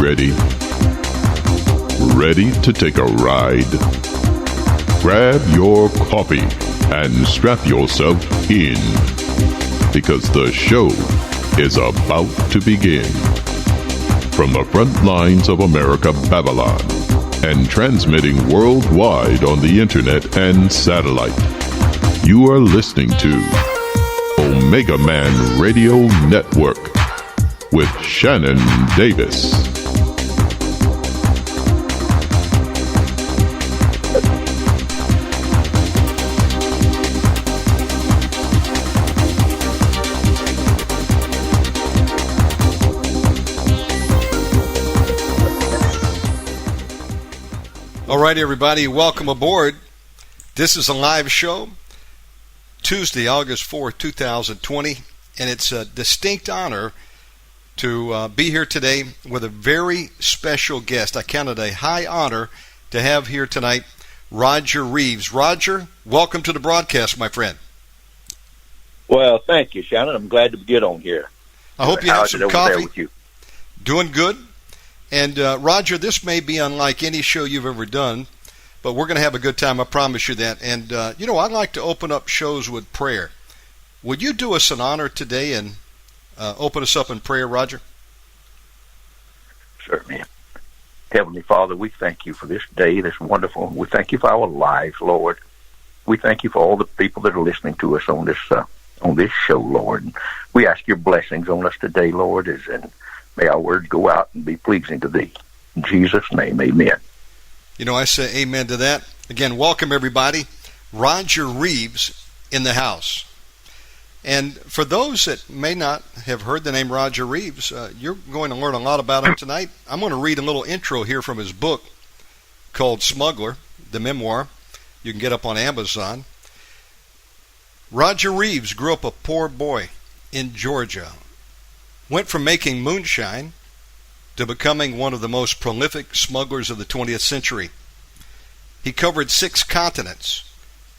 ready? Ready to take a ride? Grab your coffee and strap yourself in, because the show is about to begin. From the front lines of America, Babylon, and transmitting worldwide on the internet and satellite, you are listening to OMEGAMAN Radio Network with Shannon Davis. All right, everybody, welcome aboard. This is a live show, Tuesday, August 4, 2020, and it's a distinct honor to be here today with a very special guest. I count it a high honor to have here tonight Roger Reaves. Roger, welcome to the broadcast, my friend. Well, thank you, Shannon. I'm glad to get on here. I hope you have some coffee. With you? Doing good. And Roger, this may be unlike any show you've ever done, but we're going to have a good time, I promise you that. And, I'd like to open up shows with prayer. Would you do us an honor today and open us up in prayer, Roger? Certainly. Heavenly Father, we thank you for this day, this wonderful. We thank you for our lives, Lord. We thank you for all the people that are listening to us on this show, Lord. And we ask your blessings on us today, Lord, and may our words go out and be pleasing to thee. In Jesus' name, amen. I say amen to that. Again, welcome everybody. Roger Reaves in the house. And for those that may not have heard the name Roger Reaves, you're going to learn a lot about him tonight. I'm going to read a little intro here from his book called Smuggler, the memoir. You can get up on Amazon. Roger Reaves grew up a poor boy in Georgia. Went from making moonshine to becoming one of the most prolific smugglers of the 20th century. He covered 6 continents,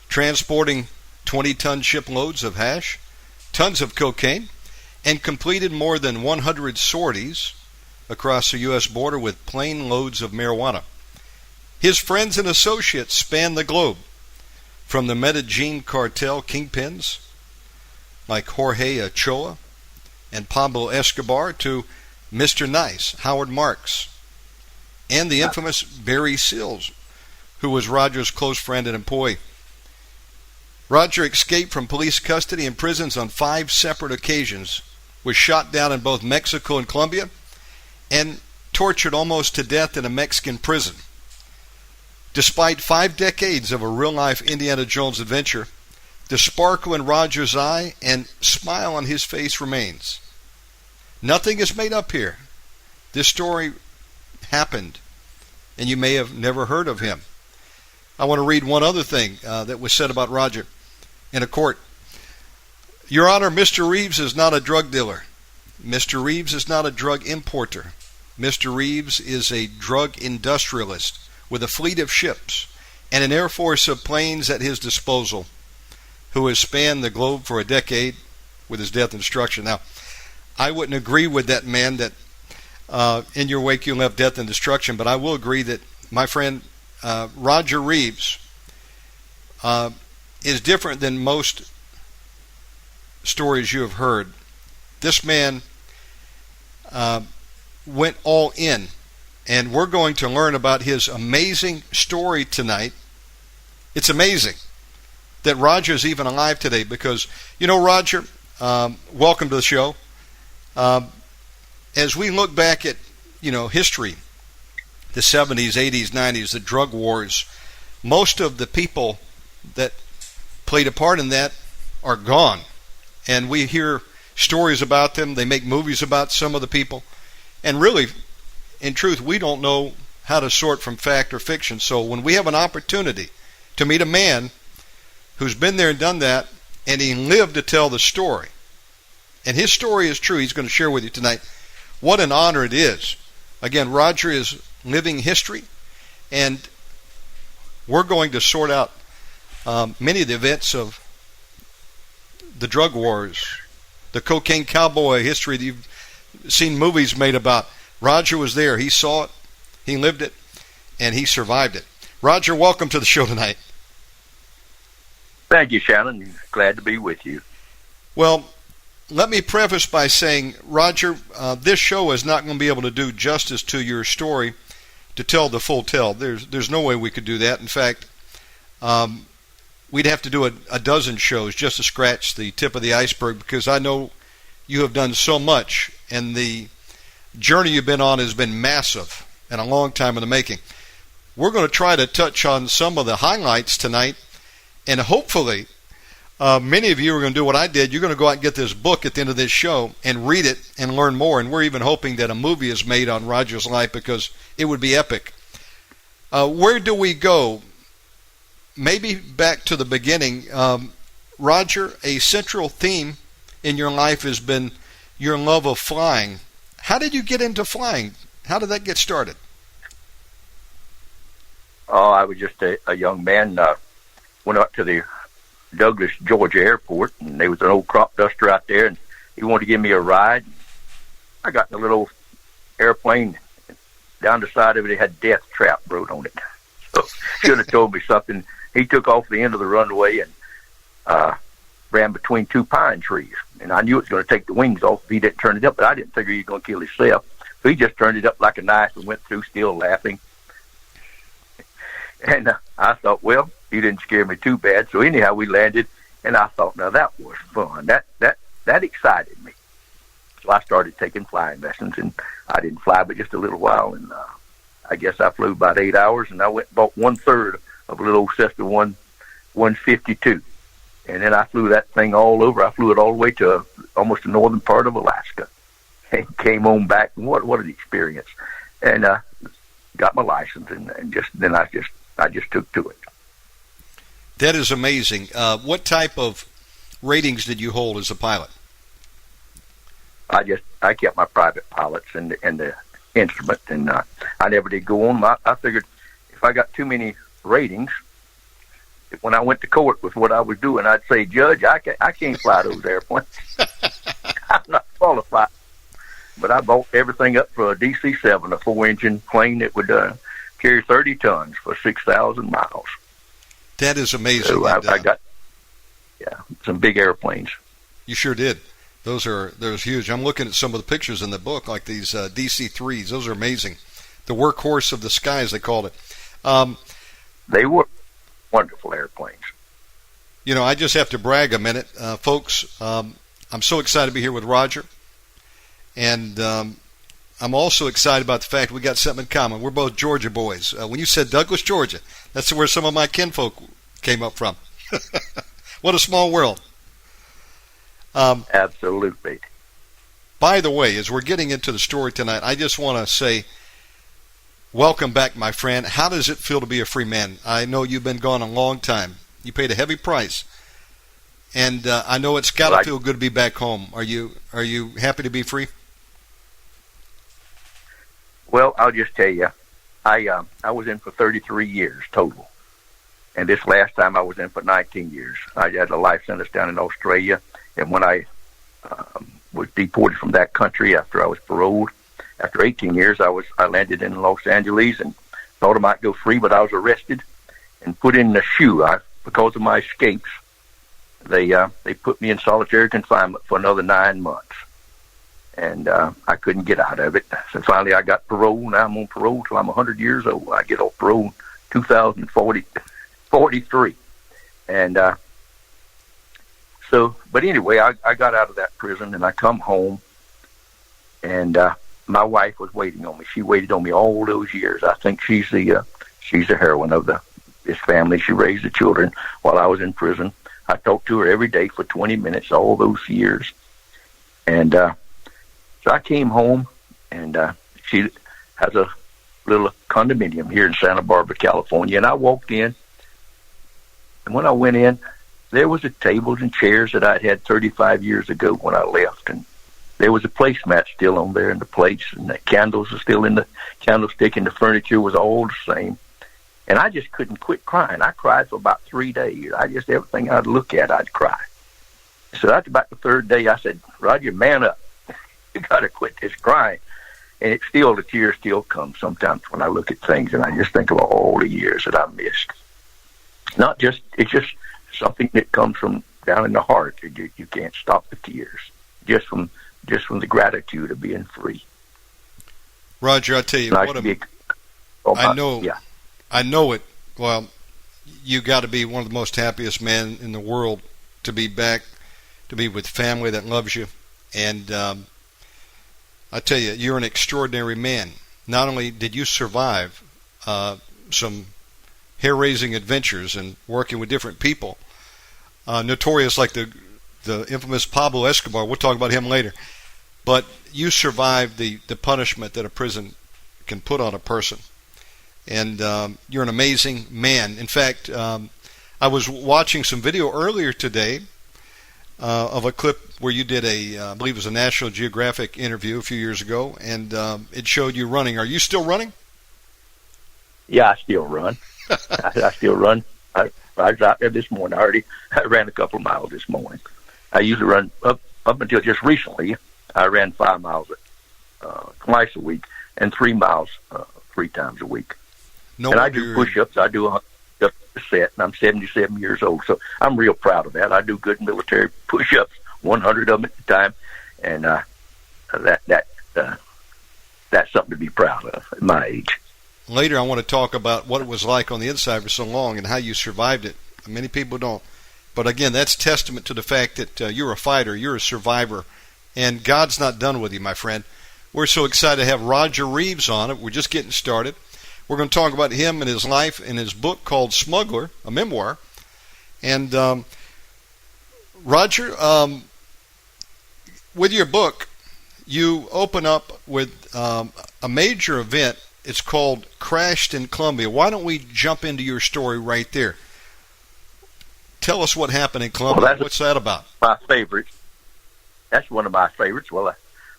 transporting 20-ton shiploads of hash, tons of cocaine, and completed more than 100 sorties across the U.S. border with plane loads of marijuana. His friends and associates spanned the globe, from the Medellin cartel kingpins like Jorge Ochoa and Pablo Escobar to Mr. Nice, Howard Marks, and the infamous Barry Sills, who was Roger's close friend and employee. Roger escaped from police custody and prisons on 5 separate occasions, was shot down in both Mexico and Colombia, and tortured almost to death in a Mexican prison. Despite 5 decades of a real-life Indiana Jones adventure, the sparkle in Roger's eye and smile on his face remains. Nothing is made up here. This story happened, and you may have never heard of him. I want to read one other thing that was said about Roger in a court. Your Honor, Mr. Reaves is not a drug dealer. Mr. Reaves is not a drug importer. Mr. Reaves is a drug industrialist with a fleet of ships and an air force of planes at his disposal, who has spanned the globe for a decade with his death and destruction. Now, I wouldn't agree with that man that in your wake you'll have death and destruction, but I will agree that my friend Roger Reaves is different than most stories you have heard. This man went all in, and we're going to learn about his amazing story tonight. It's amazing that Roger is even alive today because, Roger, welcome to the show. As we look back at, history, the 70s, 80s, 90s, the drug wars, most of the people that played a part in that are gone. And we hear stories about them. They make movies about some of the people. And really, in truth, we don't know how to sort from fact or fiction. So when we have an opportunity to meet a man who's been there and done that, and he lived to tell the story, and his story is true, he's going to share with you tonight, what an honor it is. Again, Roger is living history, and we're going to sort out many of the events of the drug wars, the cocaine cowboy history that you've seen movies made about, Roger was there. He saw it, he lived it, and he survived it. Roger, welcome to the show tonight. Thank you, Shannon. Glad to be with you. Well, let me preface by saying, Roger, this show is not going to be able to do justice to your story to tell the full tale. There's no way we could do that. In fact, we'd have to do a dozen shows just to scratch the tip of the iceberg, because I know you have done so much, and the journey you've been on has been massive and a long time in the making. We're going to try to touch on some of the highlights tonight, and hopefully many of you are going to do what I did. You're going to go out and get this book at the end of this show and read it and learn more, and we're even hoping that a movie is made on Roger's life, because it would be epic. Where do we go? Maybe back to the beginning. Roger, a central theme in your life has been your love of flying. How did you get into flying? How did that get started? Oh, I was just a young man. Went up to the Douglas, Georgia airport, and there was an old crop duster out there, and he wanted to give me a ride. I got in a little airplane. Down the side of it, it had death trap wrote on it. So should have told me something. He took off the end of the runway and ran between two pine trees. And I knew it was going to take the wings off if he didn't turn it up, but I didn't figure he was going to kill himself. So he just turned it up like a knife and went through, still laughing. And I thought, well, he didn't scare me too bad. So anyhow, we landed, and I thought, now that was fun. That excited me. So I started taking flying lessons, and I didn't fly but just a little while. And I guess I flew about 8 hours, and I went and bought 1/3 of a little old Cessna 152. And then I flew that thing all over. I flew it all the way to almost the northern part of Alaska, and came on back. And what an experience! And got my license, and just then I just took to it. That is amazing. What type of ratings did you hold as a pilot? I kept my private pilots and the instrument, and I never did go on. I figured if I got too many ratings, when I went to court with what I was doing, I'd say, Judge, I can't fly those airplanes. I'm not qualified. But I bought everything up for a DC-7, a 4-engine plane that would carry 30 tons for 6,000 miles. That is amazing. So I got some big airplanes. You sure did. Those are huge. I'm looking at some of the pictures in the book, like these DC-3s. Those are amazing. The workhorse of the skies, they called it. They were wonderful airplanes. You know, I just have to brag a minute. Folks, I'm so excited to be here with Roger. And I'm also excited about the fact we got something in common. We're both Georgia boys. When you said Douglas, Georgia, that's where some of my kinfolk came up from. What a small world. Absolutely. By the way, as we're getting into the story tonight, I just want to say, welcome back, my friend. How does it feel to be a free man? I know you've been gone a long time. You paid a heavy price. And I know it's got to feel good to be back home. Are you happy to be free? Well, I'll just tell you, I was in for 33 years total. And this last time I was in for 19 years. I had a life sentence down in Australia. And when I was deported from that country after I was paroled, after 18 years, I landed in Los Angeles and thought I might go free, but I was arrested and put in the shoe. Because of my escapes, they put me in solitary confinement for another 9 months. And I couldn't get out of it. So finally I got parole. Now I'm on parole till I'm 100 years old. I get off parole in 2043. And but anyway, I got out of that prison and I come home, and my wife was waiting on me. She waited on me all those years. I think she's the heroine of this family. She raised the children while I was in prison. I talked to her every day for 20 minutes all those years. And so I came home, and she has a little condominium here in Santa Barbara, California. And I walked in, and when I went in, there was the tables and chairs that I'd had 35 years ago when I left. And there was a placemat still on there, and the plates and the candles were still in the candlestick, and the furniture was all the same. And I just couldn't quit crying. I cried for about 3 days. Everything I'd look at, I'd cry. So after about the third day, I said, Roger, man up. You got to quit this crying. And the tears still come sometimes when I look at things, and I just think of all the years that I missed. It's just something that comes from down in the heart. You can't stop the tears just from the gratitude of being free. Roger, I tell you nice what, I know it. Well, you got to be one of the most happiest men in the world to be back, to be with family that loves you, and I tell you, you're an extraordinary man. Not only did you survive some hair-raising adventures and working with different people, notorious like the infamous Pablo Escobar. We'll talk about him later. But you survived the punishment that a prison can put on a person. And you're an amazing man. In fact, I was watching some video earlier today of a clip where you did I believe it was a National Geographic interview a few years ago, and it showed you running. Are you still running? Yeah, I still run. I still run. I was out there this morning. I ran a couple of miles this morning. I usually run up until just recently. I ran 5 miles twice a week and 3 miles 3 times a week. And I do push-ups. I do 100 push-ups a set, and I'm 77 years old, so I'm real proud of that. I do good military push-ups, 100 of them at a time, and that's something to be proud of at my age. Later, I want to talk about what it was like on the inside for so long and how you survived it. Many people don't. But again, that's testament to the fact that you're a fighter, you're a survivor, and God's not done with you, my friend. We're so excited to have Roger Reaves on it. We're just getting started. We're going to talk about him and his life in his book called Smuggler, a memoir. And Roger, with your book, you open up with a major event. It's called Crashed in Colombia. Why don't we jump into your story right there? Tell us what happened in Colombia. Well, what's that about? My favorite. That's one of my favorites. Well,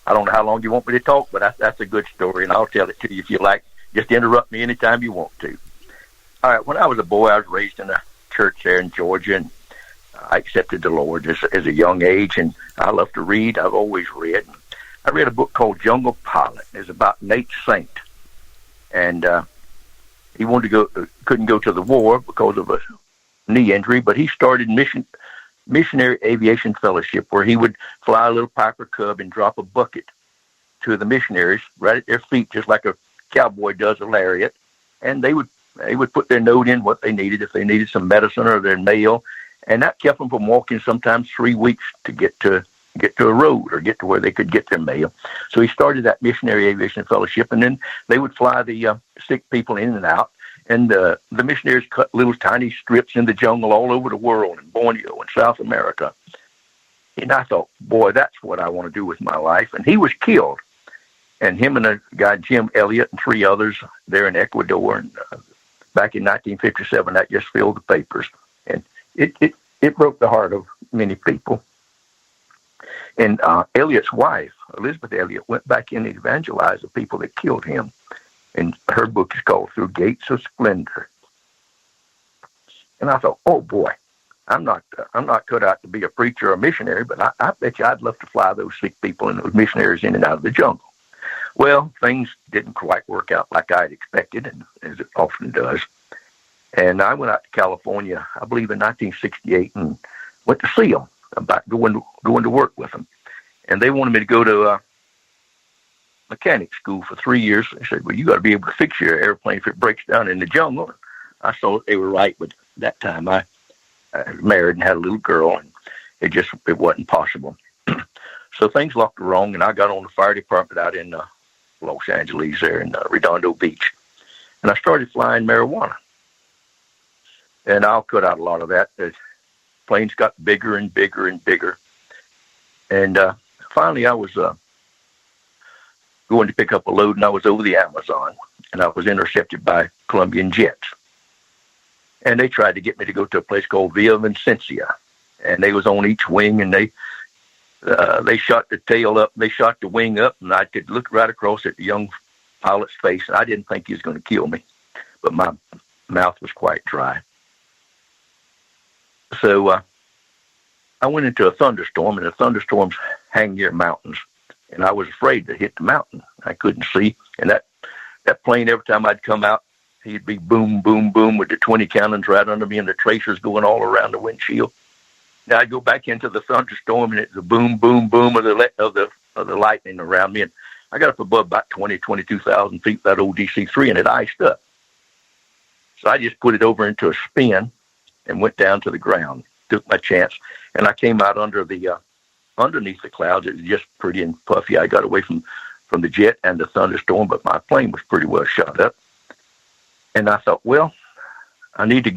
I don't know how long you want me to talk, but that's a good story, and I'll tell it to you if you like. Just interrupt me anytime you want to. All right, when I was a boy, I was raised in a church there in Georgia, and I accepted the Lord as a young age, and I love to read. I've always read. I read a book called Jungle Pilot. It's about Nate Saint, and he couldn't go to the war because of a knee injury, but he started Missionary Aviation Fellowship, where he would fly a little Piper Cub and drop a bucket to the missionaries right at their feet, just like a cowboy does a lariat, and they would put their note in what they needed, if they needed some medicine or their mail, and that kept them from walking sometimes 3 weeks to get to a road or get to where they could get their mail. So he started that Missionary Aviation Fellowship, and then they would fly the sick people in and out, and the missionaries cut little tiny strips in the jungle all over the world, in Borneo and South America. And I thought, boy, that's what I want to do with my life. And he was killed. And him and a guy, Jim Elliott, and 3 others there in Ecuador, and back in 1957, that just filled the papers. And it broke the heart of many people. And Elliott's wife, Elizabeth Elliott, went back in and evangelized the people that killed him. And her book is called Through Gates of Splendor. And I thought, oh boy, I'm not cut out to be a preacher or a missionary, but I bet you I'd love to fly those sick people and those missionaries in and out of the jungle. Well, things didn't quite work out like I had expected, and as it often does. And I went out to California, I believe in 1968, and went to see them about going to work with them. And they wanted me to go to mechanic school for 3 years. They said, well, you got to be able to fix your airplane if it breaks down in the jungle. I saw that they were right, but that time I married and had a little girl, and it wasn't possible. So things looked wrong, and I got on the fire department out in Los Angeles there in Redondo Beach. And I started flying marijuana. And I'll cut out a lot of that. The planes got bigger and bigger and bigger. And finally I was going to pick up a load, and I was over the Amazon, and I was intercepted by Colombian jets. And they tried to get me to go to a place called Villa Vicencia. And they was on each wing, and they shot the tail up, they shot the wing up, and I could look right across at the young pilot's face. I didn't think he was going to kill me, but my mouth was quite dry. So I went into a thunderstorm, and the thunderstorms hang near mountains. and I was afraid to hit the mountain. I couldn't see, and that plane, every time I'd come out, he'd be boom, boom, boom with the 20 cannons right under me and the tracers going all around the windshield. Now I'd go back into the thunderstorm, and it's the boom, boom, boom of the lightning around me. And I got up above about 22,000 feet, that old DC-3, and it iced up. So I just put it over into a spin and went down to the ground, took my chance, and I came out underneath the clouds. It was just pretty and puffy. I got away from the jet and the thunderstorm, but my plane was pretty well shot up. And I thought, well, I need to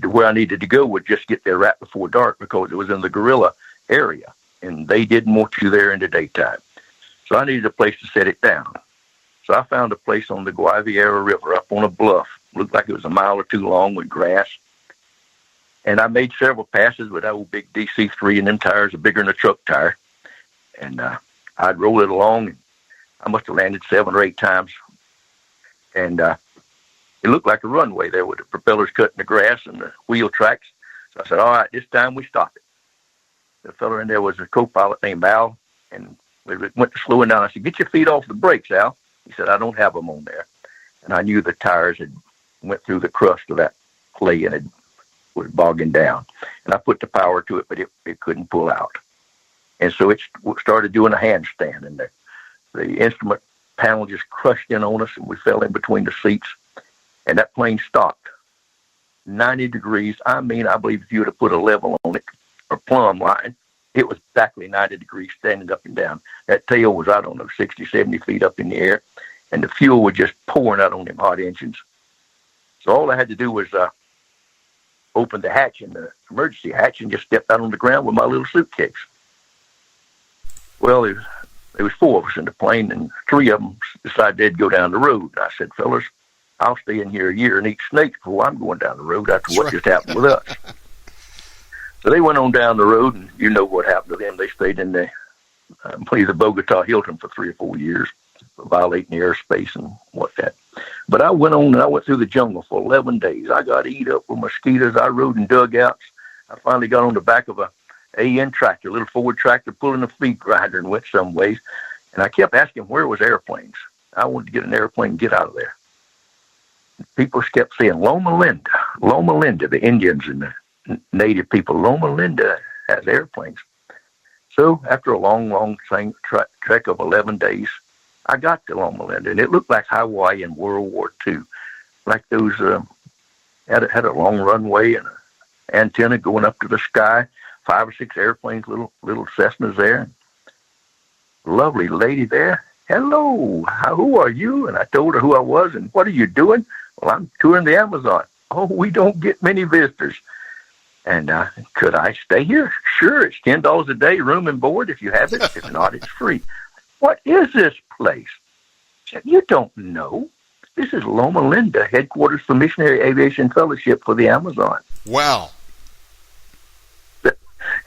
where I needed to go would just get there right before dark, because it was in the guerrilla area, and they didn't want you there in the daytime. So I needed a place to set it down. So I found a place on the Guaviare River up on a bluff. Looked like it was a mile or two long with grass. And I made several passes with that old big DC-3, and them tires are bigger than a truck tire. And I'd roll it along, and I must have landed 7 or 8 times. And it looked like a runway there with the propellers cutting the grass and the wheel tracks. So I said, all right, this time we stop it. The fellow in there was a co-pilot named Al, and we went to slowing down. I said, get your feet off the brakes, Al. He said, I don't have them on there. And I knew the tires had went through the crust of that clay, and it was bogging down. And I put the power to it, but it couldn't pull out. And so it started doing a handstand, and the instrument panel just crushed in on us, and we fell in between the seats. And that plane stopped 90 degrees. I mean, I believe if you would have put a level on it, or plumb line, it was exactly 90 degrees standing up and down. That tail was, I don't know, 60, 70 feet up in the air, and the fuel was just pouring out on them hot engines. So all I had to do was open the hatch, and the emergency hatch, and just step out on the ground with my little suitcase. Well, there was 4 of us in the plane, and 3 of them decided they'd go down the road. And I said, fellas, I'll stay in here a year and eat snakes before I'm going down the road after what just happened with us. So they went on down the road, and you know what happened to them. They stayed in the Bogota Hilton for 3 or 4 years, violating the airspace and what that. But I went on, and I went through the jungle for 11 days. I got eat up with mosquitoes. I rode in dugouts. I finally got on the back of a AN tractor, a little Ford tractor, pulling a feed grinder, and went some ways. And I kept asking where was airplanes. I wanted to get an airplane and get out of there. People kept saying, Loma Linda, the Indians and the native people, Loma Linda has airplanes. So after a long trek of 11 days, I got to Loma Linda, and it looked like Hawaii in World War II. Like those, had a long runway and an antenna going up to the sky, 5 or 6 airplanes, little Cessnas there. Lovely lady there. Hello, who are you? And I told her who I was, and what are you doing? Well, I'm touring the Amazon. Oh, we don't get many visitors. And could I stay here? Sure, it's $10 a day, room and board if you have it. If not, it's free. What is this place? I said, you don't know. This is Loma Linda, headquarters for Missionary Aviation Fellowship for the Amazon. Wow.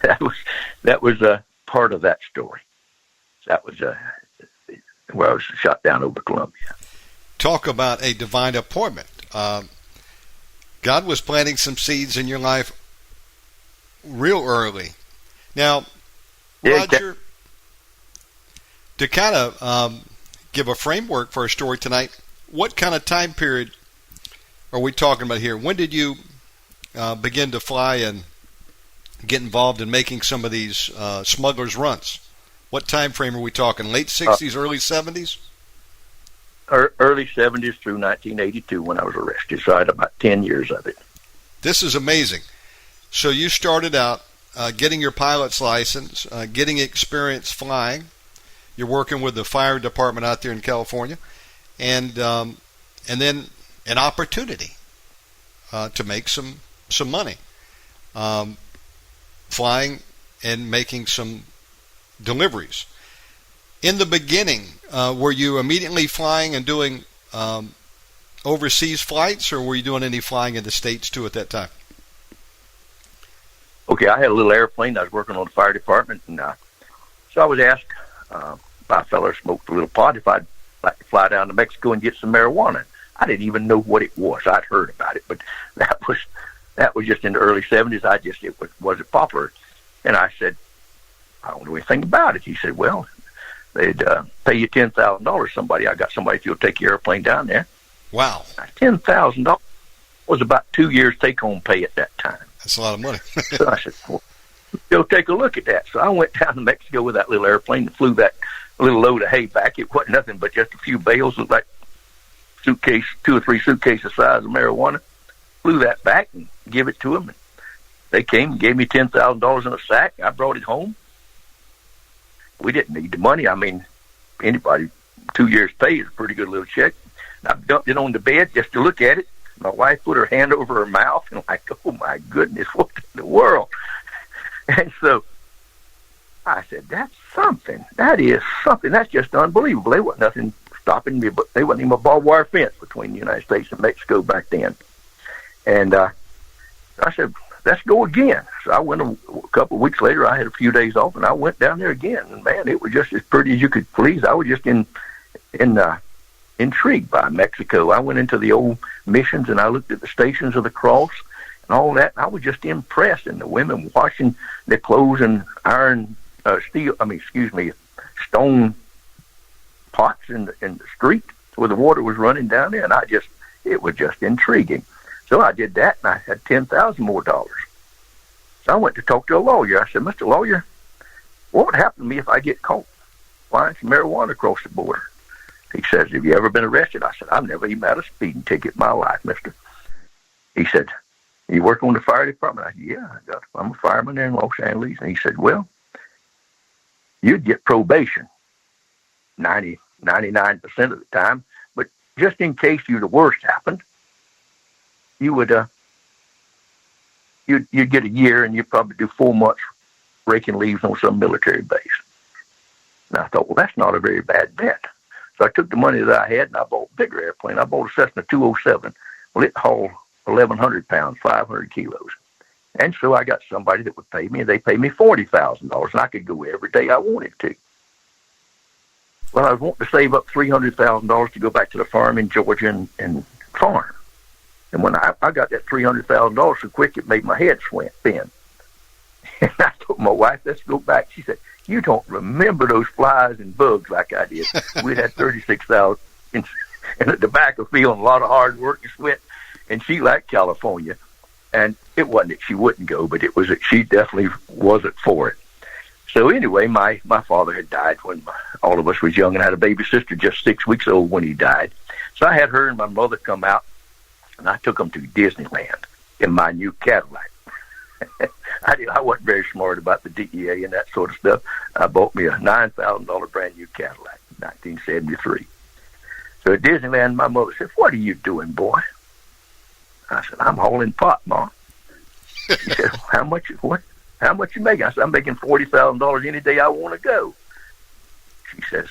That was a part of that story. That was where I was shot down over Colombia. Talk about a divine appointment. God was planting some seeds in your life real early. Now, Roger, to kind of give a framework for our story tonight, what kind of time period are we talking about here? When did you begin to fly and get involved in making some of these smugglers runs? What time frame are we talking? Late 60s, early 70s? Early 70s through 1982 when I was arrested. So I had about 10 years of it. This is amazing. So you started out getting your pilot's license, getting experience flying. You're working with the fire department out there in California, and then an opportunity to make some money, flying and making some deliveries. In the beginning, were you immediately flying and doing overseas flights, or were you doing any flying in the States too at that time? Okay, I had a little airplane. I was working on the fire department, and so I was asked by a fellow who smoked a little pot if I'd like to fly down to Mexico and get some marijuana. I didn't even know what it was. I'd heard about it, but that was just in the early 70s. It wasn't popular. And I said, I don't know anything about it. He said, well, they'd pay you $10,000. I got somebody if you'll take your airplane down there. Wow. $10,000 was about 2 years take-home pay at that time. That's a lot of money. So I said, well, go take a look at that. So I went down to Mexico with that little airplane and flew that little load of hay back. It wasn't nothing but just a few bales, looked like suitcase, 2 or 3 suitcases the size of marijuana. Flew that back and give it to them. And they came and gave me $10,000 in a sack. I brought it home. We didn't need the money. I mean, anybody, 2 years' pay is a pretty good little check. And I dumped it on the bed just to look at it. My wife put her hand over her mouth and like, oh my goodness, what in the world? And so I said, that's something. That is something. That's just unbelievable. There wasn't nothing stopping me, but there wasn't even a barbed wire fence between the United States and Mexico back then. And I said, let's go again. So I went a couple of weeks later. I had a few days off, and I went down there again. And man, it was just as pretty as you could please. I was just intrigued by Mexico. I went into the old missions, and I looked at the Stations of the Cross and all that. And I was just impressed. And the women washing their clothes in stone pots in the street where the water was running down there. And it was just intriguing. So I did that, and I had $10,000 more. So I went to talk to a lawyer. I said, Mr. Lawyer, what would happen to me if I get caught flying some marijuana across the border? He says, have you ever been arrested? I said, I've never even had a speeding ticket in my life, mister. He said, you work on the fire department? I said, yeah, I'm a fireman there in Los Angeles. And he said, well, you'd get probation 99% of the time, but just in case the worst happened, you would you'd get a year, and you'd probably do 4 months raking leaves on some military base. And I thought, well, that's not a very bad bet. So I took the money that I had, and I bought a bigger airplane. I bought a Cessna 207. Well, it hauled 1,100 pounds, 500 kilos. And so I got somebody that would pay me, and they paid me $40,000, and I could go every day I wanted to. Well, I was wanting to save up $300,000 to go back to the farm in Georgia and farm. And when I got that $300,000 so quick, it made my head spin. And I told my wife, let's go back. She said, you don't remember those flies and bugs like I did. We'd had 36,000 in the tobacco field, and a lot of hard work and sweat. And she liked California. And it wasn't that she wouldn't go, but it was that she definitely wasn't for it. So anyway, my father had died when all of us was young, and I had a baby sister just 6 weeks old when he died. So I had her and my mother come out, and I took them to Disneyland in my new Cadillac. I wasn't very smart about the DEA and that sort of stuff. I bought me a $9,000 brand new Cadillac in 1973. So at Disneyland, my mother said, what are you doing, boy? I said, I'm hauling pot, Ma. She said, how much you making? I said, I'm making $40,000 any day I want to go. She says,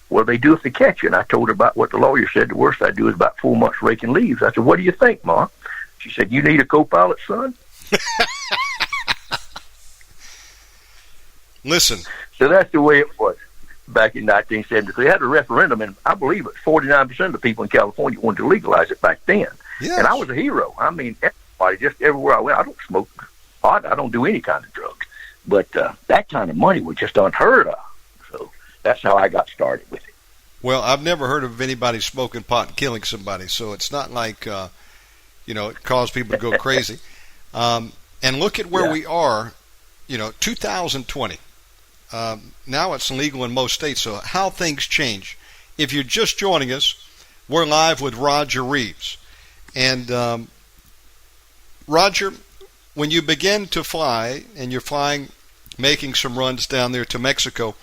what do they do if they catch you? And I told her about what the lawyer said. The worst I do is about 4 months raking leaves. I said, what do you think, Ma? She said, you need a co-pilot, son? Listen. So that's the way it was back in 1973. They had a referendum, and I believe it 49% of the people in California wanted to legalize it back then. Yes. And I was a hero. I mean, everybody, just everywhere I went, I don't smoke pot. I don't do any kind of drugs. But that kind of money was just unheard of. So that's how I got started with it. Well, I've never heard of anybody smoking pot and killing somebody, so it's not like, it caused people to go crazy. And look at where we are, 2020. Now it's legal in most states, so how things change. If you're just joining us, we're live with Roger Reaves. And Roger, when you begin to fly, and you're flying, making some runs down there to Mexico,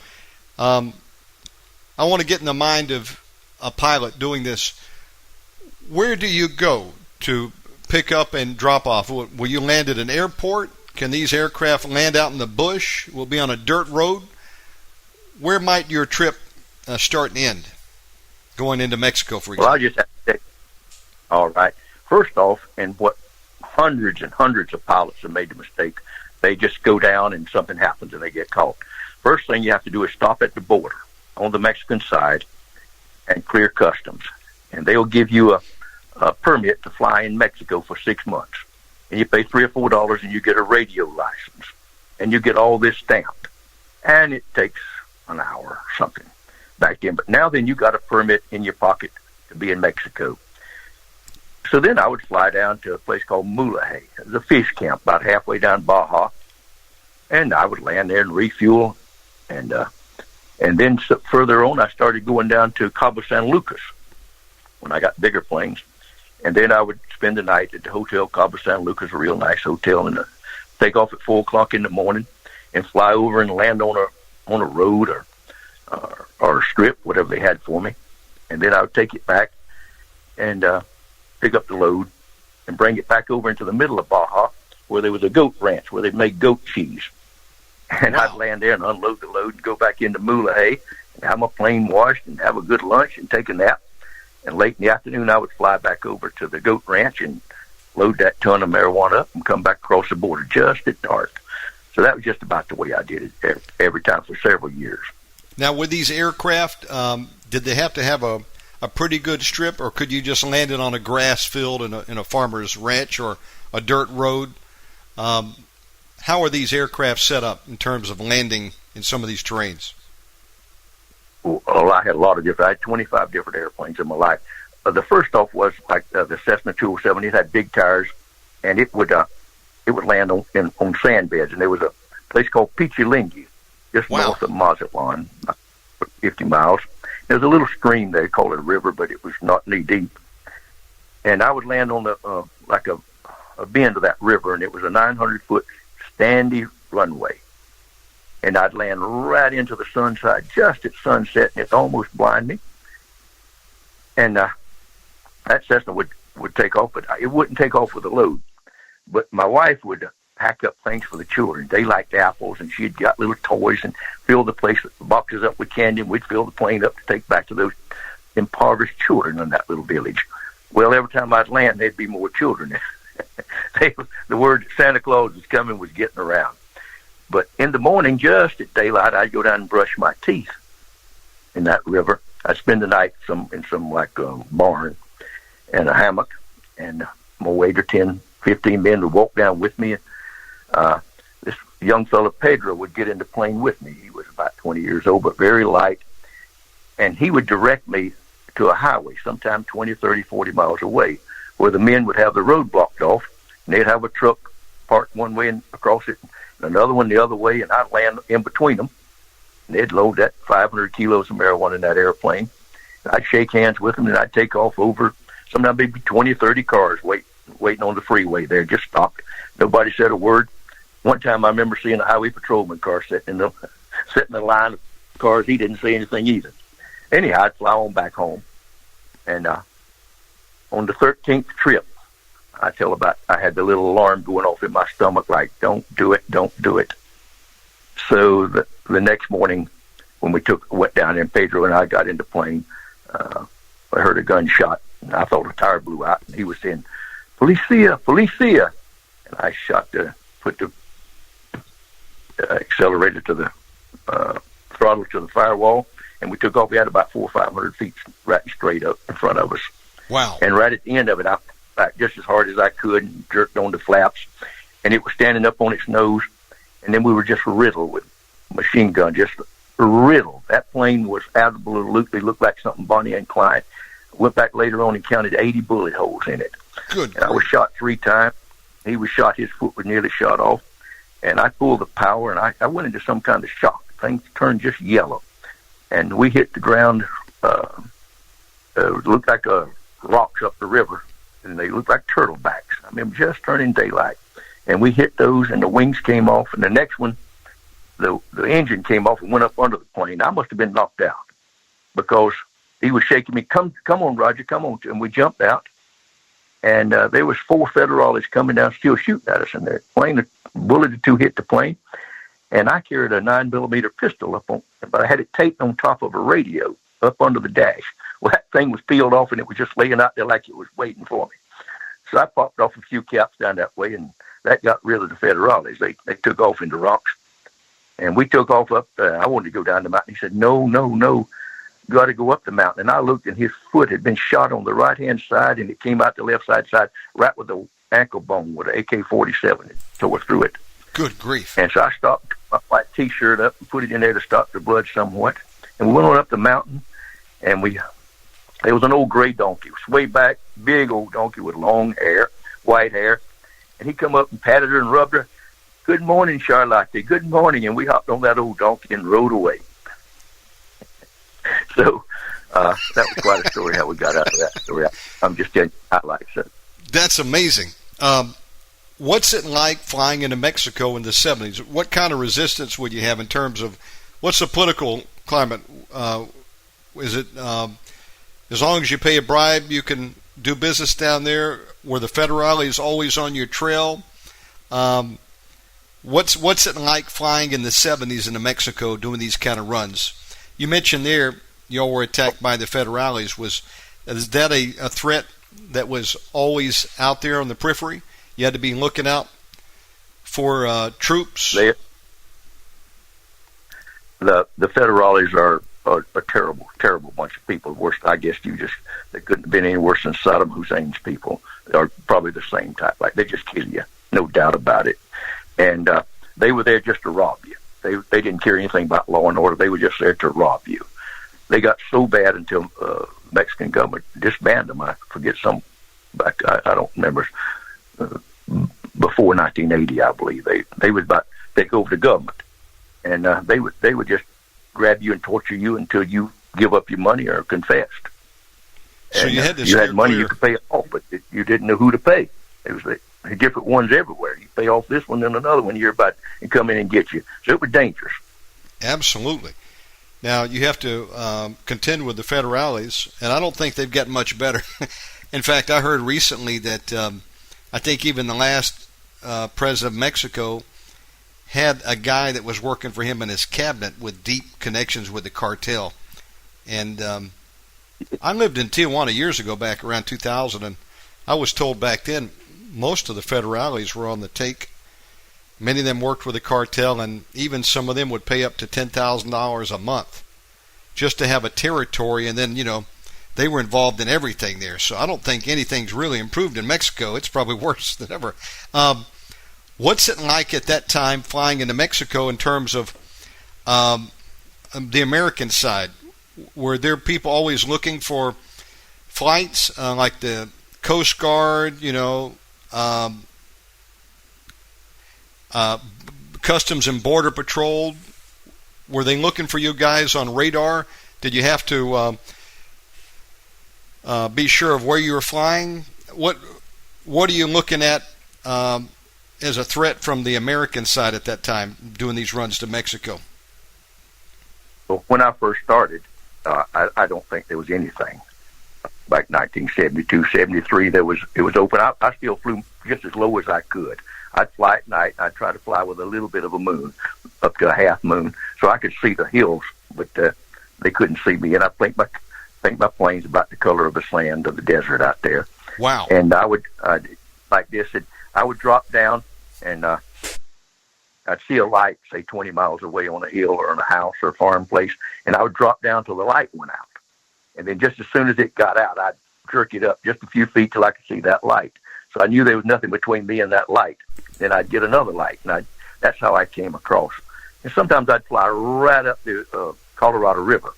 I want to get in the mind of a pilot doing this. Where do you go to pick up and drop off? Will you land at an airport? Can these aircraft land out in the bush? Will it be on a dirt road? Where might your trip start and end going into Mexico, for example? Well, I just have to say, all right. First off, and what hundreds and hundreds of pilots have made the mistake, they just go down and something happens and they get caught. First thing you have to do is stop at the border on the Mexican side and clear customs. And they'll give you a permit to fly in Mexico for 6 months. And you pay $3 or $4 and you get a radio license. And you get all this stamped. And it takes an hour or something. back then. But now then you got a permit in your pocket to be in Mexico. So then I would fly down to a place called Mulahay. It was a fish camp about halfway down Baja. And I would land there and refuel. And then further on, I started going down to Cabo San Lucas when I got bigger planes. And then I would spend the night at the Hotel Cabo San Lucas, a real nice hotel, and take off at 4 o'clock in the morning and fly over and land on a road or a strip, whatever they had for me. And then I would take it back and pick up the load and bring it back over into the middle of Baja, where there was a goat ranch where they made goat cheese. And I'd land there and unload the load and go back into Mulahay and have my plane washed and have a good lunch and take a nap. And late in the afternoon, I would fly back over to the goat ranch and load that ton of marijuana up and come back across the border just at dark. So that was just about the way I did it every time for several years. Now, with these aircraft, did they have to have a pretty good strip, or could you just land it on a grass field in a farmer's ranch or a dirt road? How are these aircraft set up in terms of landing in some of these terrains? Well, I had a lot of different. I had 25 different airplanes in my life. The first off was like the Cessna 207. It had big tires, and it would land on sand beds. And there was a place called Pichilingui, just north of Mazatlan, 50 miles. There's a little stream there, called a river, but it was not knee deep. And I would land on the like a bend of that river, and it was a 900-foot standy runway. And I'd land right into the sun side just at sunset, and it'd almost blind me. And that Cessna would take off, but it wouldn't take off with a load. But my wife would pack up things for the children. They liked apples, and she'd got little toys and fill the boxes up with candy, and we'd fill the plane up to take back to those impoverished children in that little village. Well, every time I'd land, there'd be more children. The word Santa Claus was coming was getting around. But in the morning, just at daylight, I'd go down and brush my teeth in that river. I'd spend the night in some barn and a hammock, and my waiter, 10, 15 men would walk down with me. This young fellow, Pedro, would get in the plane with me. He was about 20 years old, but very light. And he would direct me to a highway, sometime 20, 30, 40 miles away, where the men would have the road blocked off, and they'd have a truck parked one way and across it, and another one the other way, and I'd land in between them. And they'd load that 500 kilos of marijuana in that airplane. And I'd shake hands with them, and I'd take off over, sometimes maybe 20, 30 cars waiting on the freeway there, just stopped. Nobody said a word. One time I remember seeing a highway patrolman car sitting in the line of cars. He didn't say anything either. Anyhow, I'd fly on back home. And on the 13th trip, I had the little alarm going off in my stomach, like, don't do it, don't do it. So the next morning, when we went down there, and Pedro and I got in the plane, I heard a gunshot, and I thought a tire blew out, and he was saying, "Policia, policia!" And I put the accelerator to the throttle to the firewall, and we took off. We had about 400 or 500 feet right straight up in front of us. Wow! And right at the end of it, I back just as hard as I could and jerked on the flaps, and it was standing up on its nose, and then we were just riddled with machine gun, just riddled. That plane was absolutely looked like something Bonnie and Clyde. Went back later on and counted 80 bullet holes in it. Good. And I was shot 3 times. He was shot, his foot was nearly shot off, and I pulled the power, and I went into some kind of shock. Things turned just yellow, and we hit the ground. It looked like rocks up the river, and they looked like turtle backs. I mean, just turning daylight. And we hit those, and the wings came off, and the next one, the engine came off and went up under the plane. I must have been knocked out because he was shaking me. Come on, Roger, come on. And we jumped out, and there was 4 federales coming down, still shooting at us in there. The bullet or 2 hit the plane, and I carried a 9mm pistol but I had it taped on top of a radio up under the dash. Well, that thing was peeled off, and it was just laying out there like it was waiting for me. So I popped off a few caps down that way, and that got rid of the federales. They took off into rocks, and we took off up. I wanted to go down the mountain. He said, no, got to go up the mountain. And I looked, and his foot had been shot on the right-hand side, and it came out the left side, right with the ankle bone with an AK-47. It tore through it. Good grief. And so I stopped my white T-shirt up and put it in there to stop the blood somewhat. And we went on up the mountain, and there was an old gray donkey. It was way back, big old donkey with long hair, white hair. And he come up and patted her and rubbed her. Good morning, Charlotte. Good morning. And we hopped on that old donkey and rode away. So that was quite a story how we got out of that story. I'm just telling you highlights of it. That's amazing. What's it like flying into Mexico in the 70s? What kind of resistance would you have in terms of what's the political climate? Is it as long as you pay a bribe, you can do business down there? Were the federales always on your trail? What's it like flying in the 70s into Mexico doing these kind of runs? You mentioned there y'all were attacked by the federales. Is that a threat that was always out there on the periphery? You had to be looking out for troops? The federales are a terrible, terrible bunch of people. Worse, I guess they couldn't have been any worse than Saddam Hussein's people. They're probably the same type. Like, they just kill you, no doubt about it. And they were there just to rob you. They didn't care anything about law and order. They were just there to rob you. They got so bad until Mexican government disbanded them. I forget some back. I don't remember. Before 1980, I believe they would about take over the government, and they would just grab you and torture you until you give up your money or confessed. So and, you had to you had money, you could pay it off, but you didn't know who to pay. It was different ones everywhere. You pay off this one, then another one. You're about to come in and get you. So it was dangerous. Absolutely. Now you have to contend with the federales, and I don't think they've gotten much better. In fact, I heard recently that I think even the last president of Mexico had a guy that was working for him in his cabinet with deep connections with the cartel. And I lived in Tijuana years ago, back around 2000, and I was told back then most of the federales were on the take. Many of them worked with the cartel, and even some of them would pay up to $10,000 a month just to have a territory, and then, they were involved in everything there. So I don't think anything's really improved in Mexico. It's probably worse than ever. What's it like at that time flying into Mexico in terms of the American side? Were there people always looking for flights like the Coast Guard, Customs and Border Patrol? Were they looking for you guys on radar? Did you have to be sure of where you were flying? What are you looking at as a threat from the American side at that time, doing these runs to Mexico? Well, when I first started, I don't think there was anything. Back 1972, 73, it was open. I still flew just as low as I could. I'd fly at night. I'd try to fly with a little bit of a moon, up to a half moon, so I could see the hills, but they couldn't see me. And I think my plane's about the color of the sand of the desert out there. Wow. And I would, like this, I would drop down, and I'd see a light, say 20 miles away on a hill or in a house or a farm place, and I would drop down till the light went out. And then just as soon as it got out, I'd jerk it up just a few feet till I could see that light. So I knew there was nothing between me and that light. Then I'd get another light, and that's how I came across. And sometimes I'd fly right up the Colorado River.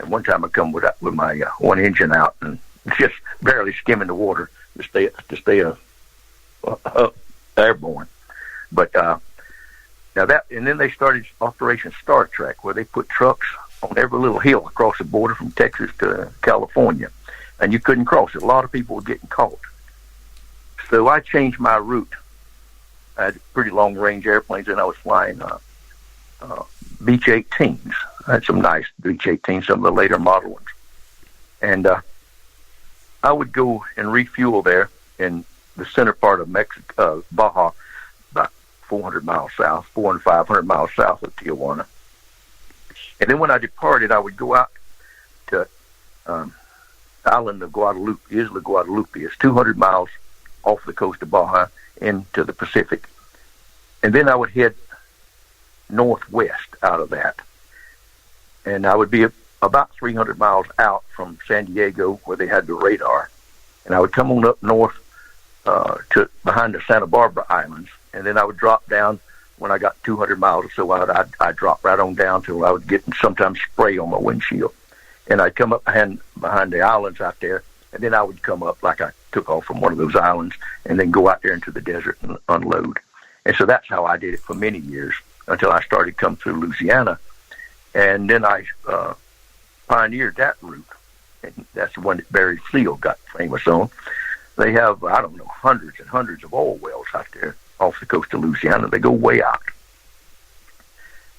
And one time I come with my one engine out and just barely skimming the water to stay airborne. But now that, and then they started Operation Star Trek, where they put trucks on every little hill across the border from Texas to California, and you couldn't cross it. A lot of people were getting caught. So I changed my route. I had pretty long-range airplanes, and I was flying Beech 18s. I had some nice Beech 18s, some of the later model ones. And I would go and refuel there in the center part of Mexico, Baja, about 400 miles south, 400 and 500 miles south of Tijuana. And then when I departed, I would go out to island of Guadalupe, Isla Guadalupe. It's 200 miles off the coast of Baja into the Pacific. And then I would head northwest out of that. And I would be about 300 miles out from San Diego, where they had the radar. And I would come on up north to behind the Santa Barbara Islands. And then I would drop down when I got 200 miles or so out, I'd drop right on down till I would get sometimes spray on my windshield. And I'd come up behind the islands out there, and then I would come up like I took off from one of those islands and then go out there into the desert and unload. And so that's how I did it for many years until I started coming through Louisiana. And then I pioneered that route, and that's the one that Barry Seal got famous on. They have, I don't know, hundreds and hundreds of oil wells out there off the coast of Louisiana. They go way out.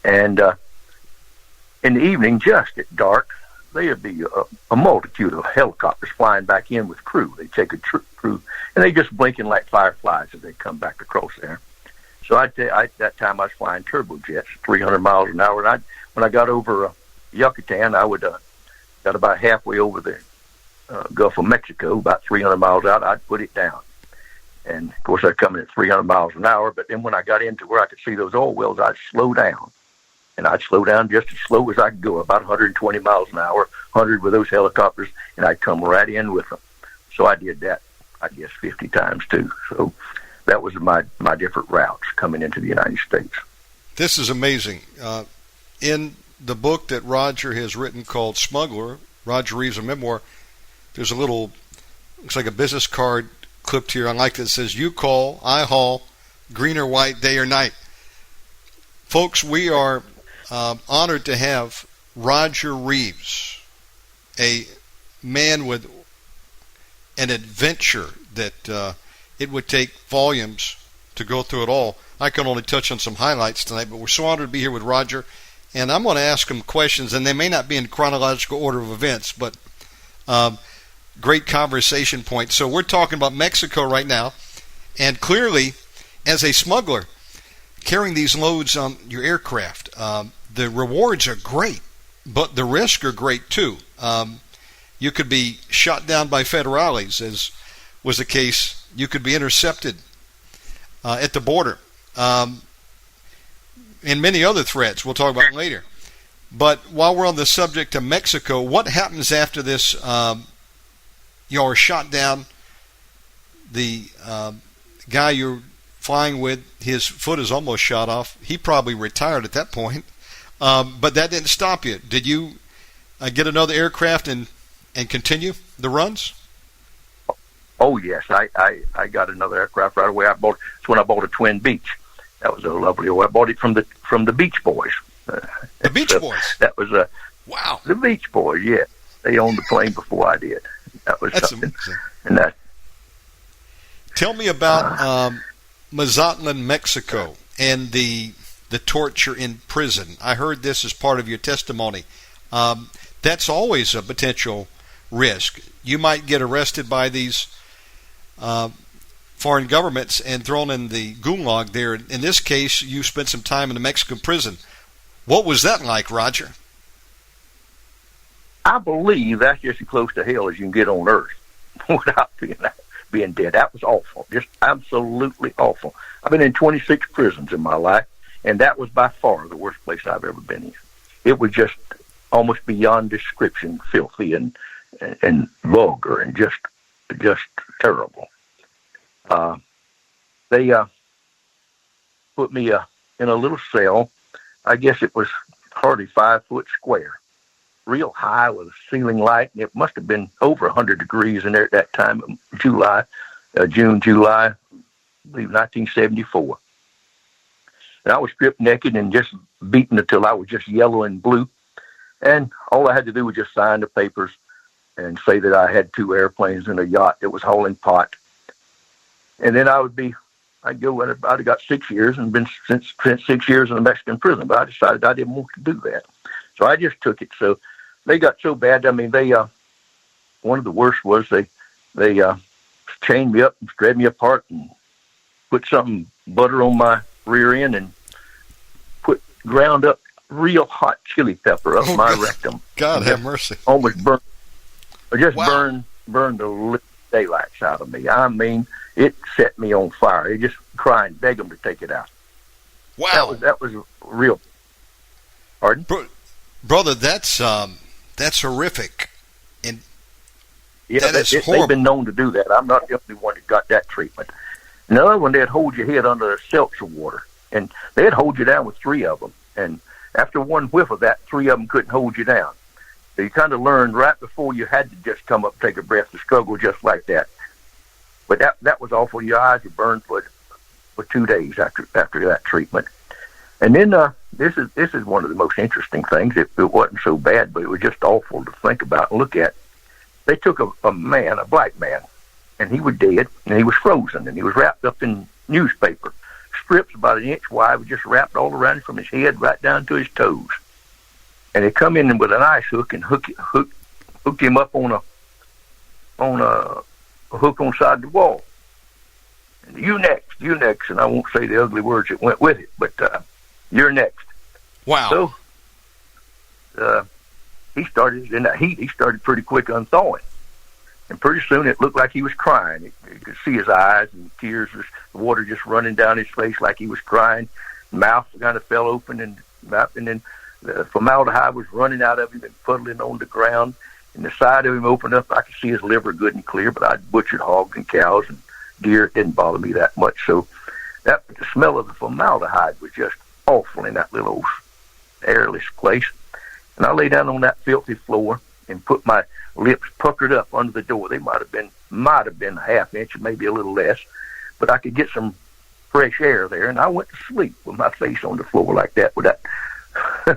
And in the evening, just at dark, there'd be a multitude of helicopters flying back in with crew. They take a crew, and they just blinking like fireflies as they come back across there. So that time I was flying turbojets, 300 miles an hour. And when I got over Yucatan, I would got about halfway over the Gulf of Mexico, about 300 miles out. I'd put it down, and of course I'd come in at 300 miles an hour. But then when I got into where I could see those oil wells, I'd slow down. And I'd slow down just as slow as I could go, about 120 miles an hour, 100 with those helicopters, and I'd come right in with them. So I did that, I guess, 50 times too. So that was my different routes coming into the United States. This is amazing. In the book that Roger has written called Smuggler, Roger Reaves, a memoir, there's a little, looks like a business card clipped here. I like it. It says, "You call, I haul, green or white, day or night." Folks, we are honored to have Roger Reaves, a man with an adventure that it would take volumes to go through it all. I can only touch on some highlights tonight, but we're so honored to be here with Roger, and I'm going to ask him questions, and they may not be in chronological order of events, but great conversation points. So we're talking about Mexico right now, and clearly, as a smuggler, carrying these loads on your aircraft, the rewards are great, but the risks are great too. You could be shot down by federales, as was the case. You could be intercepted at the border, and many other threats we'll talk about later. But while we're on the subject of Mexico, what happens after this? You are shot down. The guy you're flying with, his foot is almost shot off. He probably retired at that point. But that didn't stop you. Did you get another aircraft and continue the runs? Oh yes, I got another aircraft right away. It's when I bought a Twin Beach. That was a lovely. I bought it from the Beach Boys. The Beach Boys. That was wow. The Beach Boys. Yeah, they owned the plane before I did. That's something. Amazing. And that. Tell me about Mazatlan, Mexico, and the torture in prison. I heard this as part of your testimony. That's always a potential risk. You might get arrested by these foreign governments and thrown in the gulag there. In this case, you spent some time in a Mexican prison. What was that like, Roger? I believe that's just as close to hell as you can get on Earth without being dead. That was awful, just absolutely awful. I've been in 26 prisons in my life, and that was by far the worst place I've ever been in. It was just almost beyond description, filthy and vulgar and just terrible. They put me in a little cell. I guess it was hardly 5 foot square, real high with a ceiling light. And it must have been over 100 degrees in there at that time, June, July, I believe 1974. And I was stripped naked and just beaten until I was just yellow and blue. And all I had to do was just sign the papers and say that I had 2 airplanes and a yacht that was hauling pot. And then I'd go, and I'd have got 6 years and spent 6 years in a Mexican prison, but I decided I didn't want to do that. So I just took it. So they got so bad. I mean, one of the worst was they chained me up and spread me apart and put some butter on my rear end and put ground up real hot chili pepper up my rectum. God have mercy. Almost burned, burned the daylights out of me. I mean, it set me on fire. It just crying, beg them to take it out. Wow. That was real. Pardon? Brother, that's horrific. And yeah, that is horrible. They've been known to do that. I'm not the only one that got that treatment. Another one, they'd hold your head under a seltzer water and they'd hold you down with 3 of them. And after one whiff of that, 3 of them couldn't hold you down. So you kind of learned right before you had to just come up, take a breath, to struggle just like that. But that was awful. Your eyes were burned for 2 days after that treatment. And then this is one of the most interesting things. It wasn't so bad, but it was just awful to think about and look at. They took a man, a black man, and he was dead, and he was frozen, and he was wrapped up in newspaper. Strips about an inch wide were just wrapped all around him from his head right down to his toes. And they come in with an ice hook and hooked him up on a hook on the side of the wall. And you next, and I won't say the ugly words that went with it, but you're next. Wow. So he started in that heat. He started pretty quick unthawing, and pretty soon it looked like he was crying. You could see his eyes and tears, the water just running down his face like he was crying. Mouth kind of fell open, and then the formaldehyde was running out of him and puddling on the ground. And the side of him opened up. I could see his liver good and clear, but I'd butchered hogs and cows and deer. It didn't bother me that much. So the smell of the formaldehyde was just awful in that little old airless place. And I lay down on that filthy floor and put my lips puckered up under the door. They might have been a half inch, maybe a little less, but I could get some fresh air there. And I went to sleep with my face on the floor like that, with that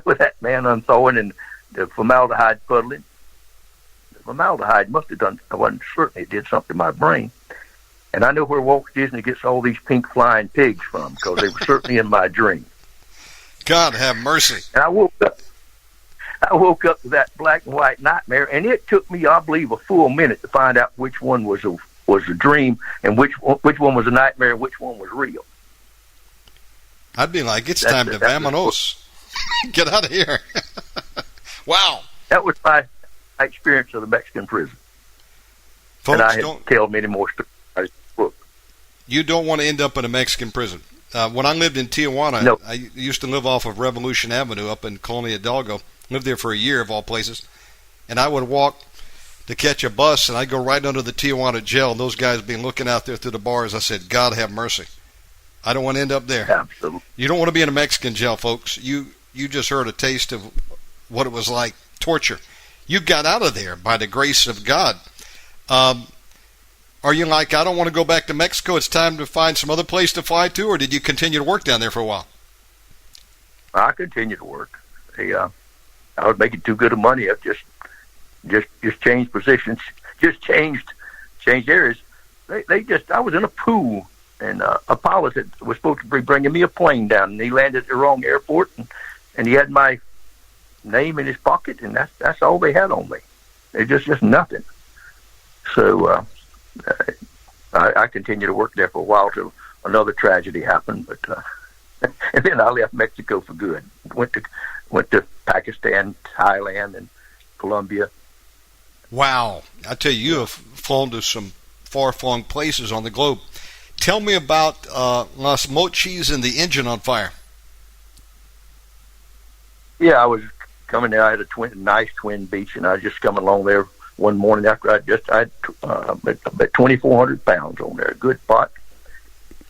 with that man unthawing and the formaldehyde puddling. The formaldehyde must have done, I wasn't certain it did something to my brain. And I know where Walt Disney gets all these pink flying pigs from, because they were certainly in my dream. God have mercy. And I woke up to that black and white nightmare, and it took me, I believe, a full minute to find out which one was a dream and which one was a nightmare and which one was real. I'd be like, it's time to vamonos. Get out of here. Wow. That was my experience of the Mexican prison. Folks, and I had told many more stories in the book. You don't want to end up in a Mexican prison. When I lived in Tijuana, no. I used to live off of Revolution Avenue up in Colonia Hidalgo. Lived there for a year, of all places. And I would walk to catch a bus, and I'd go right under the Tijuana jail, and those guys being looking out there through the bars. I said, God have mercy. I don't want to end up there. Absolutely. You don't want to be in a Mexican jail, folks. You just heard a taste of what it was like, torture. You got out of there by the grace of God. Are you like, I don't want to go back to Mexico, it's time to find some other place to fly to, or did you continue to work down there for a while? I continued to work. I was making too good of money. I just changed positions, just changed areas. I was in a pool, and a pilot was supposed to be bringing me a plane down, and he landed at the wrong airport, and he had my name in his pocket, and that's all they had on me. It just nothing. So I continued to work there for a while till another tragedy happened, but and then I left Mexico for good. Went to Pakistan, Thailand, and Colombia. Wow. I tell you, you have flown to some far-flung places on the globe. Tell me about Las Mochis and the engine on fire. Yeah, I was coming there. I had a nice twin beach, and I was just coming along there one morning after I had about 2,400 pounds on there, a good pot.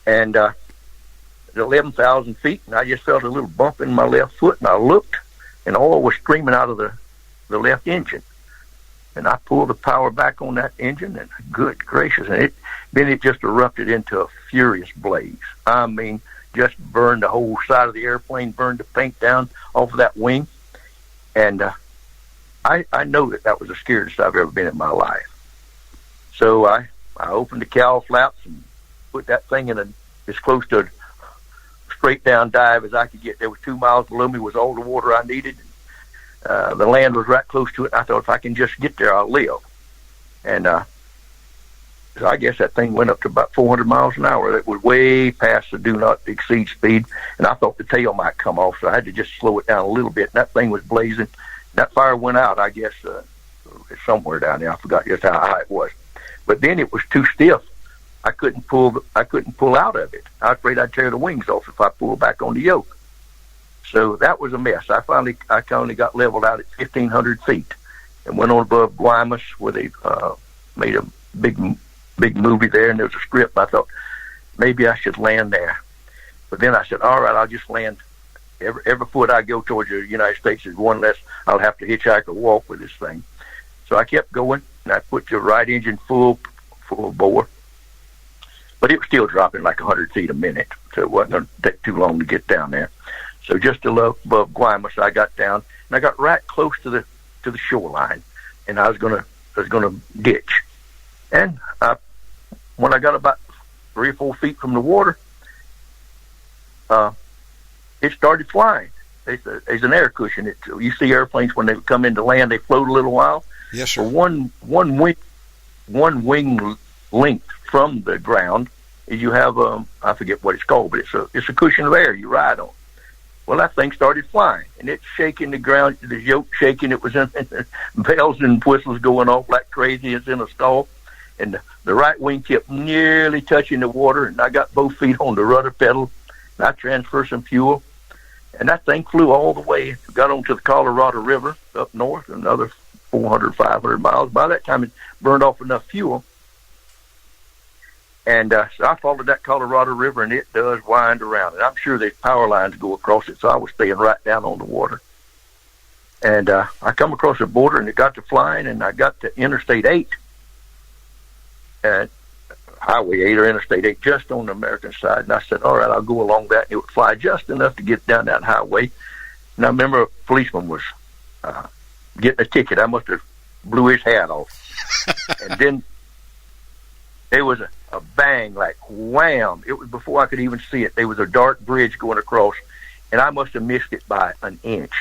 And at 11,000 feet, and I just felt a little bump in my left foot, and I looked, and oil was streaming out of the left engine. And I pulled the power back on that engine, and good gracious, and then it just erupted into a furious blaze. I mean, just burned the whole side of the airplane, burned the paint down off of that wing. And I know that was the scariest I've ever been in my life. So I opened the cowl flaps and put that thing in as close to a straight down dive as I could get. There was 2 miles below me was all the water I needed. The land was right close to it. I thought if I can just get there, I'll live. And so I guess that thing went up to about 400 miles an hour. It was way past the do not exceed speed, and I thought the tail might come off, so I had to just slow it down a little bit. And that thing was blazing. That fire went out, I guess, somewhere down there. I forgot just how high it was. But then it was too stiff. I couldn't pull out of it. I was afraid I'd tear the wings off if I pulled back on the yoke. So that was a mess. I finally got leveled out at 1,500 feet and went on above Guaymas, where they made a big movie there, and there was a strip. I thought maybe I should land there. But then I said, all right, I'll just land. Every foot I go towards the United States is one less I'll have to hitchhike or walk with this thing. So I kept going, and I put the right engine full bore. But it was still dropping like 100 feet a minute, so it wasn't going to take too long to get down there. So just above Guaymas, I got down, and I got right close to the shoreline, and I was gonna ditch. And when I got about 3 or 4 feet from the water, it started flying. It's an air cushion. You see airplanes when they come into land, they float a little while. Yes, sir. Well, one wing length from the ground is you have I forget what it's called, but it's a cushion of air you ride on. Well, that thing started flying, and it's shaking the ground. The yoke shaking. It was in bells and whistles going off like crazy. It's in a stall, and the right wing kept nearly touching the water, and I got both feet on the rudder pedal. And I transferred some fuel, and that thing flew all the way. Got onto the Colorado River up north, another 400, 500 miles. By that time, it burned off enough fuel. And so I followed that Colorado River, and it does wind around. And I'm sure there's power lines go across it, so I was staying right down on the water. And I come across the border, and it got to flying, and I got to Interstate 8, Highway 8 or Interstate 8, just on the American side. And I said, all right, I'll go along that. And it would fly just enough to get down that highway. And I remember a policeman was getting a ticket. I must have blew his hat off. And then there was a bang, like wham. It was before I could even see it. There was a dark bridge going across, and I must have missed it by an inch.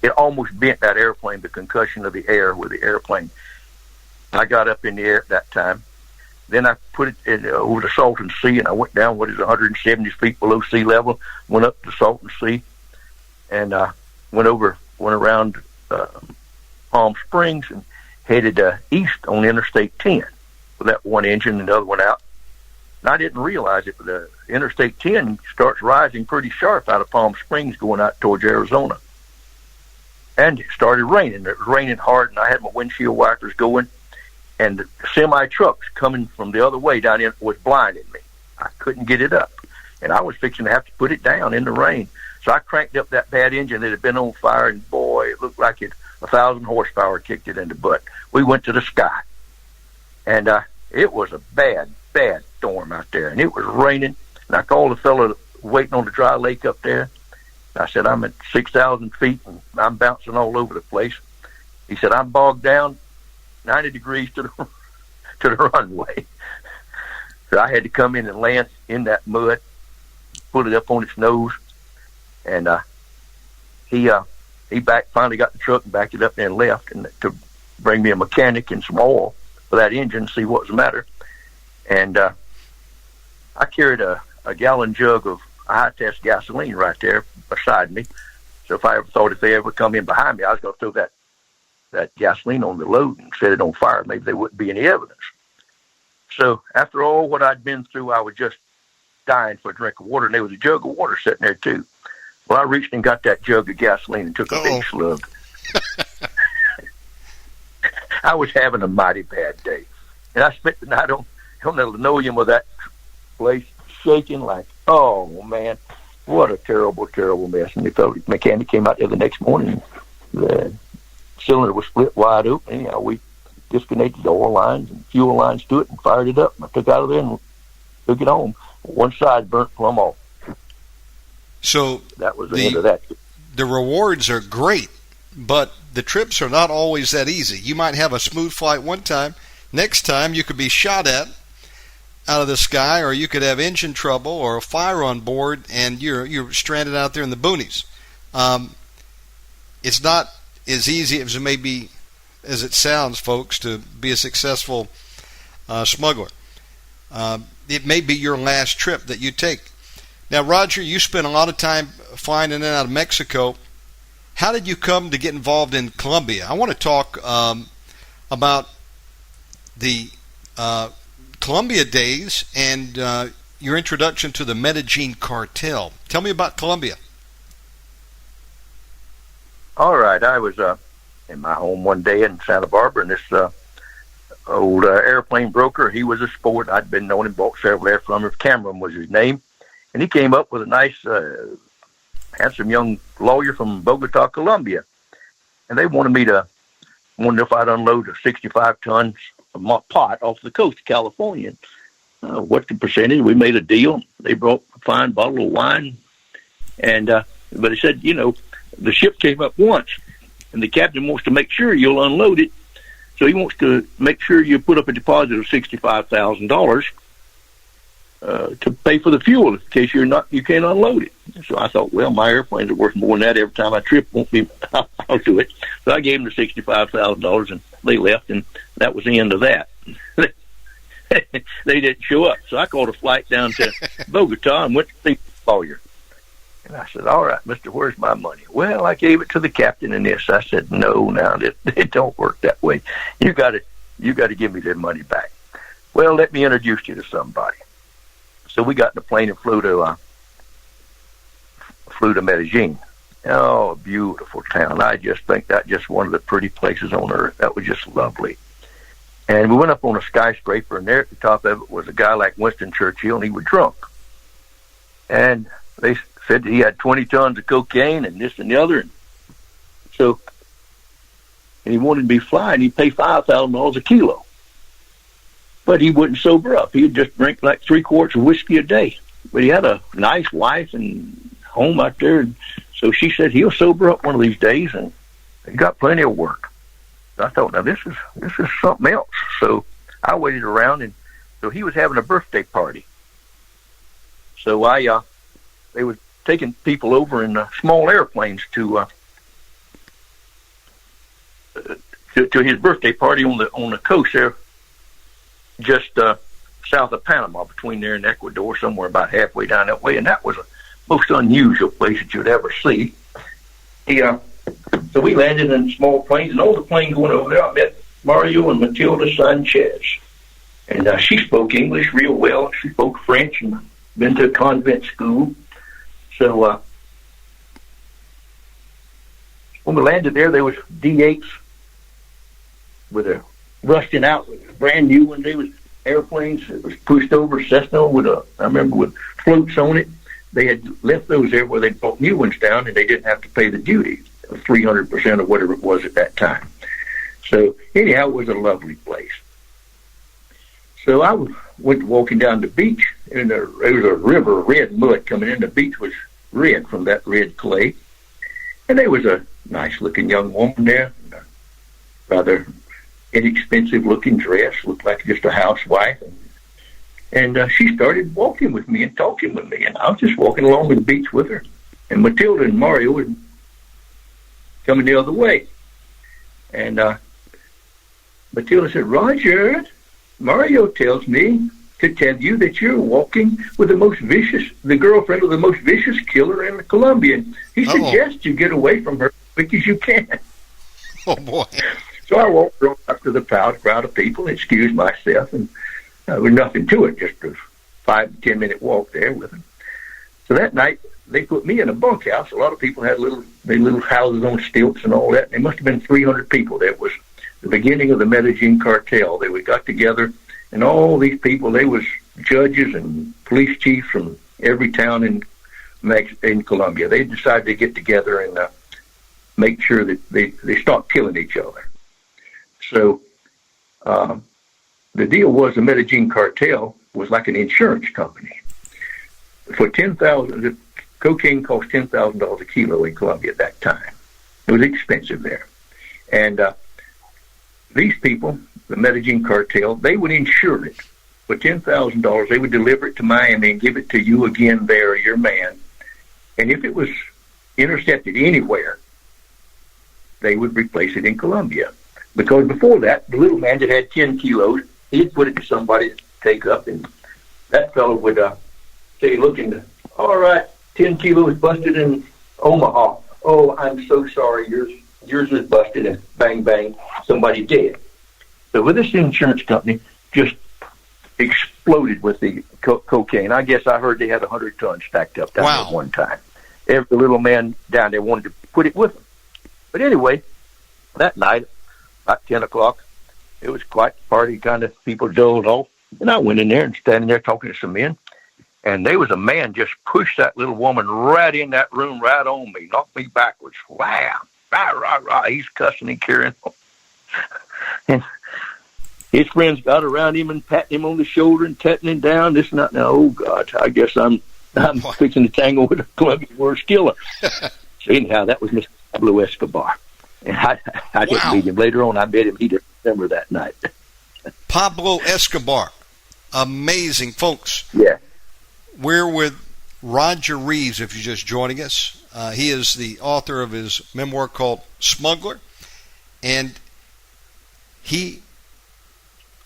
It almost bent that airplane, the concussion of the air with the airplane. I got up in the air at that time. Then I put it in, over the Salton Sea, and I went down 170 feet below sea level, went up to Salton Sea, and went around Palm Springs and headed east on Interstate 10 with that one engine and the other one out. And I didn't realize it, but the Interstate 10 starts rising pretty sharp out of Palm Springs going out towards Arizona. And it started raining. It was raining hard, and I had my windshield wipers going, and the semi-trucks coming from the other way down in was blinding me. I couldn't get it up, and I was fixing to have to put it down in the rain. So I cranked up that bad engine that had been on fire, and boy, it looked like 1,000 horsepower kicked it in the butt. We went to the sky, and it was a bad storm out there, and it was raining. And I called a fellow waiting on the dry lake up there. I said, I'm at 6,000 feet, and I'm bouncing all over the place. He said, I'm bogged down 90 degrees to the runway. So I had to come in and land in that mud, put it up on its nose, and he finally got the truck and backed it up there and left, and to bring me a mechanic and some oil for that engine, see what was the matter. And I carried a gallon jug of high-test gasoline right there beside me. So if I ever thought if they ever come in behind me, I was going to throw that gasoline on the load and set it on fire. Maybe there wouldn't be any evidence. So after all what I'd been through, I was just dying for a drink of water, and there was a jug of water sitting there too. Well, I reached and got that jug of gasoline and took a big slug. I was having a mighty bad day. And I spent the night on the linoleum of that place, shaking like, oh, man, what a terrible, terrible mess. And the mechanic came out there the next morning. The cylinder was split wide open. Anyhow, we disconnected the oil lines and fuel lines to it and fired it up. And I took it out of there and took it home. One side burnt plumb off. So that was the end of that. The rewards are great, but the trips are not always that easy. You might have a smooth flight one time. Next time you could be shot at out of the sky, or you could have engine trouble or a fire on board, and you're stranded out there in the boonies. It's not as easy as it sounds, folks, to be a successful smuggler. It may be your last trip that you take. Now, Roger, you spent a lot of time flying in and out of Mexico. How did you come to get involved in Colombia? I want to talk about the Colombia days and your introduction to the Medellin cartel. Tell me about Colombia. All right. I was in my home one day in Santa Barbara, and this old airplane broker, he was a sport. I'd been known him, bought several air from him. Cameron was his name. And he came up with a nice, handsome young lawyer from Bogota, Colombia. And they wondered if I'd unload a 65 tons pot off the coast of California. What's the percentage? We made a deal. They brought a fine bottle of wine. And, but he said, the ship came up once, and the captain wants to make sure you'll unload it. So he wants to make sure you put up a deposit of $65,000 to pay for the fuel in case you can't unload it. So I thought, well, my airplanes are worth more than that. Every time I trip, I'll do it. So I gave them the $65,000, and they left, and that was the end of that. They didn't show up. So I called a flight down to Bogota and went to see the lawyer. And I said, all right, mister, where's my money? Well, I gave it to the captain in this. I said, no, now, it don't work that way. You got to give me that money back. Well, let me introduce you to somebody. So we got in the plane and flew to Medellin. Oh, a beautiful town. I just think that's just one of the pretty places on earth. That was just lovely. And we went up on a skyscraper, and there at the top of it was a guy like Winston Churchill, and he was drunk. And they said that he had 20 tons of cocaine and this and the other. And he wanted to be flying. He'd pay $5,000 a kilo. But he wouldn't sober up. He'd just drink like 3 quarts of whiskey a day. But he had a nice wife and home out there. And so she said he'll sober up one of these days, and he got plenty of work. So I thought, now this is something else. So I waited around, and so he was having a birthday party. So they were taking people over in small airplanes to his birthday party on the coast there, just south of Panama, between there and Ecuador, somewhere about halfway down that way. And that was a most unusual place that you'd ever see. So we landed in small planes, and on the plane going over there, I met Mario and Matilda Sanchez. And she spoke English real well. She spoke French and been to a convent school. So when we landed there was D8s with a rusting out, brand new one. They was airplanes. It was pushed over Cessna with floats on it. They had left those there where they brought new ones down, and they didn't have to pay the duty of 300% of whatever it was at that time. So anyhow, it was a lovely place. So I went walking down the beach, and there was a river of red mud coming in. The beach was red from that red clay. And there was a nice-looking young woman there, in a rather inexpensive-looking dress, looked like just a housewife. And she started walking with me and talking with me, and I was just walking along the beach with her. And Matilda and Mario were coming the other way. And Matilda said, Roger, Mario tells me to tell you that you're walking with the girlfriend of the most vicious killer in Colombia. He suggests you get away from her as quick as you can. Oh, boy. So I walked up to the crowd of people and excused myself, and there was nothing to it, just a 5 to 10 minute walk there with him. So that night, they put me in a bunkhouse. A lot of people had little houses on stilts and all that. There must have been 300 people. That was the beginning of the Medellin cartel. We got together, and all these people, they was judges and police chiefs from every town in Colombia. They decided to get together and make sure that they stopped killing each other. So the deal was the Medellin cartel was like an insurance company. For $10,000, cocaine cost $10,000 a kilo in Colombia at that time. It was expensive there. And these people, the Medellin cartel, they would insure it. For $10,000, they would deliver it to Miami and give it to you again there, your man. And if it was intercepted anywhere, they would replace it in Colombia. Because before that, the little man that had 10 kilos, he'd put it to somebody to take up, and that fellow would say, all right, 10 kilos busted in Omaha. Oh, I'm so sorry, yours was busted, and bang, bang, somebody dead. So with this insurance company, just exploded with the cocaine. I guess I heard they had 100 tons stacked up down there one time. Every little man down there wanted to put it with them. But anyway, that night, about 10 o'clock, it was quite a party, kind of people doled off. And I went in there and standing there talking to some men. And there was a man just pushed that little woman right in that room, right on me, knocked me backwards. Wham! Rah, rah, rah. He's cussing and carrying on. And his friends got around him and patting him on the shoulder and patting him down. This and that. Now, oh, God, I guess I'm fixing to tangle with a Colombian worst killer. So anyhow, that was Mr. Pablo Escobar. And I didn't meet him. Later on, I met him. He didn't remember that night. Pablo Escobar. Amazing, folks. Yeah. We're with Roger Reaves, if you're just joining us. He is the author of his memoir called Smuggler. And he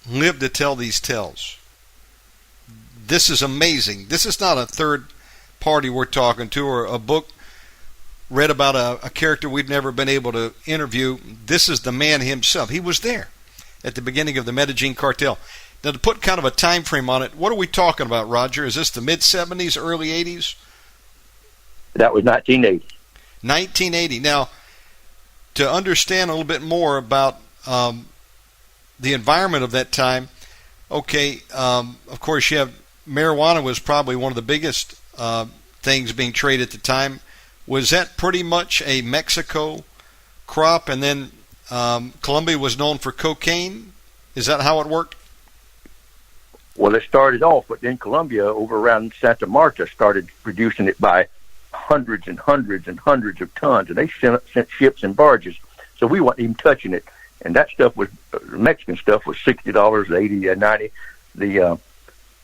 lived to tell these tales. This is amazing. This is not a third party we're talking to or a book read about a character we've never been able to interview. This is the man himself. He was there at the beginning of the Medellin cartel. Now, to put kind of a time frame on it, what are we talking about, Roger? Is this the mid-70s, early 80s? That was 1980. 1980. Now, to understand a little bit more about the environment of that time, okay, of course, you have marijuana was probably one of the biggest things being traded at the time. Was that pretty much a Mexico crop, and then Colombia was known for cocaine? Is that how it worked? Well, it started off, but then Colombia, over around Santa Marta, started producing it by hundreds and hundreds and hundreds of tons, and they sent ships and barges, so we weren't even touching it. And that stuff was, Mexican stuff was $60, $80, $90. The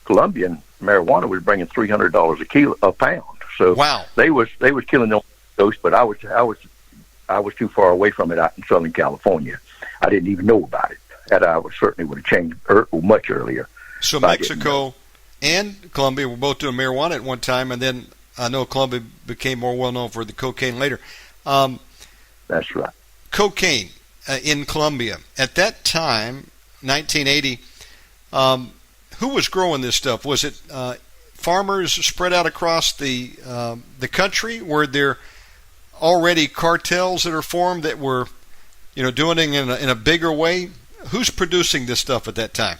Colombian marijuana was bringing $300 a pound. So wow. they was killing the coast, but I was too far away from it out in Southern California. I didn't even know about it. That I certainly would have changed much earlier. So Mexico and Colombia were both doing marijuana at one time, and then I know Colombia became more well-known for the cocaine later. That's right. Cocaine in Colombia. At that time, 1980, who was growing this stuff? Was it farmers spread out across the country? Were there already cartels that are formed that were, doing it in a bigger way? Who's producing this stuff at that time?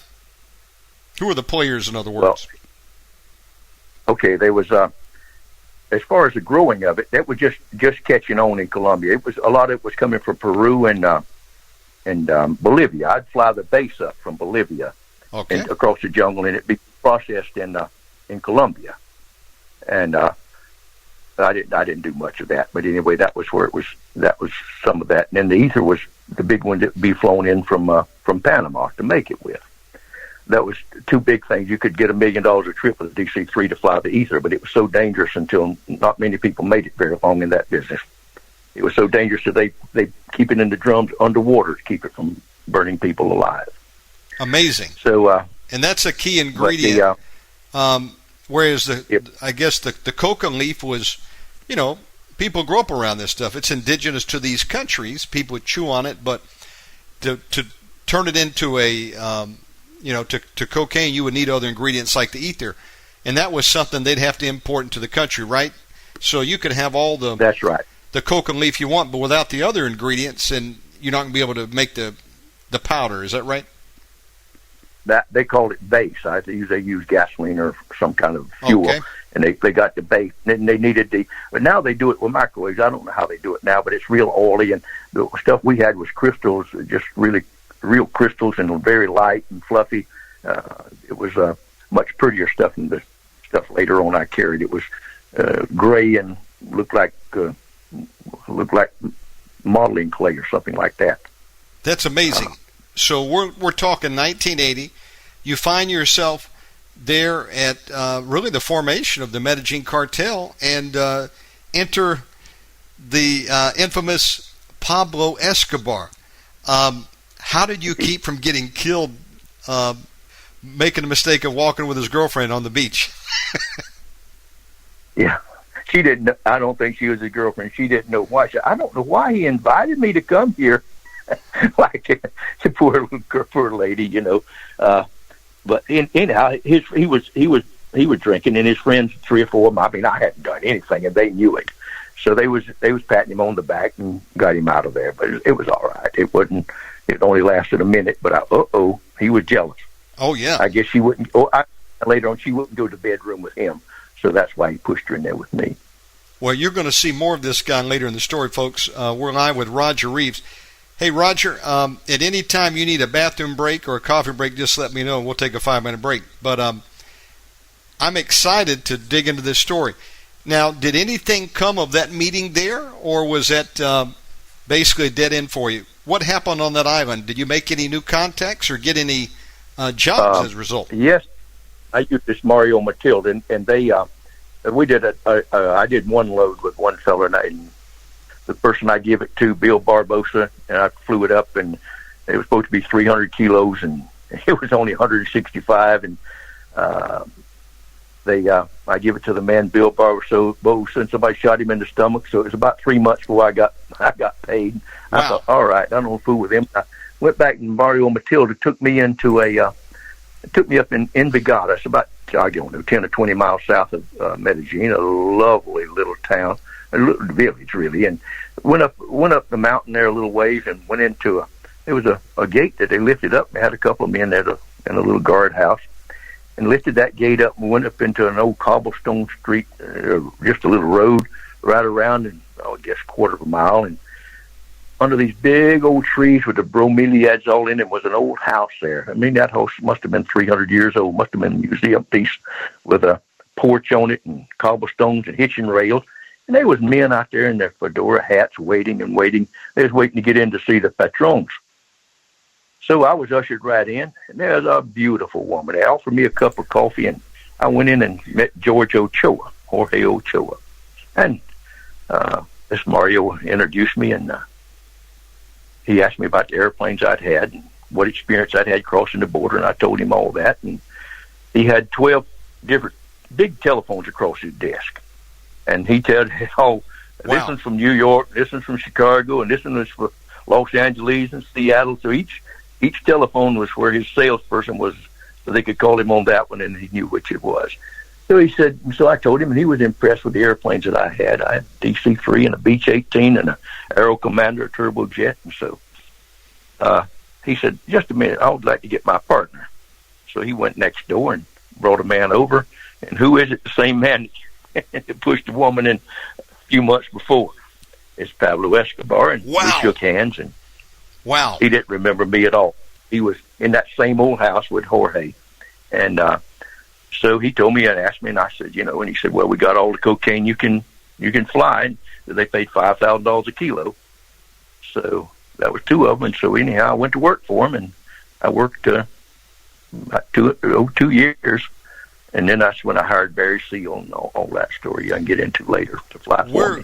Who are the players, in other words? Well, okay, there was as far as the growing of it, that was just catching on in Colombia. It was a lot of it was coming from Peru and Bolivia. I'd fly the base up from Bolivia and across the jungle, and it'd be processed in Colombia. And I didn't do much of that, but anyway, that was where it was. That was some of that, and then the ether was the big one that would be flown in from Panama to make it with. That was two big things. You could get $1 million a trip with a DC-3 to fly the ether, but it was so dangerous until not many people made it very long in that business. It was so dangerous that they keep it in the drums underwater to keep it from burning people alive. Amazing. So, and that's a key ingredient. Whereas I guess the coca leaf was, people grow up around this stuff. It's indigenous to these countries. People chew on it, but to turn it into a to cocaine, you would need other ingredients like the ether, and that was something they'd have to import into the country, right? So you could have all the that's right the coca leaf you want, but without the other ingredients, and you're not going to be able to make the powder. Is that right? That they called it base. I think they use gasoline or some kind of fuel, and they got the base. And they needed but now they do it with microwaves. I don't know how they do it now, but it's real oily, and the stuff we had was crystals, just really real crystals, and very light and fluffy. It was much prettier stuff than the stuff later on I carried. It was gray and looked like modeling clay or something like that. That's amazing. So we're talking 1980. You find yourself there at really the formation of the Medellin cartel, and enter the infamous Pablo Escobar. How did you keep from getting killed making the mistake of walking with his girlfriend on the beach? Yeah. She didn't know. I don't think she was his girlfriend. She didn't know why. I don't know why he invited me to come here. Like the poor lady, But anyhow, he was drinking, and his friends, 3 or 4 of them. I mean, I hadn't done anything, and they knew it. So they was patting him on the back and got him out of there. But it was all right. It wasn't. It only lasted a minute. But he was jealous. Oh yeah. I guess she wouldn't. And later on, she wouldn't go to the bedroom with him, so that's why he pushed her in there with me. Well, you're going to see more of this guy later in the story, folks. We're live with Roger Reaves. Hey, Roger, at any time you need a bathroom break or a coffee break, just let me know. We'll take a 5-minute break. But I'm excited to dig into this story. Now, did anything come of that meeting there, or was that basically a dead end for you? What happened on that island? Did you make any new contacts or get any jobs as a result? Yes, I used this Mario Matilda, and they we did I did one load with one fella, and the person I give it to, Bill Barbosa, and I flew it up, and it was supposed to be 300 kilos, and it was only 165, and I give it to the man, Bill Barbosa, and somebody shot him in the stomach, so it was about 3 months before I got paid. Wow. I thought, all right, I don't fool with him. I went back, and Mario Matilda took me into took me up in Envigado. It's about, I don't know, 10 or 20 miles south of Medellin, a lovely little town, a little village, really, and went up the mountain there a little ways and went into there was a gate that they lifted up. They had a couple of men there in a little guardhouse, and lifted that gate up and went up into an old cobblestone street, just a little road right around, and I guess quarter of a mile, and under these big old trees with the bromeliads all in it was an old house there. I mean, that house must have been 300 years old, must have been a museum piece with a porch on it and cobblestones and hitching rails. And there was men out there in their fedora hats waiting and waiting. They was waiting to get in to see the patrons. So I was ushered right in, and there was a beautiful woman. They offered me a cup of coffee, and I went in and met Jorge Ochoa. And this Mario introduced me, and he asked me about the airplanes I'd had and what experience I'd had crossing the border, and I told him all that. And he had 12 different big telephones across his desk. And he told, this one's from New York, this one's from Chicago, and this one was from Los Angeles and Seattle. So each telephone was where his salesperson was, so they could call him on that one, and he knew which it was. So he said, so I told him, and he was impressed with the airplanes that I had. I had DC-3 and a Beech 18 and an Aero Commander, a turbojet. And so he said, just a minute, I would like to get my partner. So he went next door and brought a man over. And who is it? The same man that pushed the woman in a few months before. It's Pablo Escobar. And we shook hands. And he didn't remember me at all. He was in that same old house with Jorge. And so he told me and asked me, and I said, and he said, well, we got all the cocaine you can fly. And they paid $5,000 a kilo. So that was two of them. And so anyhow, I went to work for him, and I worked about 2 years. And then that's when I hired Barry Seal, and all that story I can get into later to fly for me.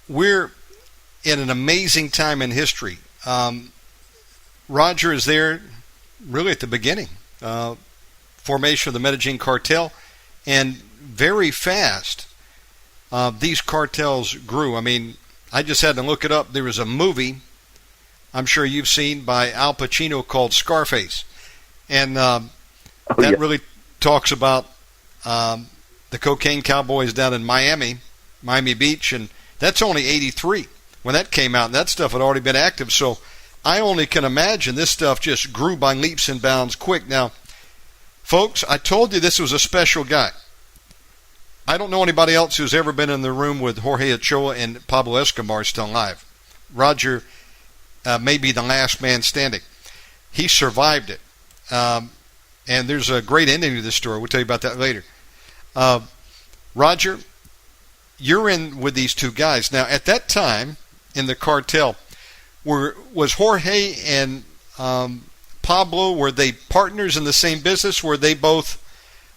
We're in an amazing time in history. Roger is there really at the beginning. Formation of the Medellin cartel, and very fast these cartels grew. I mean, I just had to look it up. There was a movie I'm sure you've seen by Al Pacino called Scarface, and really talks about the cocaine cowboys down in Miami Beach, and that's only 83 when that came out, and that stuff had already been active. So I only can imagine this stuff just grew by leaps and bounds quick. Now, folks, I told you this was a special guy. I don't know anybody else who's ever been in the room with Jorge Ochoa and Pablo Escobar still alive. Roger may be the last man standing. He survived it. And there's a great ending to this story. We'll tell you about that later. Roger, you're in with these two guys. Now, at that time in the cartel, was Jorge and Pablo, were they partners in the same business? Were they both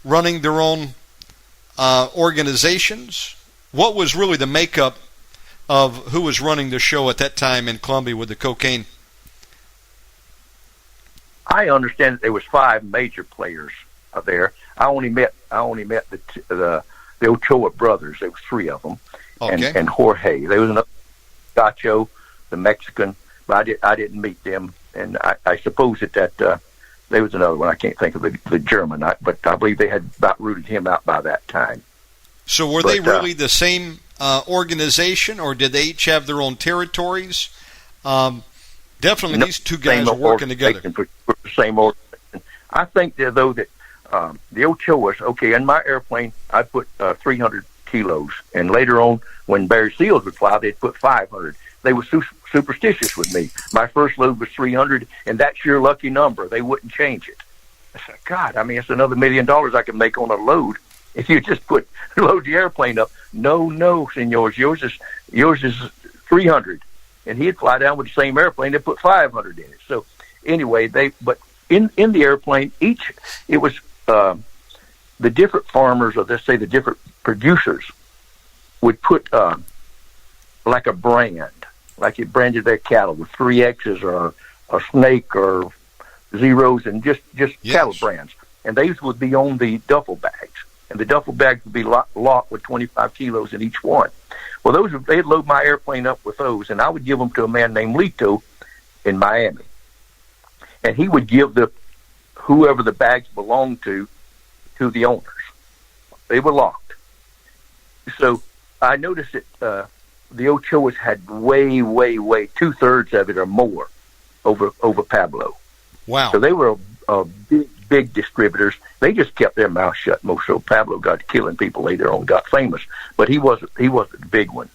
running their own organizations? What was really the makeup of who was running the show at that time in Colombia with the cocaine? I understand that there was 5 major players there. I only met the Ochoa brothers. There was 3 of them, and Jorge. There was another Gacho, the Mexican, but I didn't meet them. And I suppose that there was another one. I can't think of the German, but I believe they had about rooted him out by that time. So were they really the same organization, or did they each have their own territories? Definitely, these two guys are working together. For the same organization. I think though that the Ochoas, okay, in my airplane, I put 300 kilos. And later on, when Barry Seals would fly, they'd put 500. They were superstitious with me. My first load was 300, and that's your lucky number. They wouldn't change it. I said, God, I mean, it's another $1 million I can make on a load if you just load the airplane up. No, senors, yours is 300. And he'd fly down with the same airplane. They put 500 in it. So anyway, but in the airplane, it was the different farmers, or let's say the different producers, would put like a brand, like it branded their cattle with 3 X's or a snake or zeros and just yes, cattle brands. And these would be on the duffel bags. And the duffel bags would be locked with 25 kilos in each one. Well, they'd load my airplane up with those, and I would give them to a man named Lito in Miami. And he would give whoever the bags belonged to the owners. They were locked. So I noticed that the Ochoas had way, 2/3 of it or more over Pablo. Wow. So they were big distributors. They just kept their mouth shut most. So Pablo got to killing people later on, got famous, but he wasn't the big one.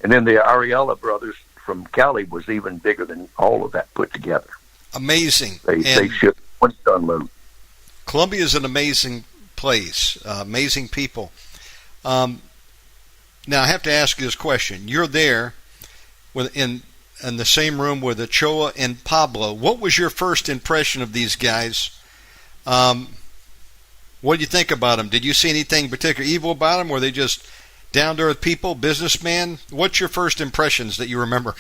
And then the Ariella brothers from Cali was even bigger than all of that put together. Amazing. They shipped 20-ton load. Colombia is an amazing place, amazing people. Now I have to ask you this question. You're there in the same room with Ochoa and Pablo. What was your first impression of these guys? What did you think about them? Did you see anything particularly evil about them? Were they just down-to-earth people, businessmen? What's your first impressions that you remember?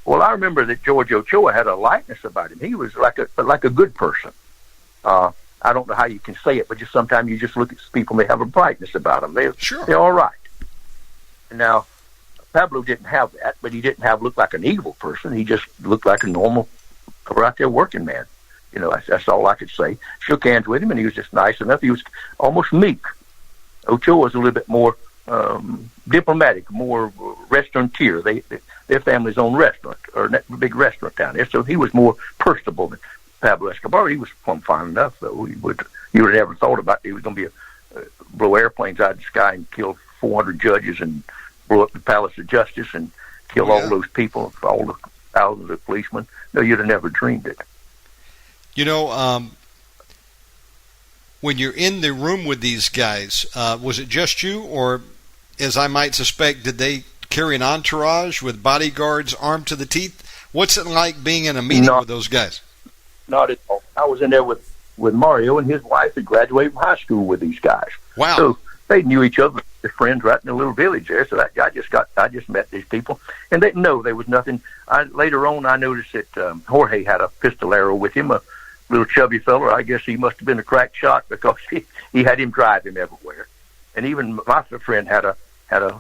Well, I remember that George Ochoa had a lightness about him. He was like a good person. I don't know how you can say it, but just sometimes you just look at people and they have a brightness about them. They're all right. Now, Pablo didn't have that, but he didn't look like an evil person. He just looked like a normal, right there working man. You know, that's all I could say. Shook hands with him, and he was just nice enough. He was almost meek. Ochoa was a little bit more diplomatic, more restaurateur. Their family's own restaurant, or a big restaurant down there, so he was more personable than Pablo Escobar. He was fine enough, though. You would have never thought about he was going to be blow airplanes out of the sky and kill 400 judges and blow up the Palace of Justice and kill all those people, all the thousands of policemen. No, you'd have never dreamed it. You know, when you're in the room with these guys, was it just you, or, as I might suspect, did they carry an entourage with bodyguards armed to the teeth? What's it like being in a meeting with those guys? Not at all. I was in there with Mario, and his wife had graduated from high school with these guys. Wow. So they knew each other, their friends, right in the little village there. So I just met these people, and there was nothing. Later on, I noticed that Jorge had a pistolero with him, a little chubby fella. I guess he must have been a crack shot because he had him drive him everywhere. And even my friend had a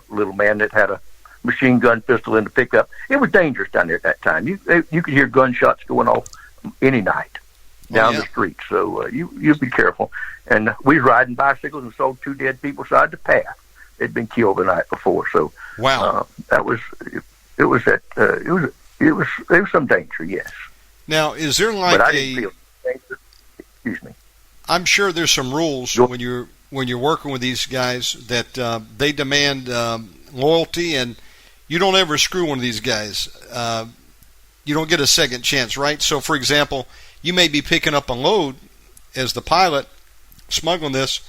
little man that had a machine gun pistol in the pickup. It was dangerous down there at that time. You could hear gunshots going off any night down the street. So you be careful. And we was riding bicycles and saw 2 dead people side the path. They'd been killed the night before. So wow, there was some danger. Yes. Now, is there like but I didn't feel danger. Excuse me. I'm sure there's some rules when you're working with these guys that they demand loyalty, and you don't ever screw one of these guys. You don't get a second chance, right? So, for example, you may be picking up a load as the pilot, smuggling this,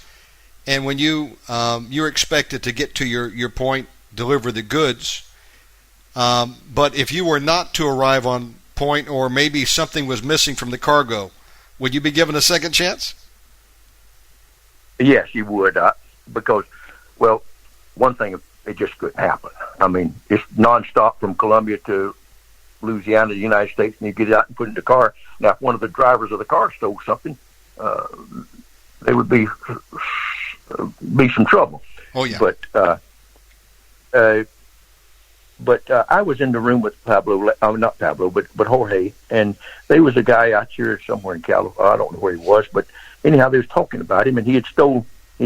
and when you're expected to get to your point, deliver the goods. But if you were not to arrive on point, or maybe something was missing from the cargo, would you be given a second chance? Yes, you would, because, well, one thing, it just couldn't happen. I mean, it's nonstop from Colombia to Louisiana, the United States, and you get it out and put it in the car. Now, if one of the drivers of the car stole something, there would be some trouble. Oh yeah. But I was in the room with Pablo, not Pablo, but Jorge, and there was a guy out here somewhere in California. I don't know where he was, but anyhow, they was talking about him, and he'd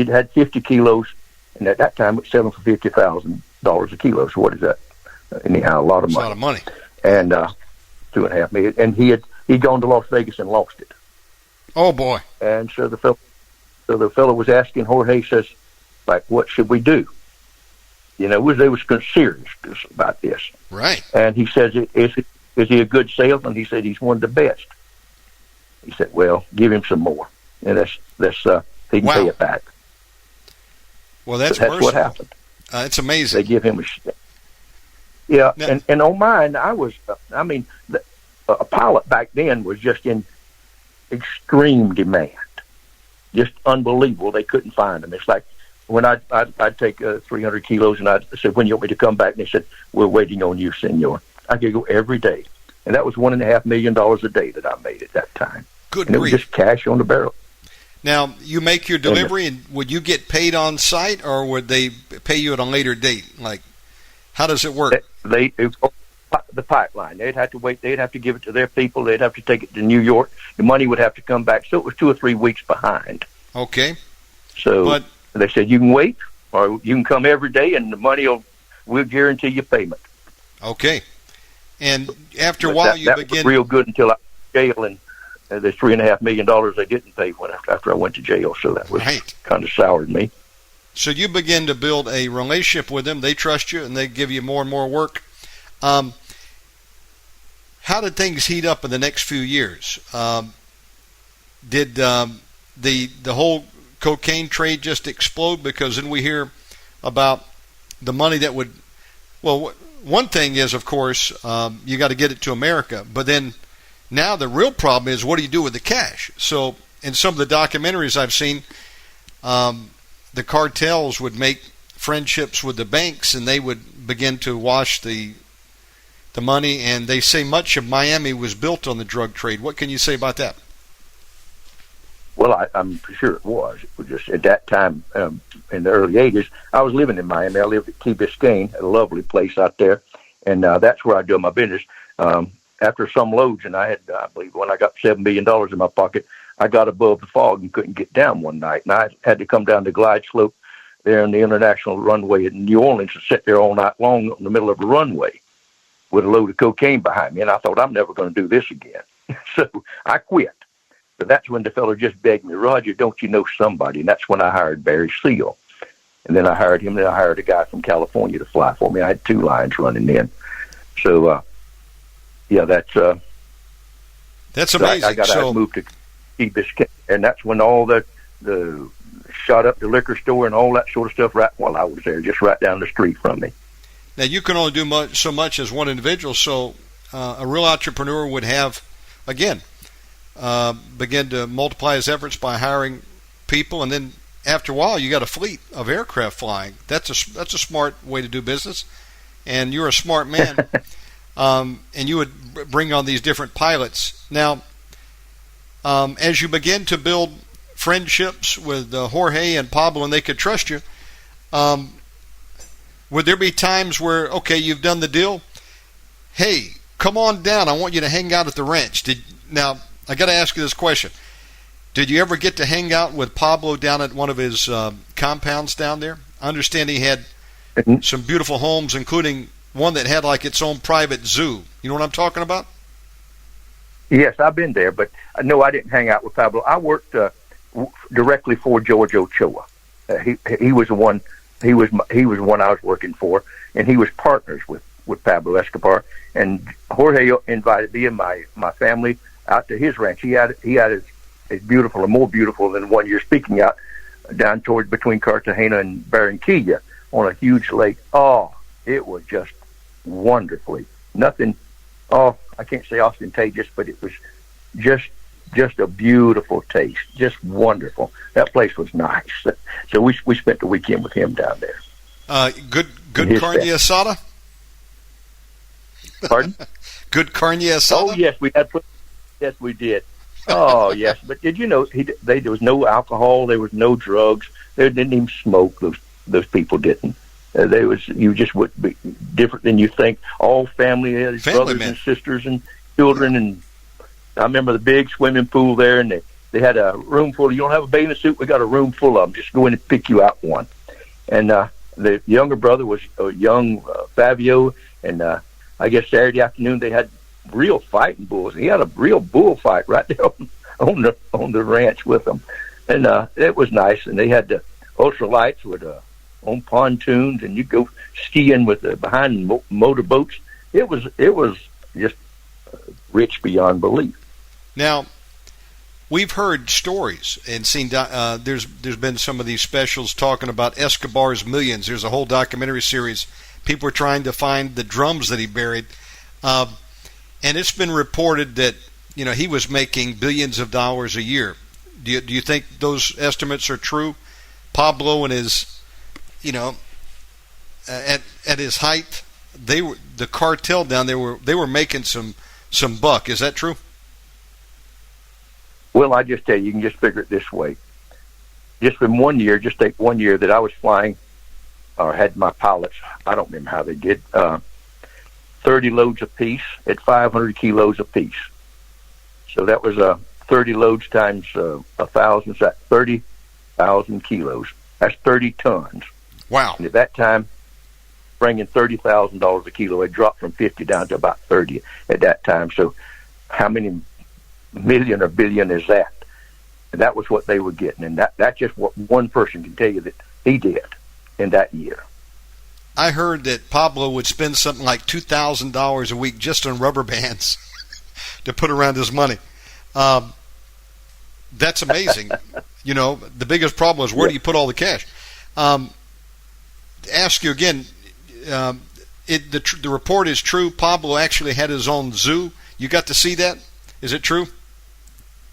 had 50 kilos, and at that time, it was selling for $50,000 a kilo. So what is that? Anyhow, a lot of money. A lot of money. And $2.5 million. And he'd gone to Las Vegas and lost it. Oh boy! And so the fellow was asking Jorge, says, like, what should we do? You know, they was serious about this. Right. And he says, is he a good salesman? He said he's one of the best. He said, well, give him some more, and he can pay it back. Well, that's what happened. It's amazing. They give him now, and on mine, a pilot back then was just in extreme demand, just unbelievable. They couldn't find them. It's like when I'd take 300 kilos, and I said, when you want me to come back? And they said, we're waiting on you, senor. I could go every day. And that was $1.5 million a day that I made at that time. Good and grief. It was just cash on the barrel. Now, you make your delivery, and would you get paid on site, or would they pay you at a later date? Like, how does it work? The pipeline. They'd have to wait. They'd have to give it to their people. They'd have to take it to New York. The money would have to come back. So it was 2 or 3 weeks behind. Okay. So they said, you can wait, or you can come every day, and the money we'll guarantee you payment. Okay. And after a while, that was real good until I was in jail, and there's $3.5 million they didn't pay after I went to jail. So that was kind of soured me. So you begin to build a relationship with them. They trust you, and they give you more and more work. How did things heat up in the next few years? Did the whole cocaine trade just explode? Because then we hear about the money that would. Well, one thing is, of course, you got to get it to America. But then now the real problem is, what do you do with the cash? So in some of the documentaries I've seen, the cartels would make friendships with the banks, and they would begin to wash the money. And they say much of Miami was built on the drug trade. What can you say about that? Well, I'm sure it was. It was just at that time, in the early 80s, I was living in Miami. I lived at Key Biscayne, a lovely place out there, and that's where I do my business. After some loads, and I believe when I got $7 million in my pocket, I got above the fog and couldn't get down one night, and I had to come down the glide slope there in the international runway in New Orleans and sit there all night long in the middle of a runway with a load of cocaine behind me, and I thought, I'm never going to do this again. So I quit. But that's when the fellow just begged me, Roger, don't you know somebody? And that's when I hired Barry Seal. And then I hired him, and then I hired a guy from California to fly for me. I had 2 lines running in. So, that's amazing. I moved to Key Biscayne, and that's when all the shot up the liquor store and all that sort of stuff right while I was there, just right down the street from me. Now, you can only do so much as one individual, so a real entrepreneur would have, again, begin to multiply his efforts by hiring people, and then after a while, you got a fleet of aircraft flying. That's a smart way to do business, and you're a smart man. And you would bring on these different pilots. Now, as you begin to build friendships with Jorge and Pablo, and they could trust you, would there be times where, okay, you've done the deal, hey, come on down, I want you to hang out at the ranch? Now, I got to ask you this question. Did you ever get to hang out with Pablo down at one of his compounds down there? I understand he had some beautiful homes, including one that had like its own private zoo. You know what I'm talking about? Yes, I've been there, but no, I didn't hang out with Pablo. I worked directly for George Ochoa. He was the one. He was the one I was working for, and he was partners with Pablo Escobar. And Jorge invited me and my family out to his ranch. He had his beautiful, and more beautiful than the one you're speaking out, down toward between Cartagena and Barranquilla on a huge lake. Oh, it was just wonderfully nothing. Oh, I can't say ostentatious, but it was just a beautiful taste, just wonderful. That place was nice. So we spent the weekend with him down there. Good carne asada. Pardon? Good carne asada. Oh yes, yes we did. Oh yes, but did you know there was no alcohol, there was no drugs, they didn't even smoke. Those people didn't. You just would be different than you think. All family brothers and sisters and children, and I remember the big swimming pool there, and they had a room full. You don't have a bathing suit? We got a room full of them. Just go in and pick you out one. And the younger brother was a young Fabio, and I guess Saturday afternoon they had real fighting bulls. He had a real bull fight right there on the ranch with them, and it was nice. And they had the ultralights with on pontoons, and you go skiing with behind motorboats. It was just rich beyond belief. Now, we've heard stories and seen. There's been some of these specials talking about Escobar's millions. There's a whole documentary series. People are trying to find the drums that he buried, and it's been reported that he was making billions of dollars a year. Do you think those estimates are true? Pablo and his, at his height, the cartel down there they were making some buck. Is that true? Well, I just tell you, you can just figure it this way. Just from 1 year, just take 1 year that I was flying, or had my pilots, I don't remember how they did, 30 loads apiece at 500 kilos apiece. So that was 30 loads times 1,000, so that's 30,000 kilos. That's 30 tons. Wow. And at that time, bringing $30,000 a kilo, it dropped from 50 down to about 30 at that time. So how many million or billion is that? And that was what they were getting. And that's just what one person can tell you that he did in that year. I heard that Pablo would spend something like $2,000 a week just on rubber bands to put around his money. That's amazing. The biggest problem is where do you put all the cash? To ask you again, the report is true. Pablo actually had his own zoo. You got to see that? Is it true?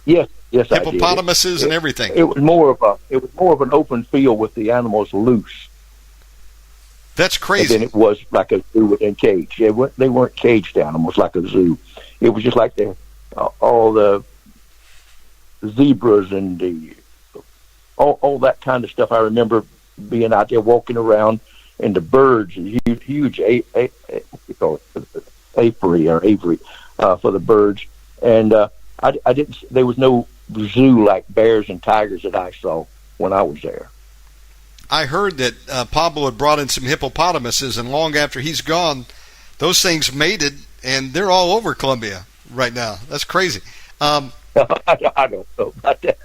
Yes, hippopotamuses and everything. It was more of an open field with the animals loose. That's crazy. And then it was like a zoo within cage. They weren't caged animals like a zoo. It was just like all the zebras and all that kind of stuff. I remember being out there walking around, and the birds, huge apiary for the birds. And I didn't. There was no zoo like bears and tigers that I saw when I was there. I heard that Pablo had brought in some hippopotamuses, and long after he's gone, those things mated, and they're all over Colombia right now. That's crazy. I don't know about that.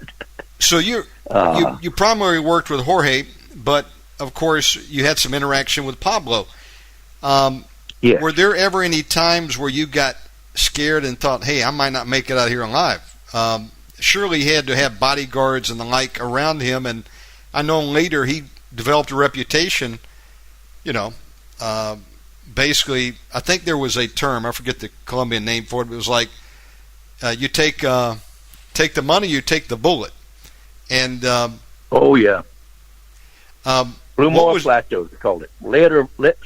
So you primarily worked with Jorge, but of course you had some interaction with Pablo. Yes. Were there ever any times where you got scared and thought, hey, I might not make it out here alive? Surely he had to have bodyguards and the like around him, and I know later he developed a reputation, basically, I think there was a term, I forget the Colombian name for it, but it was like, you take the money, you take the bullet. And oh yeah, blue moor plateau they called it,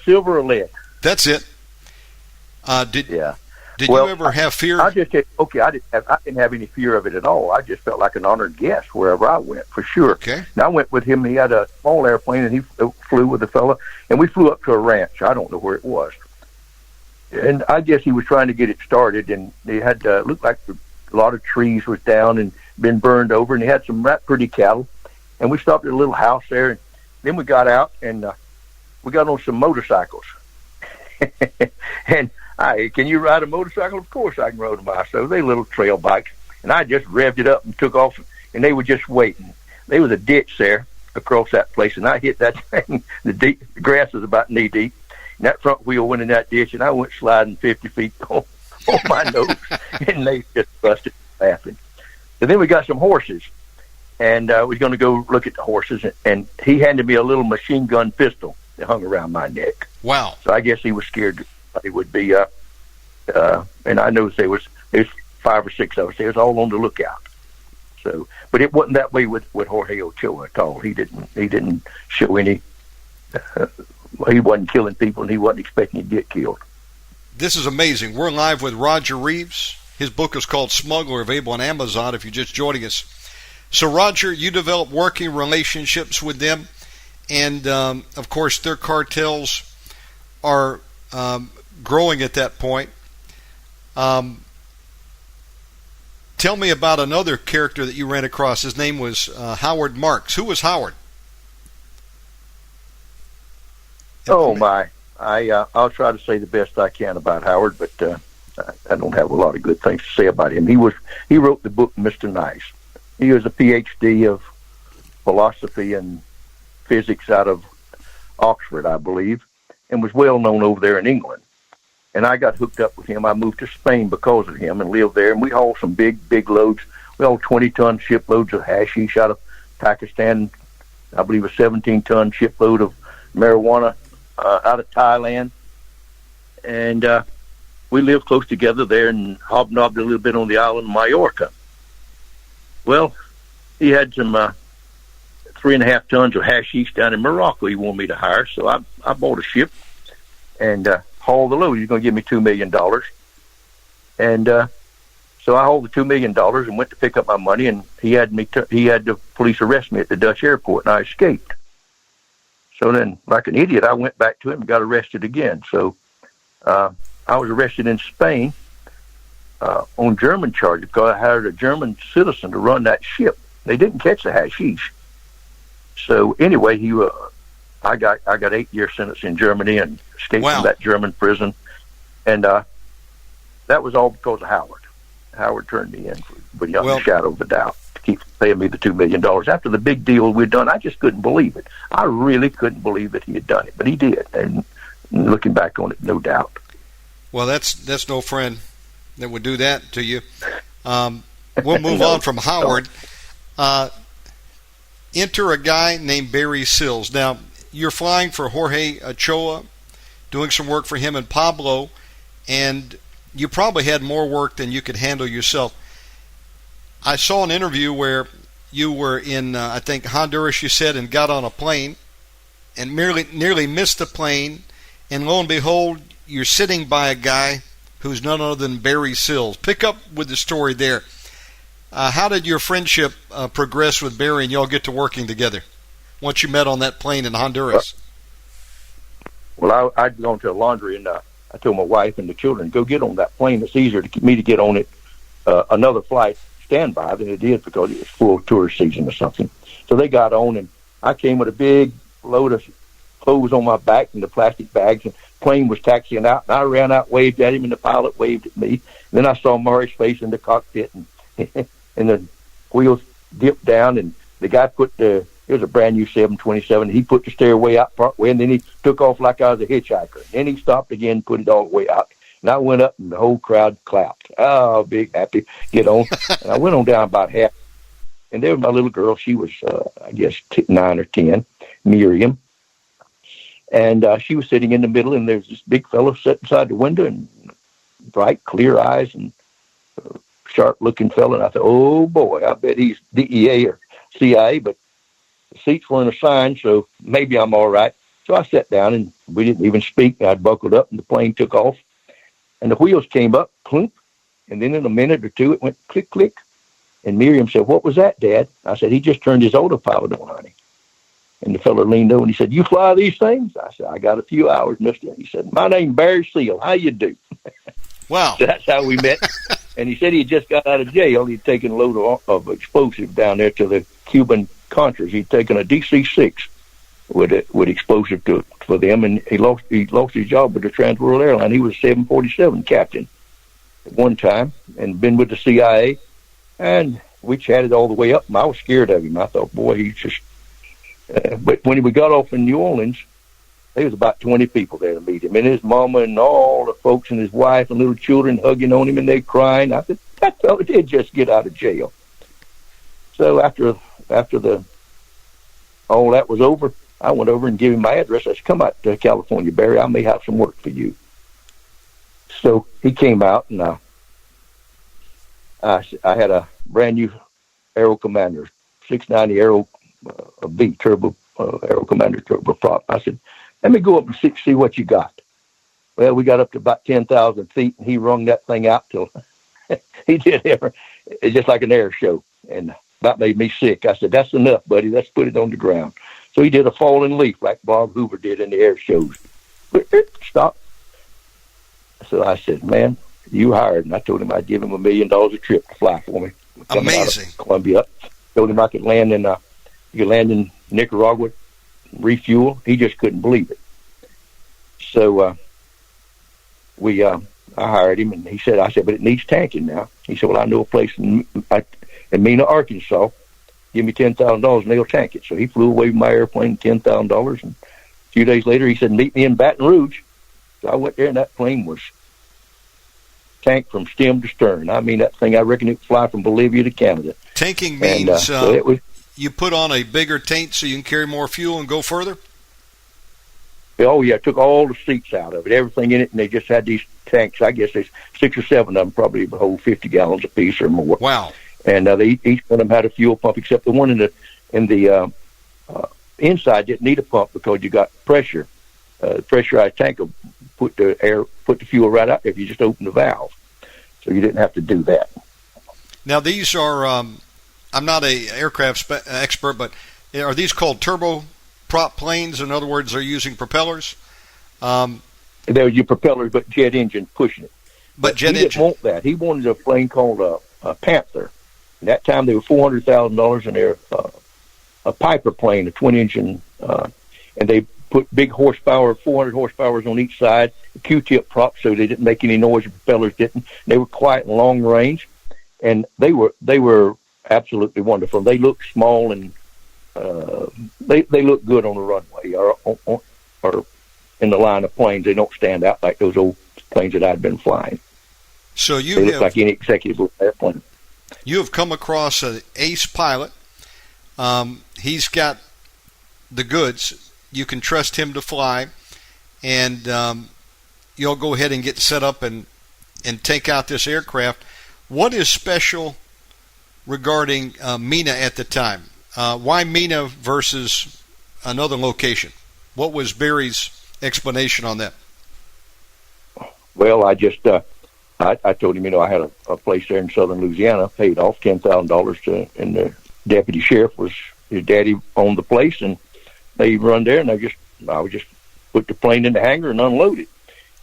silver or lead. That's it. Did you ever have fear? I just I didn't have any fear of it at all. I just felt like an honored guest wherever I went, for sure. Okay. And I went with him. He had a small airplane, and he flew with a fella, and we flew up to a ranch. I don't know where it was, and I guess he was trying to get it started. And they had looked like a lot of trees was down and been burned over, and they had some pretty cattle. And we stopped at a little house there, and then we got out and we got on some motorcycles. And can you ride a motorcycle? Of course I can ride a bicycle. They little trail bikes. And I just revved it up and took off, and they were just waiting. There was a ditch there across that place, and I hit that thing. The grass was about knee deep, and that front wheel went in that ditch, and I went sliding 50 feet on my nose, and they just busted laughing. And then we got some horses, and we was going to go look at the horses, and he handed me a little machine gun pistol that hung around my neck. Wow. So I guess he was scared it would be, and I know there was 5 or 6 of us. They was all on the lookout. So, but it wasn't that way with Jorge Ochoa at all. He didn't show any. He wasn't killing people, and he wasn't expecting to get killed. This is amazing. We're live with Roger Reaves. His book is called Smuggler, available on Amazon if you're just joining us. So, Roger, you develop working relationships with them, and of course, their cartels are growing at that point. Tell me about another character that you ran across. His name was Howard Marks. Who was Howard? Oh my! I'll try to say the best I can about Howard, but I don't have a lot of good things to say about him. He wrote the book Mr. Nice. He was a PhD of philosophy and physics out of Oxford, I believe, and was well known over there in England. And I got hooked up with him. I moved to Spain because of him and lived there. And we hauled some big loads. We hauled 20-ton shiploads of hashish out of Pakistan. I believe a 17-ton shipload of marijuana out of Thailand. And we lived close together there and hobnobbed a little bit on the island of Majorca. Well, he had some 3.5 tons of hashish down in Morocco he wanted me to hire. So I bought a ship and hauled the load. He's going to give me $2 million. And so I hauled the $2 million and went to pick up my money, and he had the police arrest me at the Dutch airport, and I escaped. So then, like an idiot, I went back to him and got arrested again. So I was arrested in Spain on German charges because I hired a German citizen to run that ship. They didn't catch the hashish. So anyway, I got 8-year sentence in Germany and escaped from that German prison, and that was all because of Howard. Howard turned me in without a shadow of a doubt to keep paying me the $2 million. After the big deal we'd done, I just couldn't believe it. I really couldn't believe that he had done it, but he did. And looking back on it, no doubt. Well, that's no friend that would do that to you. We'll move on from Howard. Enter a guy named Barry Sills. Now, you're flying for Jorge Ochoa, doing some work for him and Pablo, and you probably had more work than you could handle yourself. I saw an interview where you were in, I think, Honduras, you said, and got on a plane and nearly missed the plane, and lo and behold, you're sitting by a guy who's none other than Barry Sills. Pick up with the story there. How did your friendship progress with Barry and y'all get to working together once you met on that plane in Honduras? Well, I'd gone to a laundry, and I told my wife and the children, go get on that plane. It's easier to me to get on it another flight standby than it is because it was full tourist season or something. So they got on, and I came with a big load of clothes on my back and the plastic bags, and the plane was taxiing out, and I ran out, waved at him, and the pilot waved at me. And then I saw Murray's face in the cockpit, and and the wheels dipped down, and the guy it was a brand new 727. He put the stairway out part way, and then he took off like I was a hitchhiker. Then he stopped again, put it all the way out. And I went up, and the whole crowd clapped. Oh, big, happy, get on. And I went on down about half. And there was my little girl. She was, I guess, 9 or 10, Miriam. And she was sitting in the middle, and there's this big fellow sitting beside the window, and bright, clear eyes, and sharp-looking fellow. And I thought, oh, boy, I bet he's DEA or CIA, but the seats weren't assigned, so maybe I'm all right. So I sat down, and we didn't even speak. I'd buckled up, and the plane took off. And the wheels came up, plump, and then in a minute or two, it went click, click. And Miriam said, what was that, Dad? I said, he just turned his autopilot on, honey. And the fellow leaned over, and he said, you fly these things? I said, I got a few hours, mister. He said, my name's Barry Seal. How you do? Wow. So that's how we met. And he said he had just got out of jail. He'd taken a load of explosive down there to the Cuban Contras. He'd taken a DC-6 with explosive for them, and he lost his job with the Trans World Airline. He was a 747 captain at one time and been with the CIA. And we chatted all the way up, and I was scared of him. I thought, boy, he's just... but when we got off in New Orleans, there was about 20 people there to meet him, and his mama and all the folks and his wife and little children hugging on him, and they crying. I said, that fella did just get out of jail. So after all that was over, I went over and gave him my address. I said, come out to California, Barry. I may have some work for you. So he came out, and I had a brand new Aero Commander, 690 Aero V turbo, Aero Commander turbo prop. I said, let me go up and see what you got. Well, we got up to about 10,000 feet, and he wrung that thing out till he did it's just like an air show, and that made me sick. I said, that's enough, buddy. Let's put it on the ground. So he did a falling leaf like Bob Hoover did in the air shows. Stop. So I said, man, you hired. And I told him I'd give him $1 million a trip to fly for me. Amazing. Columbia. Told him I could land in Nicaragua, refuel. He just couldn't believe it. So we I hired him, and I said, but it needs tanking now. He said, well, I know a place in Mena, Arkansas. Give me $10,000 and they'll tank it. So he flew away with my airplane, $10,000, and a few days later he said, meet me in Baton Rouge. So I went there, and that plane was tanked from stem to stern. I mean, that thing, I reckon it could fly from Bolivia to Canada. Tanking means you put on a bigger tank so you can carry more fuel and go further? Oh, yeah, took all the seats out of it, everything in it, and they just had these tanks. I guess there's 6 or 7 of them, probably hold 50 gallons apiece or more. Wow. And each one of them had a fuel pump, except the one in the inside didn't need a pump because you got pressure. Pressurized tank will put the fuel right out there if you just open the valve. So you didn't have to do that. Now these are, I'm not a aircraft expert, but are these called turboprop planes? In other words, they're using propellers? They're your propellers, but jet engine pushing it. But jet he engine. didn't want that. He wanted a plane called a Panther. At that time, they were $400,000, and they're a Piper plane, a twin-engine, and they put big horsepower, 400 horsepowers on each side, Q-tip props, so they didn't make any noise. The propellers didn't. They were quiet and long range, and they were absolutely wonderful. They looked small, and they look good on the runway or in the line of planes. They don't stand out like those old planes that I'd been flying. So they look like any executive airplane. You have come across an ace pilot. He's got the goods. You can trust him to fly, and you'll go ahead and get set up and take out this aircraft. What is special regarding Mena at the time? Why Mena versus another location? What was Barry's explanation on that? Well, I just I told him, I had a place there in southern Louisiana, paid off $10,000 and the deputy sheriff his daddy owned the place, and they run there, and I would just put the plane in the hangar and unload it.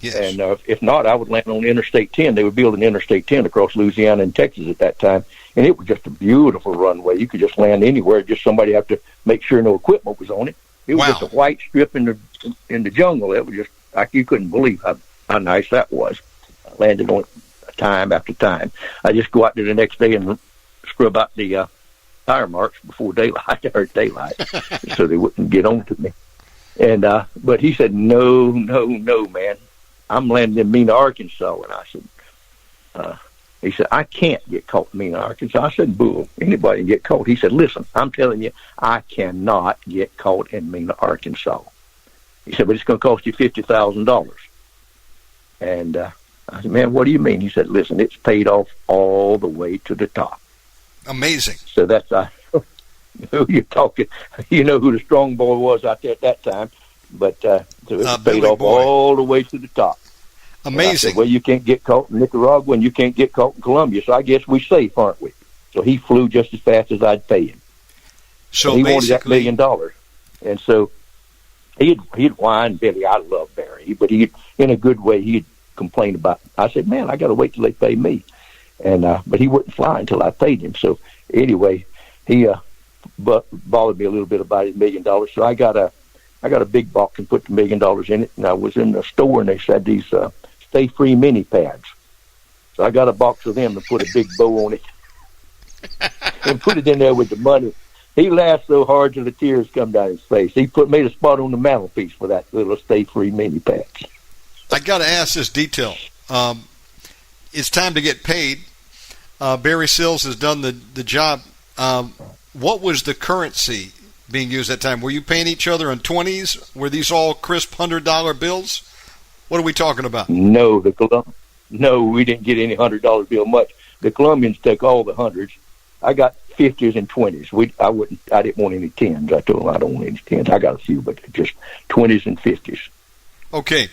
Yes. And if not, I would land on Interstate 10. They were building Interstate 10 across Louisiana and Texas at that time, and it was just a beautiful runway. You could just land anywhere. Just somebody had to make sure no equipment was on it. It was just a white strip in the jungle. It was just like you couldn't believe how nice that was. I landed on it time after time. I just go out there the next day and scrub out the tire marks before daylight so they wouldn't get on to me. And but he said, no, man, I'm landing in Mena, Arkansas. And I said, he said, I can't get caught in Mena, Arkansas. I said, bull, anybody can get caught. He said, listen, I'm telling you, I cannot get caught in Mena, Arkansas. He said, but it's going to cost you $50,000. And I said, man, what do you mean? He said, listen, it's paid off all the way to the top. Amazing. So that's who you're talking. You know who the strong boy was out there at that time. But so it's paid off all the way to the top. Amazing. Said, well, you can't get caught in Nicaragua, and you can't get caught in Colombia, so I guess we're safe, aren't we? So he flew just as fast as I'd pay him. So he wanted that $1 million. And so he'd whine, Billy, I love Barry, but in a good way, he'd complain about it. I said, man, I got to wait till they pay me. And but he wouldn't fly until I paid him. So anyway, he bothered me a little bit about his $1 million. So I got a big box and put the $1 million in it. And I was in the store, and they said these Stay Free mini pads. So I got a box of them and put a big bow on it and put it in there with the money. He laughed so hard till the tears come down his face. He made a spot on the mantelpiece for that little Stay Free mini pads. I got to ask this detail. It's time to get paid. Barry Sills has done the job. What was the currency being used at that time? Were you paying each other in 20s? Were these all crisp $100 bills? What are we talking about? No, we didn't get any $100 bill much. The Colombians took all the hundreds. I got 50s and 20s. I didn't want any 10s. I told them I don't want any 10s. I got a few, but just 20s and 50s. Okay.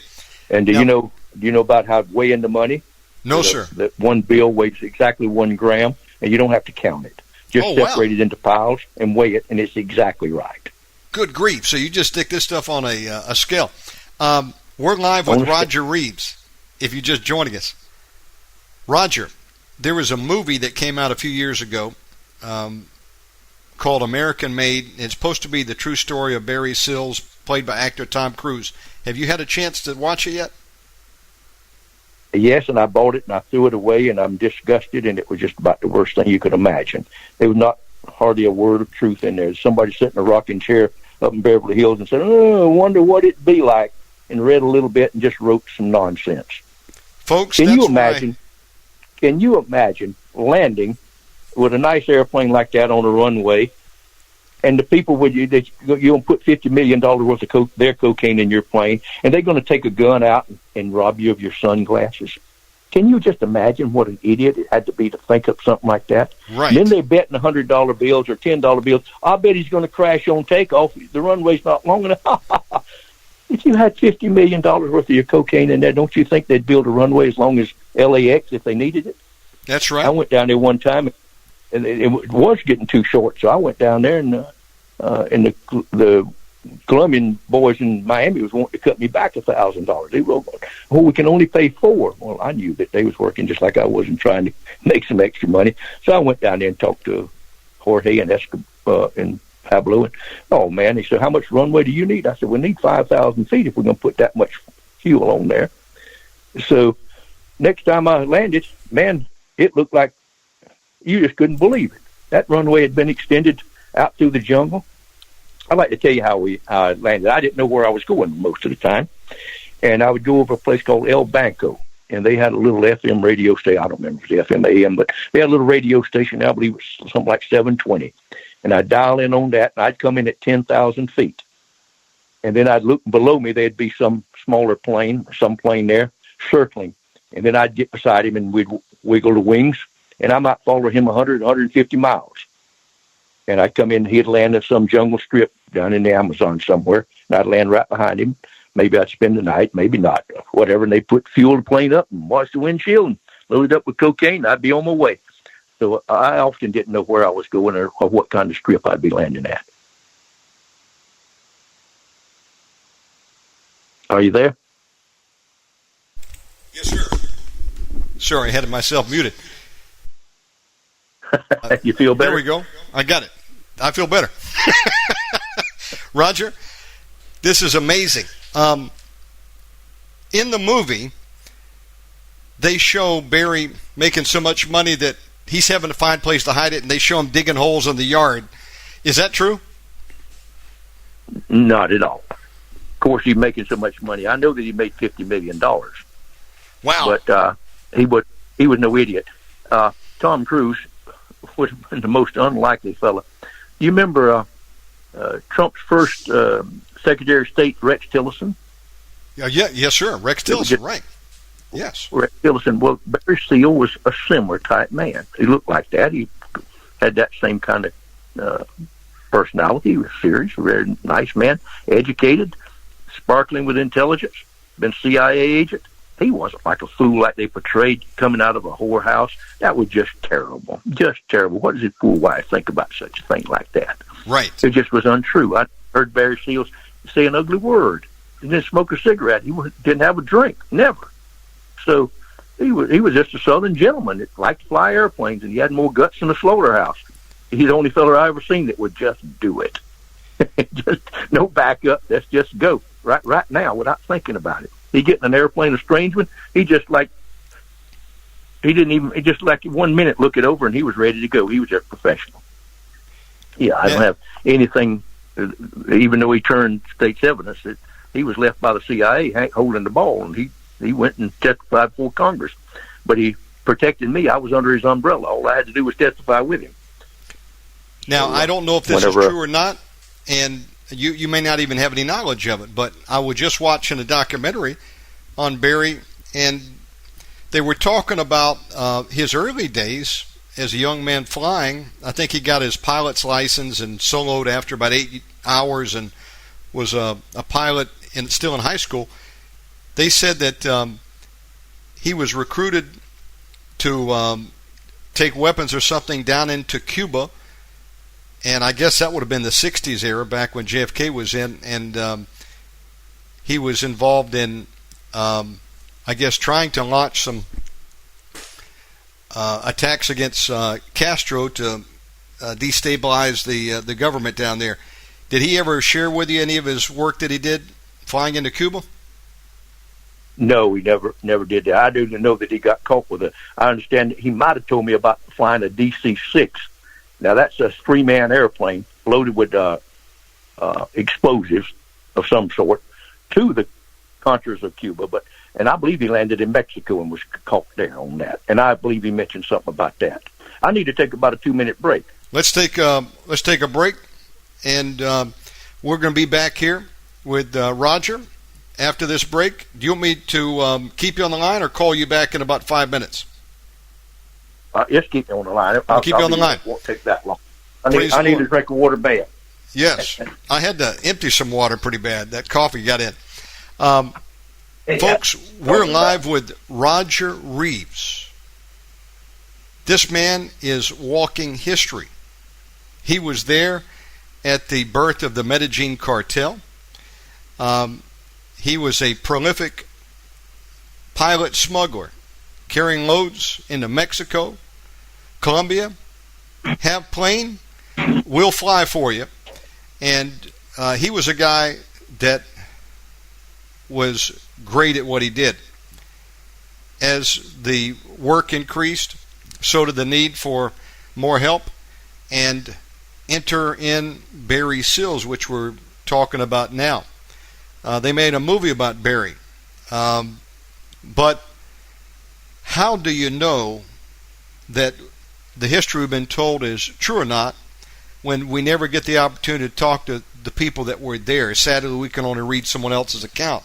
And do you know about how to weigh in the money? No, sir. That one bill weighs exactly 1 gram, and you don't have to count it. Just separate it into piles and weigh it, and it's exactly right. Good grief. So you just stick this stuff on a scale. We're live with Roger Reaves, if you're just joining us. Roger, there was a movie that came out a few years ago called American Made. It's supposed to be the true story of Barry Sills, played by actor Tom Cruise. Have you had a chance to watch it yet? Yes, and I bought it and I threw it away, and I'm disgusted, and it was just about the worst thing you could imagine. There was not hardly a word of truth in there. Somebody sat in a rocking chair up in Beverly Hills and said, "Oh, I wonder what it'd be like," and read a little bit and just wrote some nonsense. Folks, Can you imagine landing with a nice airplane like that on a runway, and the people you're going to put $50 million worth of their cocaine in your plane, and they're going to take a gun out and rob you of your sunglasses? Can you just imagine what an idiot it had to be to think up something like that? Right. And then they're betting $100 bills or $10 bills. I bet he's going to crash on takeoff. The runway's not long enough. If you had $50 million worth of your cocaine in there, don't you think they'd build a runway as long as LAX if they needed it? That's right. I went down there one time, and it was getting too short, so I went down there, and the Colombian boys in Miami was wanting to cut me back $1,000. They wrote, "Oh, we can only pay $4." Well, I knew that they was working just like I was and trying to make some extra money. So I went down there and talked to Jorge and Escobar and Pablo. And, "Oh, man," he said, "how much runway do you need?" I said, "We need 5,000 feet if we're going to put that much fuel on there." So next time I landed, man, it looked like you just couldn't believe it. That runway had been extended out through the jungle. I'd like to tell you how I landed. I didn't know where I was going most of the time. And I would go over a place called El Banco. And they had a little FM radio station. I don't remember if it was FM, AM, but they had a little radio station. I believe it was something like 720. And I'd dial in on that, and I'd come in at 10,000 feet. And then I'd look below me. There'd be some smaller plane, some plane there, circling. And then I'd get beside him, and we'd wiggle the wings. And I might follow him 100, 150 miles. And I'd come in, and he'd land in some jungle strip down in the Amazon somewhere, and I'd land right behind him. Maybe I'd spend the night, maybe not, whatever. And they'd fuel the plane up and wash the windshield and load it up with cocaine, and I'd be on my way. So I often didn't know where I was going or what kind of strip I'd be landing at. Are you there? Yes, sir. Sorry, I had myself muted. You feel better? There we go. I got it. I feel better. Roger, this is amazing. In the movie, they show Barry making so much money that he's having to find a place to hide it, and they show him digging holes in the yard. Is that true? Not at all. Of course, he's making so much money. I know that he made $50 million. Wow. But he was no idiot. Tom Cruise would have been the most unlikely fella. You remember Trump's first Secretary of State, Rex Tillerson? Yes, sir. Rex Tillerson, right. Yes. Rex Tillerson. Well, Barry Seal was a similar type man. He looked like that. He had that same kind of personality. He was serious, very nice man, educated, sparkling with intelligence, been CIA agent. He wasn't like a fool like they portrayed coming out of a whorehouse. That was just terrible. Just terrible. What does his fool wife think about such a thing like that? Right. It just was untrue. I heard Barry Seals say an ugly word. He didn't smoke a cigarette. He didn't have a drink. Never. So he was just a Southern gentleman that liked to fly airplanes, and he had more guts than a slaughterhouse. He's the only fella I ever seen that would just do it. Just no backup. Let's just go right now without thinking about it. He get in an airplane, a strange one. He just like 1 minute look it over, and he was ready to go. He was just professional. Yeah, I don't have anything. Even though he turned state's evidence, that he was left by the CIA holding the ball, and he went and testified before Congress. But he protected me. I was under his umbrella. All I had to do was testify with him. Now, I don't know if this is true or not, and you may not even have any knowledge of it, but I was just watching a documentary on Barry, and they were talking about his early days as a young man flying. I think he got his pilot's license and soloed after about 8 hours and was a pilot still in high school. They said that he was recruited to take weapons or something down into Cuba, and I guess that would have been the 60s era back when JFK was in, and he was involved in, I guess, trying to launch some attacks against Castro to destabilize the government down there. Did he ever share with you any of his work that he did flying into Cuba? No, he never did that. I didn't know that he got caught with it. I understand that he might have told me about flying a DC-6. Now, that's a 3-man airplane loaded with explosives of some sort to the Contras of Cuba. And I believe he landed in Mexico and was caught there on that. And I believe he mentioned something about that. I need to take about a 2-minute break. Let's take a break, and we're going to be back here with Roger after this break. Do you want me to keep you on the line or call you back in about 5 minutes? Just keep me on the line. I'll keep you on the line. It won't take that long. I need to drink a water bad. Yes. I had to empty some water pretty bad. That coffee got in. Folks, we're live with Roger Reaves. This man is walking history. He was there at the birth of the Medellin cartel. He was a prolific pilot smuggler, carrying loads into Mexico, Colombia. Have plane, we'll fly for you. And he was a guy that was great at what he did. As the work increased, so did the need for more help. And enter in Barry Sills, which we're talking about now. They made a movie about Barry. But how do you know that the history we've been told is true or not when we never get the opportunity to talk to the people that were there? Sadly, we can only read someone else's account.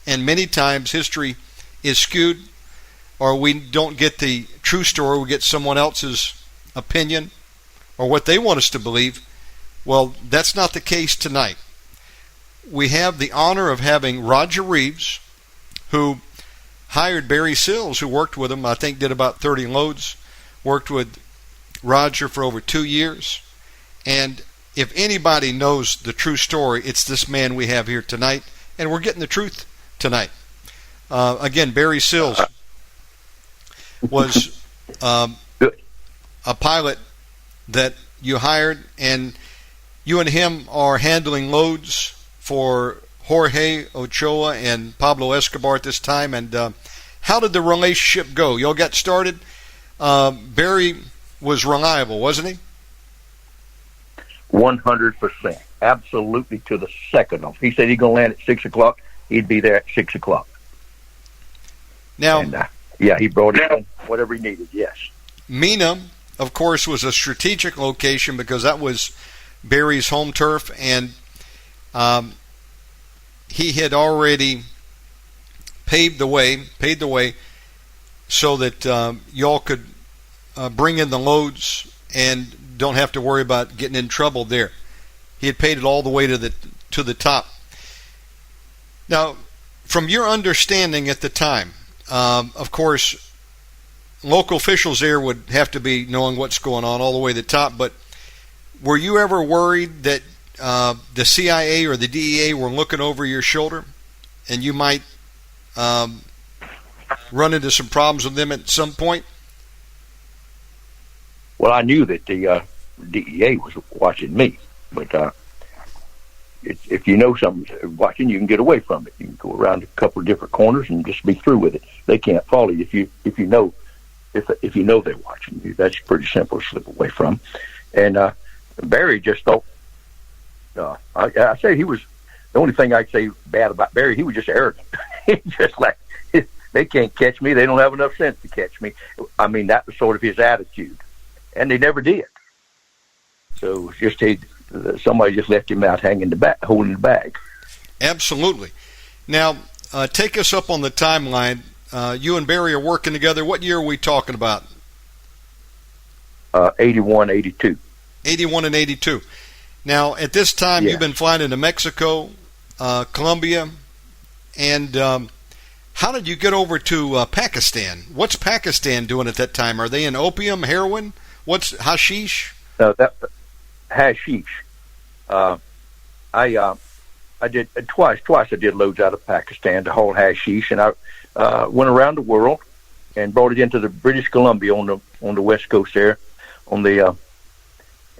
And many times history is skewed, or we don't get the true story. We get someone else's opinion or what they want us to believe. Well, that's not the case tonight. We have the honor of having Roger Reaves, who hired Barry Sills, who worked with him, I think did about 30 loads, worked with Roger for over 2 years. And if anybody knows the true story, it's this man we have here tonight, and we're getting the truth tonight. Again, Barry Sills was a pilot that you hired, and you and him are handling loads for Jorge Ochoa and Pablo Escobar at this time. And how did the relationship go? Y'all got started. Barry was reliable, wasn't he? 100%. Absolutely to the second. He said he's going to land at 6 o'clock. He'd be there at 6 o'clock. Now, and, he brought in whatever he needed, yes. Mina, of course, was a strategic location because that was Barry's home turf, and he had already paved the way so that y'all could bring in the loads and don't have to worry about getting in trouble there. He had paid it all the way to the top. Now, from your understanding at the time, of course, local officials there would have to be knowing what's going on all the way to the top, but were you ever worried that the CIA or the DEA were looking over your shoulder and you might run into some problems with them at some point? Well, I knew that the DEA was watching me, but if you know something's watching, you can get away from it. You can go around a couple of different corners and just be through with it. They can't follow you if you know they're watching you. That's pretty simple to slip away from. And Barry just thought. I say he was the only thing I'd say bad about Barry. He was just arrogant. He just like, they can't catch me. They don't have enough sense to catch me. I mean, that was sort of his attitude, and they never did. So it's just somebody just left him out hanging holding the bag. Absolutely. Now, take us up on the timeline. You and Barry are working together. What year are we talking about? 81, 82. 81 and 82. Now, at this time, You've been flying into Mexico, Colombia, and how did you get over to Pakistan? What's Pakistan doing at that time? Are they in opium, heroin? What's hashish? That hashish. I did twice. I did loads out of Pakistan to haul hashish, and I went around the world and brought it into the British Columbia on the west coast there,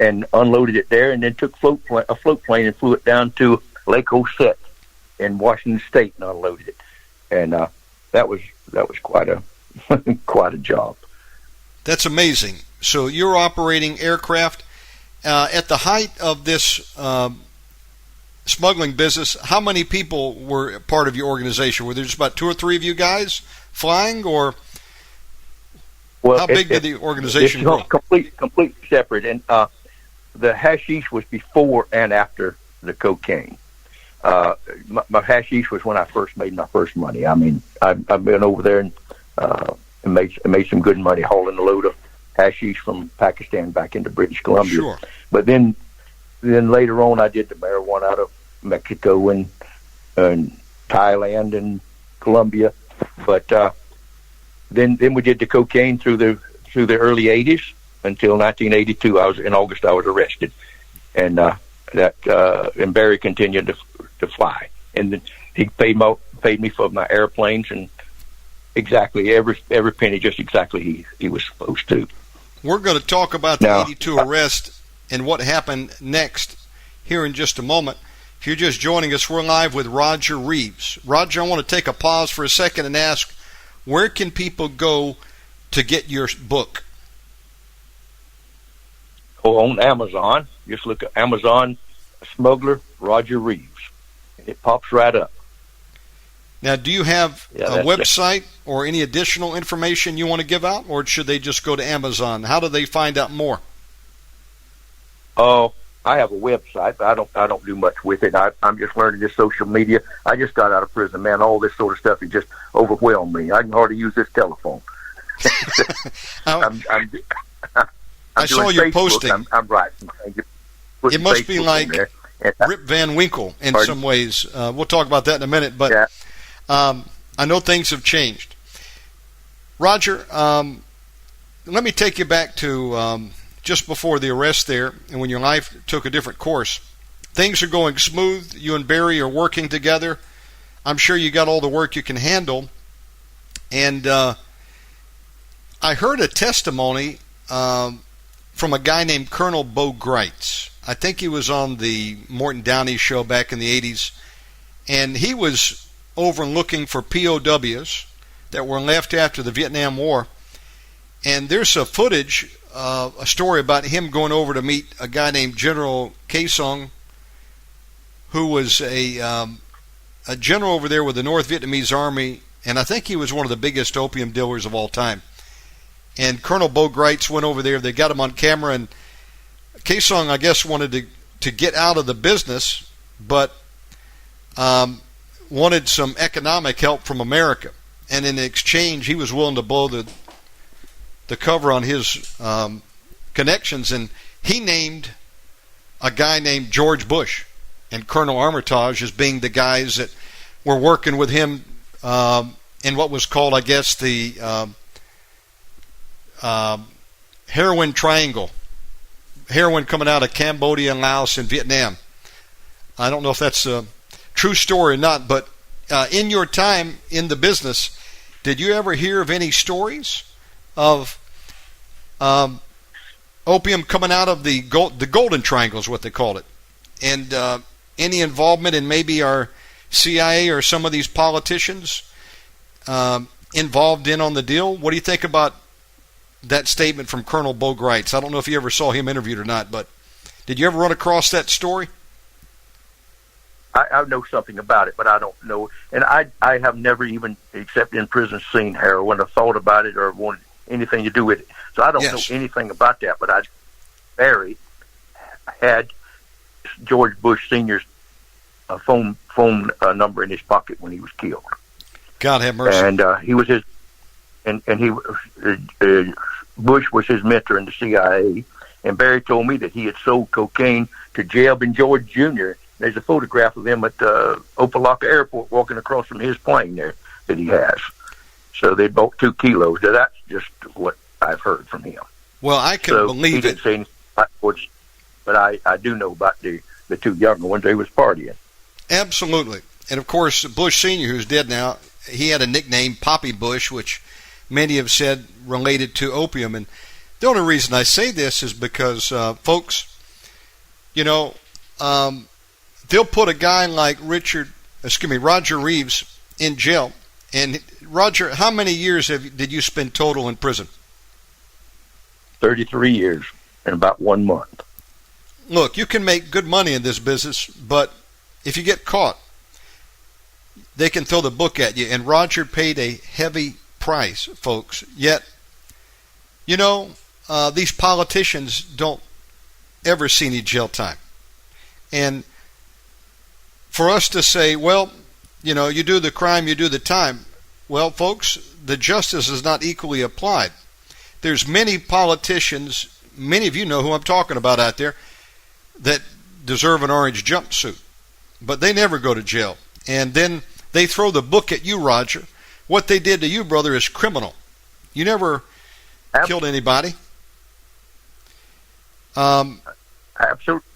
and unloaded it there, and then took a float plane and flew it down to Lake Osset in Washington State and unloaded it. And that was quite a quite a job. That's amazing. So you're operating aircraft at the height of this smuggling business. How many people were part of your organization? Were there just about 2 or 3 of you guys flying, or how big did the organization grow? Complete separate, and the hashish was before and after the cocaine. My hashish was when I first made my first money. I mean, I've been over there and made some good money hauling a load of hashish from Pakistan back into British Columbia. Sure. But then later on, I did the marijuana out of Mexico and Thailand and Colombia. But then we did the cocaine through the early '80s until 1982. In August I was arrested, and and Barry continued to fly, and then he paid me for my airplanes and exactly every penny, just exactly he was supposed to. We're going to talk about the '82 arrest and what happened next here in just a moment. If you're just joining us, we're live with Roger Reaves. Roger, I want to take a pause for a second and ask, where can people go to get your book? On Amazon. Just look at Amazon, Smuggler, Roger Reaves. It pops right up. Now, do you have a website or any additional information you want to give out, or should they just go to Amazon? How do they find out more? Oh, I have a website, but I don't do much with it. I'm just learning this social media. I just got out of prison, man. All this sort of stuff has just overwhelmed me. I can hardly use this telephone. I saw your Facebook posting. I'm writing. It must be like Rip Van Winkle in some ways. We'll talk about that in a minute, but yeah. I know things have changed. Roger, let me take you back to just before the arrest there, and when your life took a different course. Things are going smooth. You and Barry are working together. I'm sure you got all the work you can handle. And I heard a testimony from a guy named Colonel Bo Greitz. I think he was on the Morton Downey show back in the 80s. And he was over looking for POWs that were left after the Vietnam War. And there's a footage, a story about him going over to meet a guy named General Kaesong, who was a general over there with the North Vietnamese Army, and I think he was one of the biggest opium dealers of all time. And Colonel Bo Greitz went over there. They got him on camera, and Kaesong, I guess, wanted to get out of the business, but wanted some economic help from America. And in exchange, he was willing to blow the cover on his connections, and he named a guy named George Bush and Colonel Armitage as being the guys that were working with him in what was called, I guess, the heroin triangle. Heroin coming out of Cambodia and Laos and Vietnam. I don't know if that's a true story or not, but in your time in the business, did you ever hear of any stories of opium coming out of the Golden Triangle is what they called it, and any involvement in maybe our CIA or some of these politicians involved in on the deal? What do you think about that statement from Colonel Bo Greitz? I don't know if you ever saw him interviewed or not, but did you ever run across that story? I know something about it, but I don't know. And I have never even, except in prison, seen heroin or thought about it or wanted anything to do with it. So I don't know anything about that, but Barry had George Bush Sr.'s phone number in his pocket when he was killed. God have mercy. And he was his, and he Bush was his mentor in the CIA. And Barry told me that he had sold cocaine to Jeb and George Jr. There's a photograph of him at Opelika Airport walking across from his plane there that he has. So they bought 2 kilos. Now, that's just what I've heard from him. Well, I can believe he didn't say anything about George, but I do know about the 2 younger ones. They was partying. Absolutely. And, of course, Bush Sr., who's dead now, he had a nickname, Poppy Bush, which many have said related to opium. And the only reason I say this is because, folks, you know, they'll put a guy like Roger Reaves in jail, And Roger, how many years did you spend total in prison? 33 years and about 1 month. Look, you can make good money in this business, but if you get caught, they can throw the book at you. And Roger paid a heavy price, folks. Yet, these politicians don't ever see any jail time. And for us to say, well, you do the crime, you do the time. Well, folks, the justice is not equally applied. There's many politicians, many of you know who I'm talking about out there, that deserve an orange jumpsuit. But they never go to jail. And then they throw the book at you, Roger. What they did to you, brother, is criminal. You never killed anybody. Absolutely.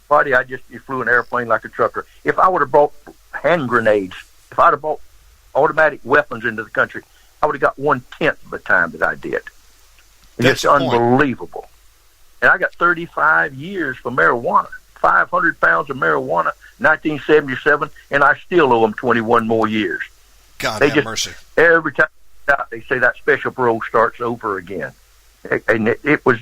Buddy, you flew an airplane like a trucker. If I would have brought hand grenades, if I'd have brought automatic weapons into the country, I would have got 1/10 of the time that I did. It's unbelievable. And I got 35 years for marijuana, 500 pounds of marijuana, 1977, and I still owe them 21 more years. God have mercy. Every time they say that special parole starts over again. And it was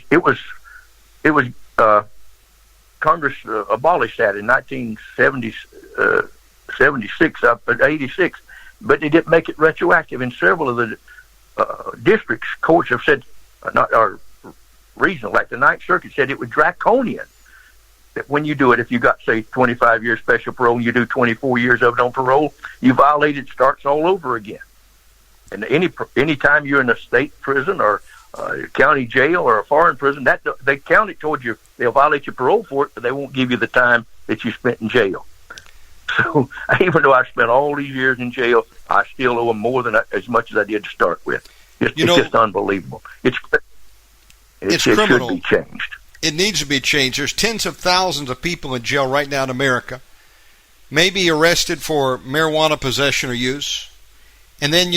Congress abolished that in 1976 up at 86, but they didn't make it retroactive. In several of the districts, courts have said, or regional, like the Ninth Circuit said it was draconian. That when you do it, if you got, say, 25 years special parole and you do 24 years of it on parole, you violated, starts all over again. And any time you're in a state prison or county jail or a foreign prison, that they count it towards you. They'll violate your parole for it, but they won't give you the time that you spent in jail. So even though I spent all these years in jail, I still owe them more than as much as I did to start with. It's just unbelievable. It criminal. Should be changed. It needs to be changed. There's tens of thousands of people in jail right now in America, maybe arrested for marijuana possession or use. And then,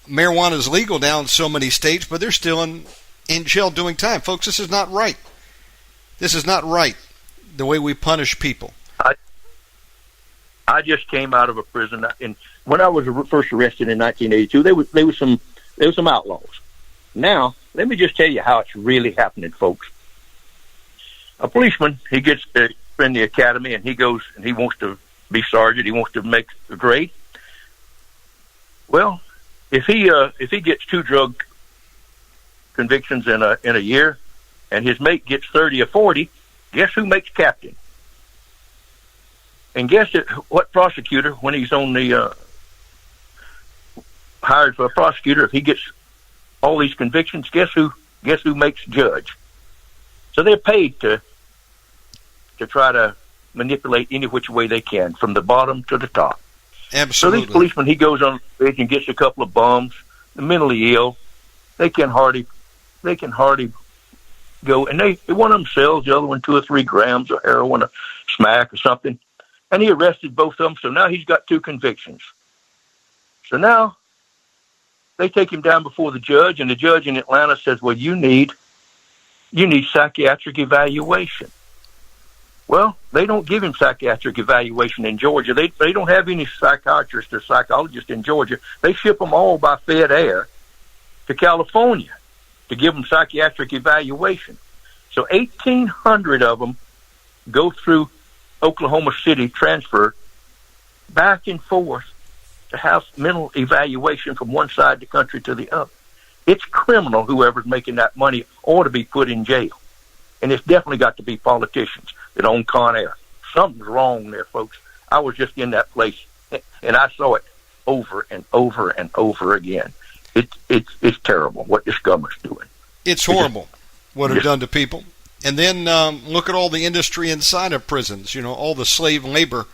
marijuana is legal now in so many states, but they're still in jail doing time. Folks, this is not right. This is not right, the way we punish people. I just came out of a prison, and when I was first arrested in 1982, there was some outlaws. Now, let me just tell you how it's really happening, folks. A policeman, he gets in the academy, and he goes and he wants to be sergeant. He wants to make a grade. Well, if he gets 2 drug convictions in a year, and his mate gets 30 or 40, guess who makes captain? And guess what prosecutor, when he's on the hired for a prosecutor, if he gets all these convictions, guess who makes judge? So they're paid to try to manipulate any which way they can, from the bottom to the top. Absolutely. So these policemen, he goes on the bridge and gets a couple of bums, the mentally ill. They can hardly go, and one of them sells, the other one 2 or 3 grams of heroin, a smack or something. And he arrested both of them, so now he's got 2 convictions. So now they take him down before the judge, and the judge in Atlanta says, well, you need psychiatric evaluation. Well, they don't give him psychiatric evaluation in Georgia. They don't have any psychiatrists or psychologists in Georgia. They ship them all by Fed Air to California to give them psychiatric evaluation. So 1,800 of them go through Oklahoma City, transfer back and forth to have mental evaluation from one side of the country to the other. It's criminal. Whoever's making that money ought to be put in jail. And it's definitely got to be politicians that own Con Air. Something's wrong there, folks. I was just in that place, and I saw it over and over and over again. It's terrible what this government's doing. It's horrible what it's done to people. And then look at all the industry inside of prisons, all the slave labor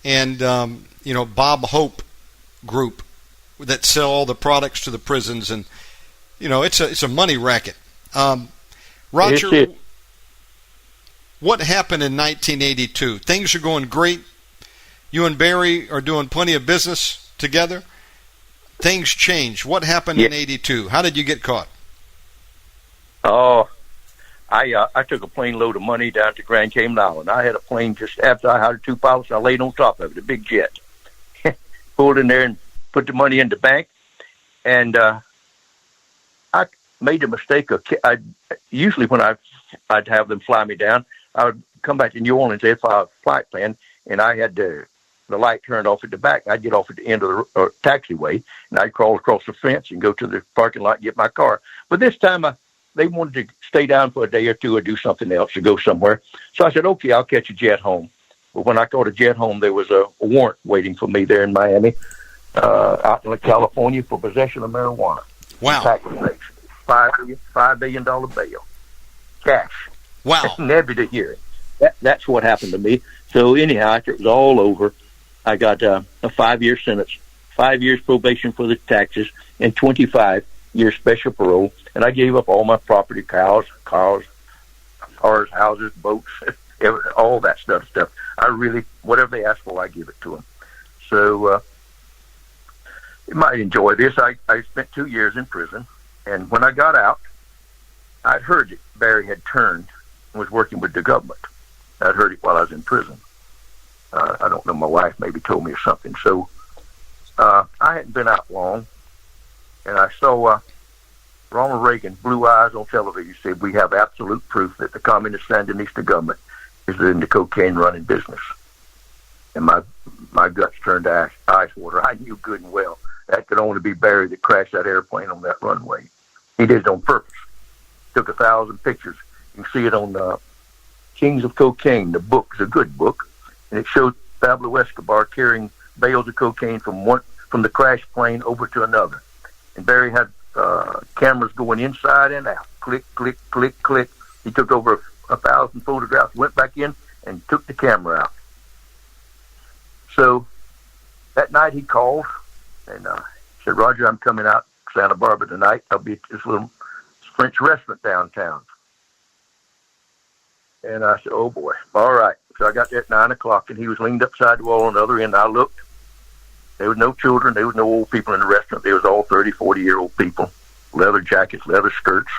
and, Bob Hope group that sell all the products to the prisons. And, it's a money racket. Roger, what happened in 1982? Things are going great. You and Barry are doing plenty of business together. Things changed. What happened in 82? How did you get caught? Oh, I took a plane load of money down to Grand Cayman Island. I had a plane just after I hired 2 pilots. I laid on top of it, a big jet. Pulled in there and put the money in the bank, and I made a mistake. Usually when I'd have them fly me down, I would come back to New Orleans if I had a flight plan, and I had the light turned off at the back. I'd get off at the end of the taxiway, and I'd crawl across the fence and go to the parking lot and get my car. But this time, they wanted to stay down for a day or two or do something else or go somewhere. So I said, okay, I'll catch a jet home. But when I caught a jet home, there was a warrant waiting for me there in Miami, out in California, for possession of marijuana. Wow. $5 billion bail. Cash. Wow. Never to hear it. That's what happened to me. So anyhow, after it was all over, I got a 5-year sentence, 5 years probation for the taxes, and 25 years special parole. And I gave up all my property, cars, houses, boats, all that stuff. I really, whatever they asked for, I give it to them. So you might enjoy this. I spent 2 years in prison, and when I got out, I'd heard that Barry had turned and was working with the government. I'd heard it while I was in prison. I don't know, my wife maybe told me or something. So I hadn't been out long, and I saw Ronald Reagan, Blue Eyes, on television, said, we have absolute proof that the communist Sandinista government is in the cocaine running business. And my guts turned to ice water. I knew good and well that could only be Barry that crashed that airplane on that runway. He did it on purpose. Took 1,000 pictures. You can see it on Kings of Cocaine. The book is a good book, and it showed Pablo Escobar carrying bales of cocaine from the crash plane over to another. And Barry had cameras going inside and out. Click, click, click, click. He took over 1,000 photographs, went back in, and took the camera out. So that night he called and said, Roger, I'm coming out to Santa Barbara tonight. I'll be at this little French restaurant downtown. And I said, oh, boy. All right. So I got there at 9 o'clock, and he was leaned upside the wall on the other end. I looked. There was no children. There was no old people in the restaurant. There was all 30, 40-year-old people, leather jackets, leather skirts.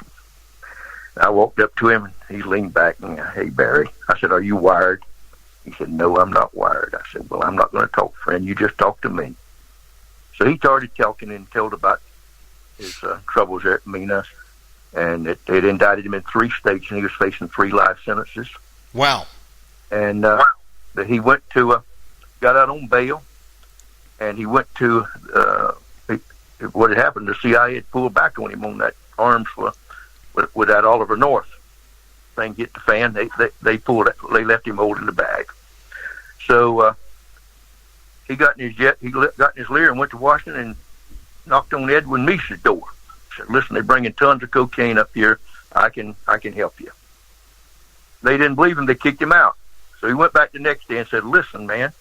I walked up to him, and he leaned back and, hey, Barry. I said, are you wired? He said, no, I'm not wired. I said, well, I'm not going to talk, friend. You just talk to me. So he started talking and told about his troubles there at Mina, and it indicted him in 3 states, and he was facing 3 life sentences. Wow. And he went to, got out on bail, and he went to, what had happened, the CIA had pulled back on him on that arms with that Oliver North thing hit the fan. They pulled it, they left him holding the bag. So he got in his jet, he got in his Lear and went to Washington and knocked on Edwin Meese's door. Said, listen, they're bringing tons of cocaine up here. I can help you. They didn't believe him. They kicked him out. So he went back the next day and said, listen, man,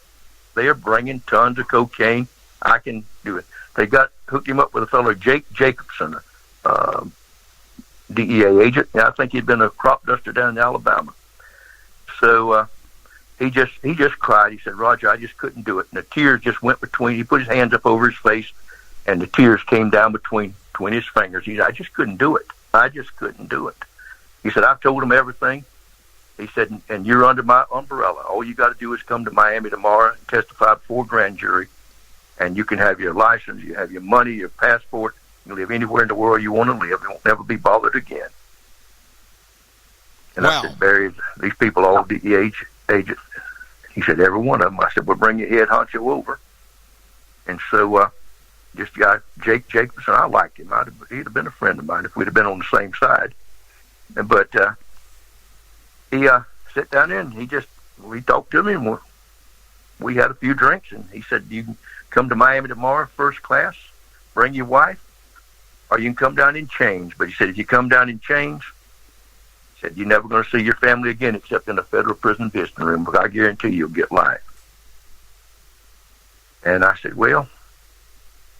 they are bringing tons of cocaine. I can do it. They hooked him up with a fellow, Jake Jacobson, DEA agent. And I think he'd been a crop duster down in Alabama. So he just cried. He said, Roger, I just couldn't do it. And the tears just went between. He put his hands up over his face, and the tears came down between his fingers. He said, I just couldn't do it. I just couldn't do it. He said, I've told him everything. He said, and you're under my umbrella. All you got to do is come to Miami tomorrow and testify before a grand jury, and you can have your license, you have your money, your passport. You can live anywhere in the world you want to live. You won't never be bothered again. And wow. I said, Barry, these people all DEA agents. He said, every one of them. I said, well, bring your head honcho over. And so this guy, Jake Jacobson, I liked him. He'd have been a friend of mine if we'd have been on the same side. But he sat down there and we talked to him, and we had a few drinks, and he said, you can come to Miami tomorrow, first class, bring your wife, or you can come down in chains. But he said, if you come down in chains, he said, you're never going to see your family again except in a federal prison visiting room, but I guarantee you'll get life. And I said, well,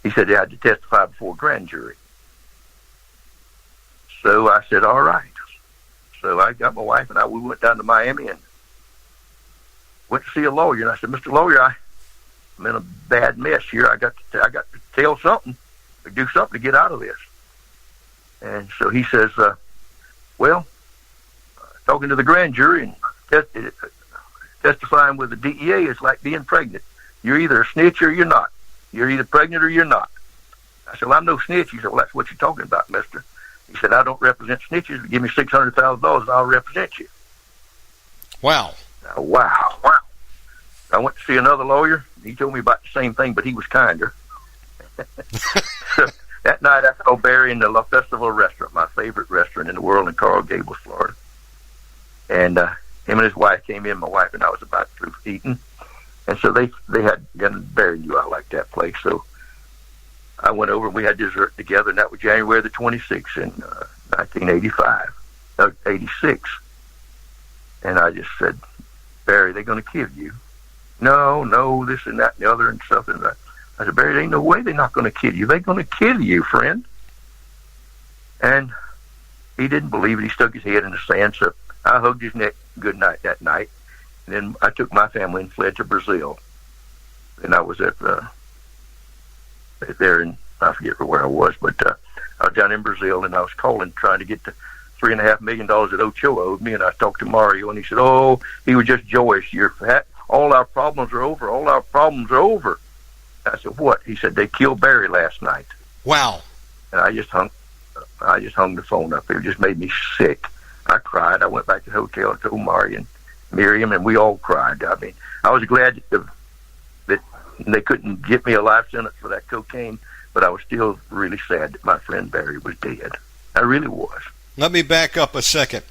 he said they had to testify before a grand jury. So I said, all right. So I got my wife and we went down to Miami and went to see a lawyer. And I said, Mr. Lawyer, I'm in a bad mess here. I got to tell something, do something to get out of this. And so he says, well, talking to the grand jury and testifying with the DEA is like being pregnant. You're either a snitch or you're not. You're either pregnant or you're not. I said, well, I'm no snitch. He said, well, that's what you're talking about, mister. He said, I don't represent snitches. Give me $600,000 and I'll represent you. Wow. Wow. I went to see another lawyer. He told me about the same thing, but he was kinder. So that night I saw Barry in the La Festival restaurant, my favorite restaurant in the world in Coral Gables, Florida. And him and his wife came in. My wife and I was about through eating. And so they had, and Barry knew I liked that place. So I went over and we had dessert together, and that was January the 26th in 86. And I just said, Barry, they're going to kill you. No, this and that and the other and stuff. And I said, Barry, there ain't no way they're not going to kill you. They're going to kill you, friend. And he didn't believe it. He stuck his head in the sand. So I hugged his neck good night that night. And then I took my family and fled to Brazil. And I was there in, I forget where I was, but I was down in Brazil, and I was calling, trying to get the $3.5 million that Ochoa owed me. And I talked to Mario, and he said, oh, he was just joyous. You're fat. All our problems are over. All our problems are over. I said, what? He said, they killed Barry last night. Wow. And I just hung the phone up. It just made me sick. I cried. I went back to the hotel and told Mario and Miriam, and we all cried. I mean, I was glad that they couldn't get me a life sentence for that cocaine, but I was still really sad that my friend Barry was dead. I really was. Let me back up a second.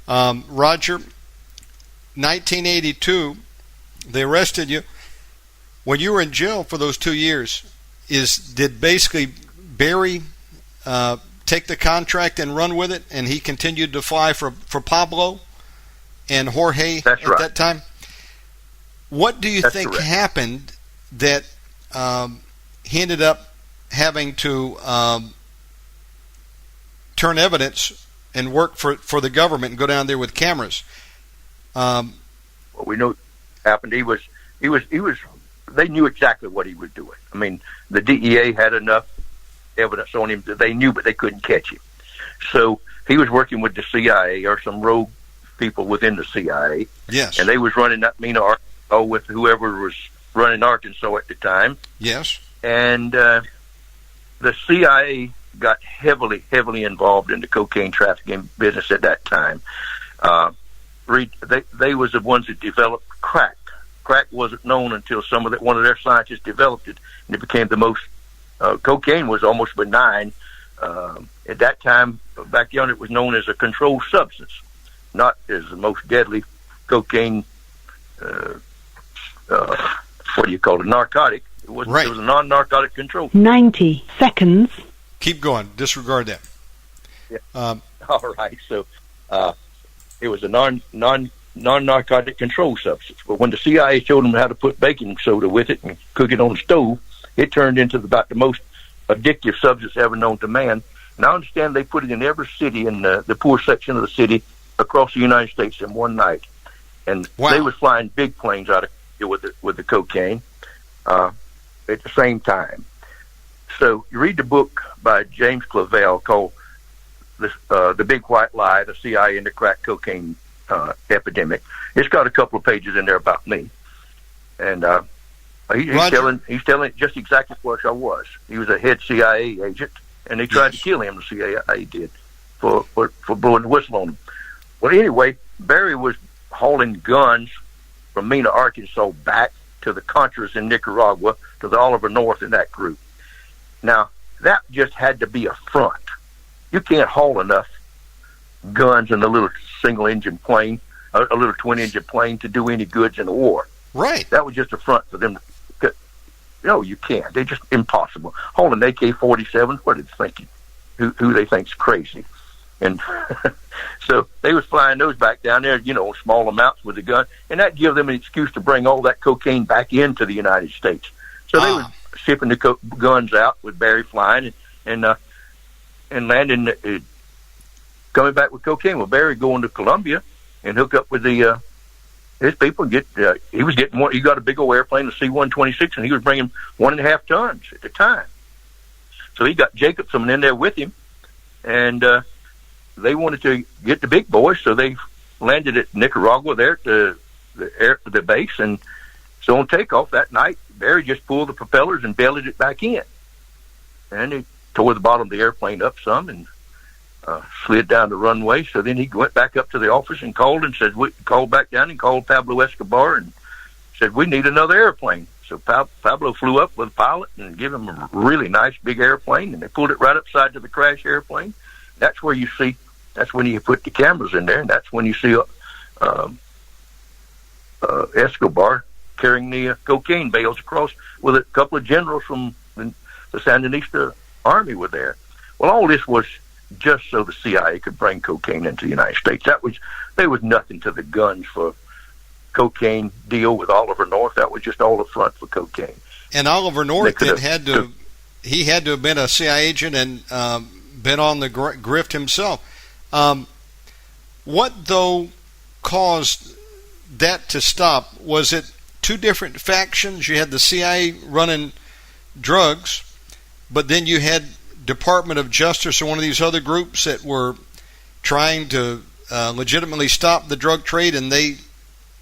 Roger, 1982, they arrested you. When you were in jail for those 2 years, did basically Barry take the contract and run with it, and he continued to fly for Pablo and Jorge That's at right. that time? What do you That's think correct. happened that he ended up having to turn evidence and work for the government and go down there with cameras? Well, we know what happened. He was. They knew exactly what he was doing. I mean, the DEA had enough evidence on him that they knew, but they couldn't catch him. So he was working with the CIA or some rogue people within the CIA. Yes. And they was running that Mena, Arkansas with whoever was running Arkansas at the time. Yes. And the CIA got heavily involved in the cocaine trafficking business at that time. They was the ones that developed crack. Crack wasn't known until one of their scientists developed it, and it became the most. Cocaine was almost benign at that time. Back then, it was known as a controlled substance, not as the most deadly cocaine. What do you call it? Narcotic. It wasn't. Right. It was a non-narcotic control. 90 seconds. Keep going. Disregard that. Yeah. All right. So it was a non-narcotic control substance. But when the CIA showed them how to put baking soda with it and cook it on the stove, it turned into about the most addictive substance ever known to man. And I understand they put it in every city in the poor section of the city across the United States in one night. And Wow. they were flying big planes out of with the cocaine at the same time. So you read the book by James Clavell called The Big White Lie, the CIA and the Crack Cocaine Epidemic. It's got a couple of pages in there about me. And he's telling just exactly what I was. He was a head CIA agent, and they tried to kill him, the CIA did, for blowing the whistle on him. Well, anyway, Barry was hauling guns from Mena, Arkansas, back to the Contras in Nicaragua, to the Oliver North and that group. Now, that just had to be a front. You can't haul enough guns in a little single-engine plane, a little twin-engine plane, to do any goods in a war. Right. That was just a front for them. No, you can't. They're just impossible. Hauling AK-47, what are they thinking? Who they think's crazy? And so they was flying those back down there, small amounts with the gun, and that gave them an excuse to bring all that cocaine back into the United States. So they was shipping the guns out with Barry flying and landing, coming back with cocaine. Well, Barry going to Colombia and hook up with his people. He was getting one. He got a big old airplane, the C-126, and he was bringing 1.5 tons at the time. So he got Jacobson in there with him, and they wanted to get the big boys, so they landed at Nicaragua there at the base. And so on takeoff that night, Barry just pulled the propellers and bellied it back in. And he tore the bottom of the airplane up some and slid down the runway. So then he went back up to the office and called and said, called back down and called Pablo Escobar and said, we need another airplane. So Pablo flew up with a pilot and gave him a really nice big airplane, and they pulled it right upside to the crash airplane. That's where you see, that's when you put the cameras in there, and that's when you see Escobar carrying the cocaine bales across with a couple of generals from the Sandinista army were there. Well, all this was just so the CIA could bring cocaine into the United States. There was nothing to the guns for cocaine deal with Oliver North. That was just all the front for cocaine. And Oliver North had to have been a CIA agent and been on the grift himself. What, though, caused that to stop? Was it two different factions? You had the CIA running drugs, but then you had Department of Justice or one of these other groups that were trying to legitimately stop the drug trade, and they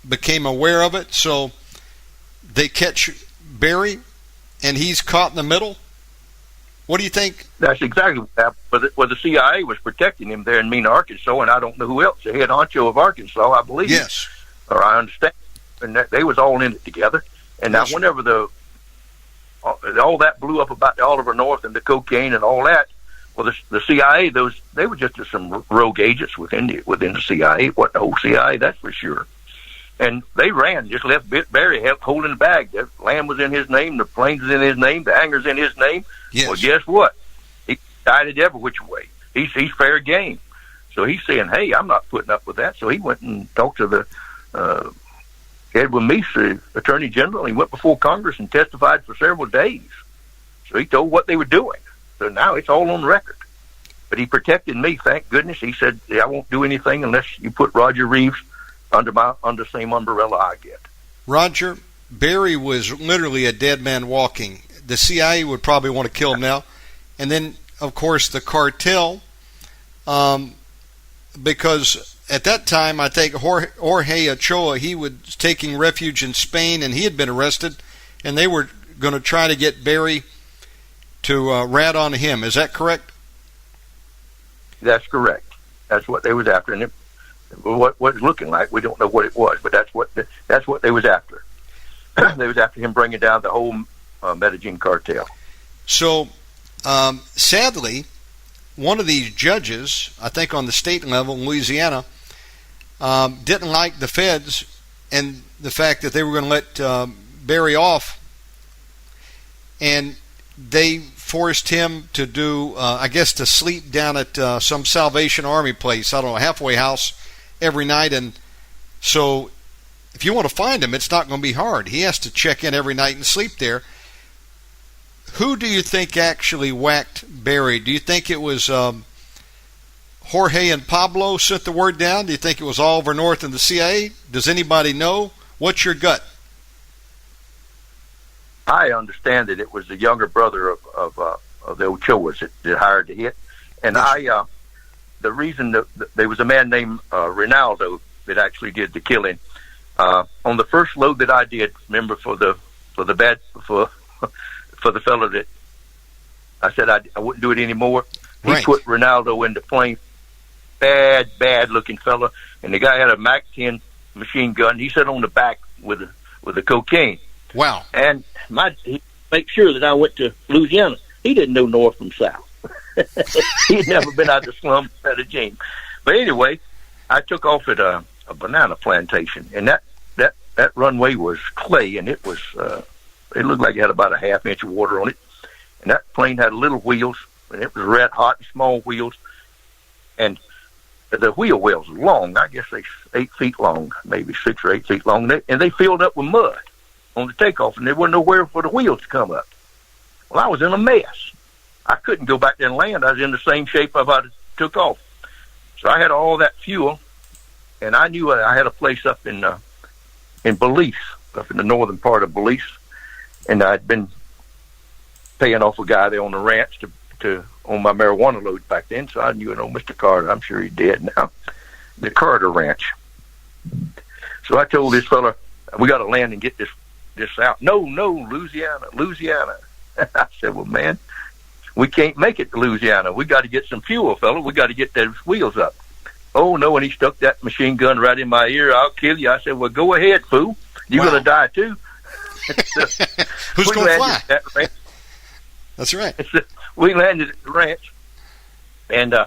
became aware of it, so they catch Barry, and he's caught in the middle. What do you think? That's exactly what happened. Well, the CIA was protecting him there in Mena, Arkansas, and I don't know who else. The head honcho of Arkansas, I believe. Yes. Or I understand. And they was all in it together. And now whenever all that blew up about the Oliver North and the cocaine and all that, well, the CIA, they were just some rogue agents within the CIA. It wasn't the whole CIA, that's for sure. And they ran, just left Barry holding the bag. The land was in his name, the planes was in his name, the hangar's in his name. Yes. Well, guess what? He decided every which way. He's fair game. So he's saying, hey, I'm not putting up with that. So he went and talked to the Edwin Meese, the Attorney General. He went before Congress and testified for several days. So he told what they were doing. So now it's all on record. But he protected me, thank goodness. He said, I won't do anything unless you put Roger Reaves under the same umbrella I get. Roger, Barry was literally a dead man walking. The CIA would probably want to kill him now. And then, of course, the cartel, because at that time, I think Jorge Ochoa, he was taking refuge in Spain, and he had been arrested, and they were going to try to get Barry to rat on him. Is that correct? That's correct. That's what they was after. And what it's looking like, we don't know what it was, but that's what they was after. They was after him bringing down the whole Medellin cartel. So, sadly, one of these judges, I think on the state level in Louisiana, didn't like the feds and the fact that they were going to let Barry off, and they forced him to do, to sleep down at some Salvation Army place, I don't know, a halfway house every night. And so if you want to find him, it's not going to be hard. He has to check in every night and sleep there. Who do you think actually whacked Barry? Do you think it was Jorge and Pablo sent the word down? Do you think it was Oliver North and the CIA? Does anybody know? What's your gut? I understand that it was the younger brother of the Ochoas that hired the hit. And yes. The reason that there was a man named Ronaldo that actually did the killing. On the first load that I did, remember for the fellow that I said I wouldn't do it anymore. He put Ronaldo in the plane. Bad looking fella, and the guy had a MAC-10 machine gun. He sat on the back with the cocaine. Wow! And he make sure that I went to Louisiana. He didn't know north from south. He had never been out of the slum at a gene. But anyway, I took off at a banana plantation, and that runway was clay, and it was it looked like it had about a half inch of water on it. And that plane had little wheels, and it was red hot and small wheels. And the wheel wells were long. I guess they 8 feet long, maybe 6 or 8 feet long. And they filled up with mud on the takeoff, and there wasn't nowhere for the wheels to come up. Well, I was in a mess. I couldn't go back there and land. I was in the same shape I took off. So I had all that fuel, and I knew I had a place up in Belize, up in the northern part of Belize, and I'd been paying off a guy there on the ranch to on my marijuana load back then. So I knew Mr. Carter. I'm sure he's dead now. The Carter Ranch. So I told this fella, we got to land and get this this out. No, Louisiana. I said, well, man, we can't make it to Louisiana. We got to get some fuel, fella. We got to get those wheels up. Oh, no, and he stuck that machine gun right in my ear. I'll kill you. I said, well, go ahead, fool. You're going to die, too. Who's going to fly? That's right. We landed at the ranch, and I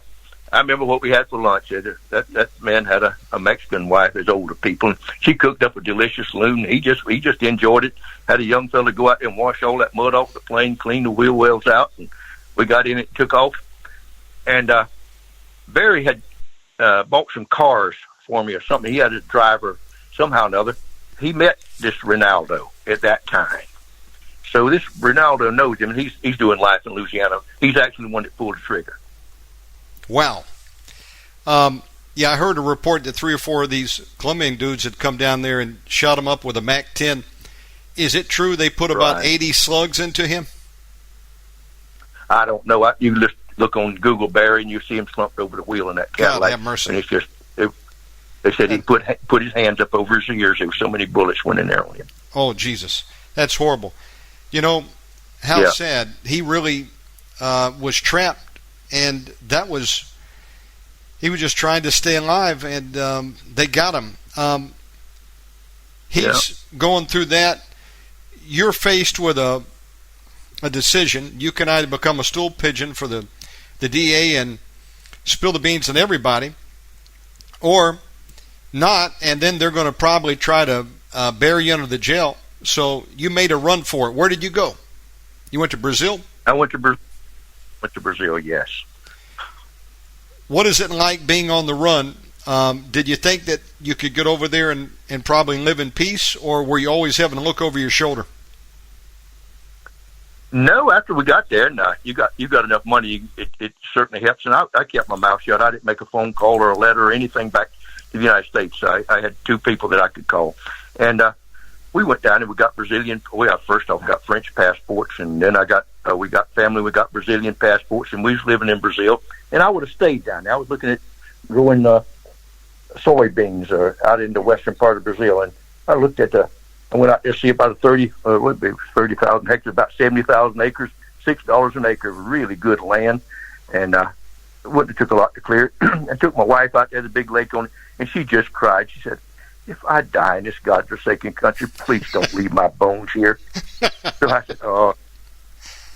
remember what we had for lunch. That man had a Mexican wife, his older people. And she cooked up a delicious loon. He just enjoyed it. Had a young fella go out there and wash all that mud off the plane, clean the wheel wells out, and we got in it, took off. And Barry had bought some cars for me or something. He had a driver somehow or another. He met this Ronaldo at that time. So this Ronaldo knows him, and he's doing life in Louisiana. He's actually the one that pulled the trigger. Wow. Yeah, I heard a report that 3 or 4 of these Colombian dudes had come down there and shot him up with a MAC-10. Is it true they put about 80 slugs into him? I don't know. You just look on Google Barry, and you see him slumped over the wheel in that Cadillac. God have mercy. And it's just, they said he put his hands up over his ears. There were so many bullets went in there on him. Oh, Jesus. That's horrible. You know, how sad. He really was trapped, and he was just trying to stay alive, and they got him. He's going through that. You're faced with a decision. You can either become a stool pigeon for the DA and spill the beans on everybody, or not, and then they're going to probably try to bury you under the jail. So you made a run for it. Where did you go? You went to Brazil? I went to Brazil, yes. What is it like being on the run? Did you think that you could get over there and probably live in peace, or were you always having to look over your shoulder? No, after we got there, no. You got enough money, it certainly helps. And I kept my mouth shut. I didn't make a phone call or a letter or anything back to the United States. I had 2 people that I could call. And we went down and we got Brazilian. First off, got French passports, and then we got family. We got Brazilian passports, and we was living in Brazil. And I would have stayed down there. I was looking at growing soybeans out in the western part of Brazil, and I looked at I went out there to see about 30,000 hectares, about 70,000 acres, $6 an acre, really good land, and it wouldn't have took a lot to clear it. I took my wife out there to the big lake on it, and she just cried. She said, "If I die in this godforsaken country, please don't leave my bones here." So I said, "Oh,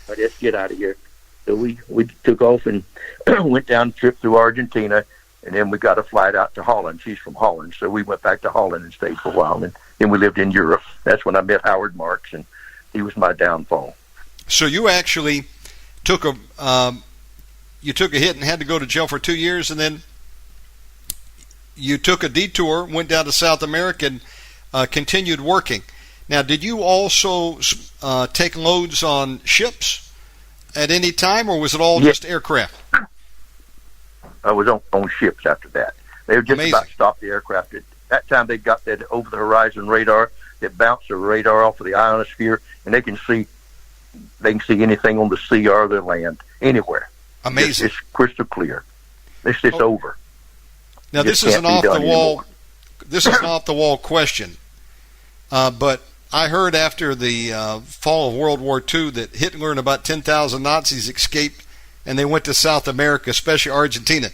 let's get out of here." So we took off and went down the trip through Argentina, and then we got a flight out to Holland. She's from Holland, so we went back to Holland and stayed for a while, and then we lived in Europe. That's when I met Howard Marks, and he was my downfall. So you actually took a hit and had to go to jail for 2 years, and then you took a detour, went down to South America, and continued working. Now, did you also take loads on ships at any time, or was it all just aircraft? I was on ships after that. They were just about to stop the aircraft. At that time, they got that over-the-horizon radar that bounced the radar off of the ionosphere, and they can see anything on the sea or the land, anywhere. Amazing. It's crystal clear. It's over. Now, this is an off-the-wall. This is an off-the-wall question, but I heard after the fall of World War II that Hitler and about 10,000 Nazis escaped, and they went to South America, especially Argentina.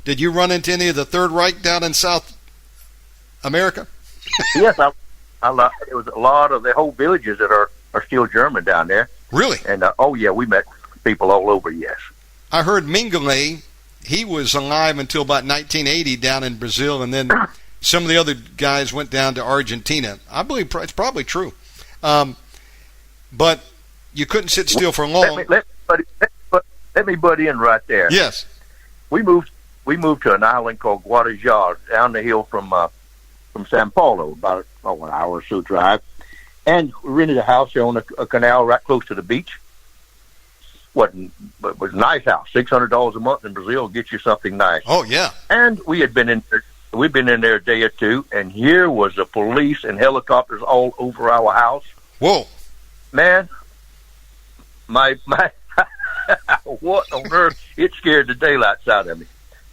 Did you run into any of the Third Reich down in South America? Yes, there was a lot of the whole villages that are still German down there. Really? And we met people all over. Yes. I heard Mengele, he was alive until about 1980 down in Brazil, and then some of the other guys went down to Argentina. I believe it's probably true, but you couldn't sit still for long. Let me butt in right there. Yes. We moved to an island called Guarujá down the hill from Sao Paulo, about an hour or so drive, and we rented a house there on a canal right close to the beach. It was a nice house. $600 a month in Brazil will get you something nice. Oh yeah. And we'd been in there a day or two, and here was the police and helicopters all over our house. Whoa, man, my what on earth? It scared the daylights out of me.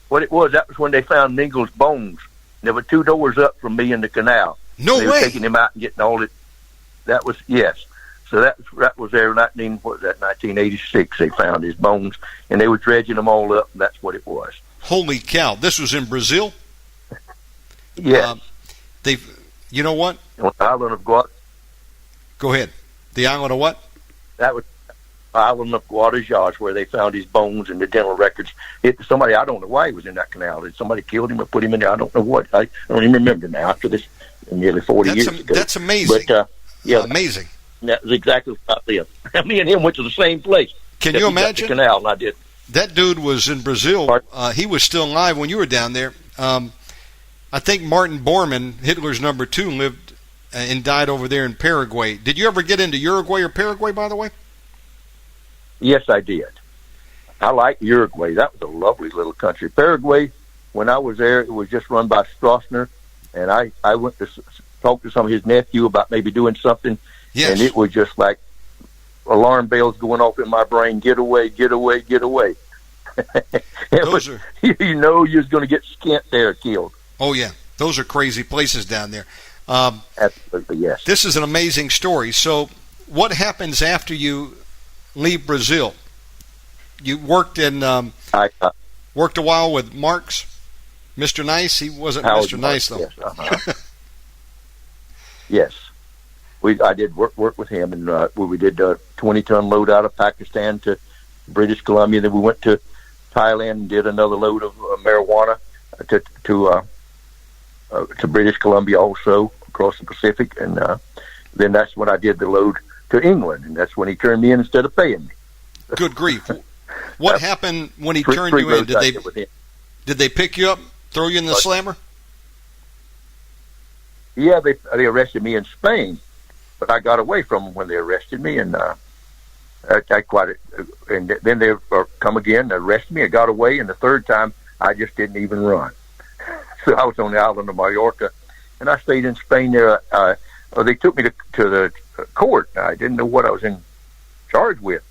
What it was, that was when they found Ningel's bones. There were 2 doors up from me in the canal. No they way. Were taking him out and getting all it. That was, yes. So that was there 1986. They found his bones, and they were dredging them all up, and that's what it was. Holy cow! This was in Brazil. Yes. You know what? On the island of Guadalupe. Go ahead. The island of what? That was the island of Guadalajara, where they found his bones and the dental records. Somebody, I don't know why he was in that canal. Did somebody kill him or put him in there? I don't know what. I don't even remember now. After this, nearly 40 years ago. That's amazing. But yeah, amazing. That was exactly what I lived. Me and him went to the same place. Can you imagine? The canal, and I did. That dude was in Brazil. He was still alive when you were down there. I think Martin Bormann, Hitler's number 2, lived and died over there in Paraguay. Did you ever get into Uruguay or Paraguay, by the way? Yes, I did. I like Uruguay. That was a lovely little country. Paraguay, when I was there, it was just run by Stroessner, and I went to talk to some of his nephew about maybe doing something. Yes. And it was just like alarm bells going off in my brain. Get away, get away, get away. You know you're going to get skint there, killed. Oh, yeah. Those are crazy places down there. Absolutely, yes. This is an amazing story. So what happens after you leave Brazil? You worked in worked a while with Marx, Mr. Nice. He wasn't Mr. Nice, though. Yes. Yes. I did work with him, and we did a 20-ton load out of Pakistan to British Columbia. Then we went to Thailand and did another load of marijuana to British Columbia, also across the Pacific. And then that's when I did the load to England, and that's when he turned me in instead of paying me. Good grief! What happened when he turned you in? Did they pick you up, throw you in the slammer? Yeah, they arrested me in Spain. But I got away from them when they arrested me, and and then they come again, arrest me. I got away, and the third time I just didn't even run. So I was on the island of Mallorca, and I stayed in Spain there. They took me to the court. I didn't know what I was in charge with.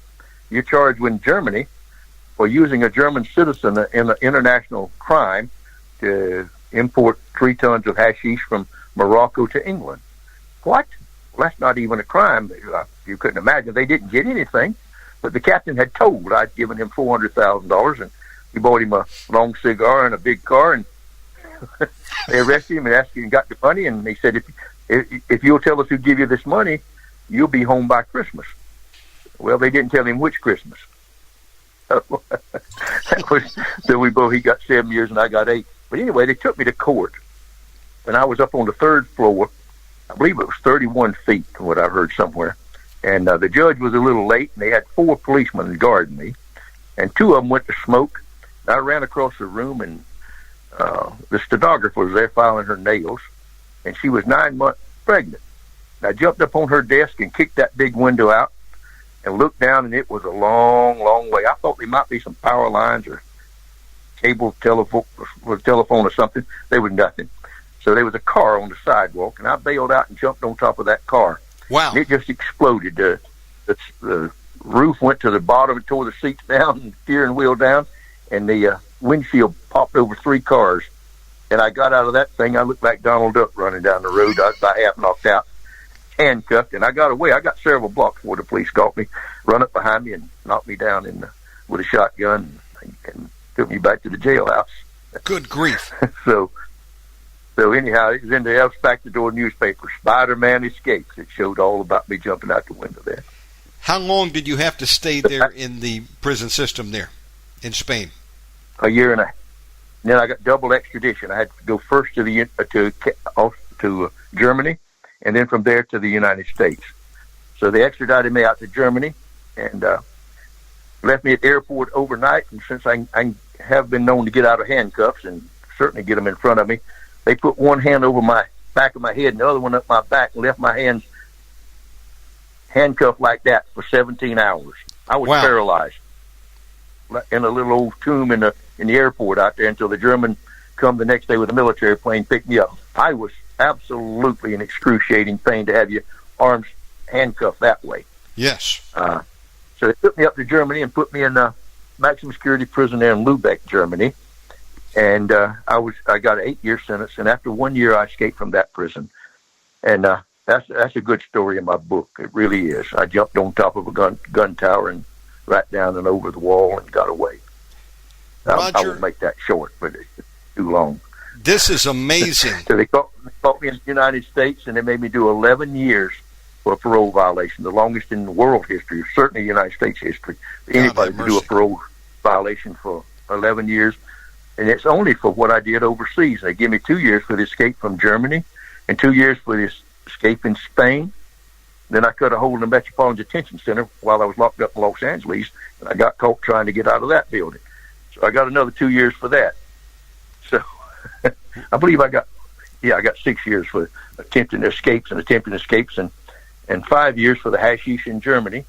You're charged with Germany for using a German citizen in an international crime to import 3 tons of hashish from Morocco to England. What? Well, that's not even a crime. You couldn't imagine. They didn't get anything, but the captain had told I'd given him $400,000, and he bought him a long cigar and a big car, and they arrested him and asked him and got the money, and he said, if you'll tell us who give you this money, you'll be home by Christmas. Well, they didn't tell him which Christmas. So he got 7 years and I got 8. But anyway, they took me to court, and I was up on the 3rd floor. I believe it was 31 feet, from what I heard somewhere. And the judge was a little late, and they had 4 policemen guarding me, and 2 of them went to smoke. I ran across the room, and the stenographer was there filing her nails, and she was 9 months pregnant. And I jumped up on her desk and kicked that big window out and looked down, and it was a long, long way. I thought there might be some power lines or cable telephone or something. There was nothing. So there was a car on the sidewalk, and I bailed out and jumped on top of that car. Wow. And it just exploded. The roof went to the bottom and tore the seats down and the steering wheel down, and the windshield popped over 3 cars. And I got out of that thing. I looked like Donald Duck running down the road. I was about half knocked out, handcuffed, and I got away. I got several blocks before the police caught me, run up behind me and knocked me down with a shotgun and took me back to the jailhouse. Good grief. So anyhow, it was in the El Spectador newspaper. Spider-Man escapes. It showed all about me jumping out the window there. How long did you have to stay there in the prison system there in Spain? A year and a half. And then I got double extradition. I had to go first to Germany, and then from there to the United States. So they extradited me out to Germany and left me at the airport overnight. And since I have been known to get out of handcuffs and certainly get them in front of me, they put one hand over my back of my head and the other one up my back and left my hands handcuffed like that for 17 hours. I was paralyzed in a little old tomb in the airport out there until the German come the next day with a military plane, picked me up. I was absolutely in excruciating pain to have your arms handcuffed that way. Yes. So they took me up to Germany and put me in a maximum security prison there in Lubeck, Germany. And I got an 8-year sentence, and after 1 year, I escaped from that prison. And that's a good story in my book. It really is. I jumped on top of a gun tower and right down and over the wall and got away. I won't make that short, but it's too long. This is amazing. So they caught me in the United States, and they made me do 11 years for a parole violation, the longest in world history, certainly United States history. Anybody to do a parole violation for 11 years, and it's only for what I did overseas. They give me 2 years for the escape from Germany and 2 years for the escape in Spain. Then I cut a hole in the Metropolitan Detention Center while I was locked up in Los Angeles, and I got caught trying to get out of that building. So I got another 2 years for that. So I believe I got 6 years for attempting escapes, and 5 years for the hashish in Germany,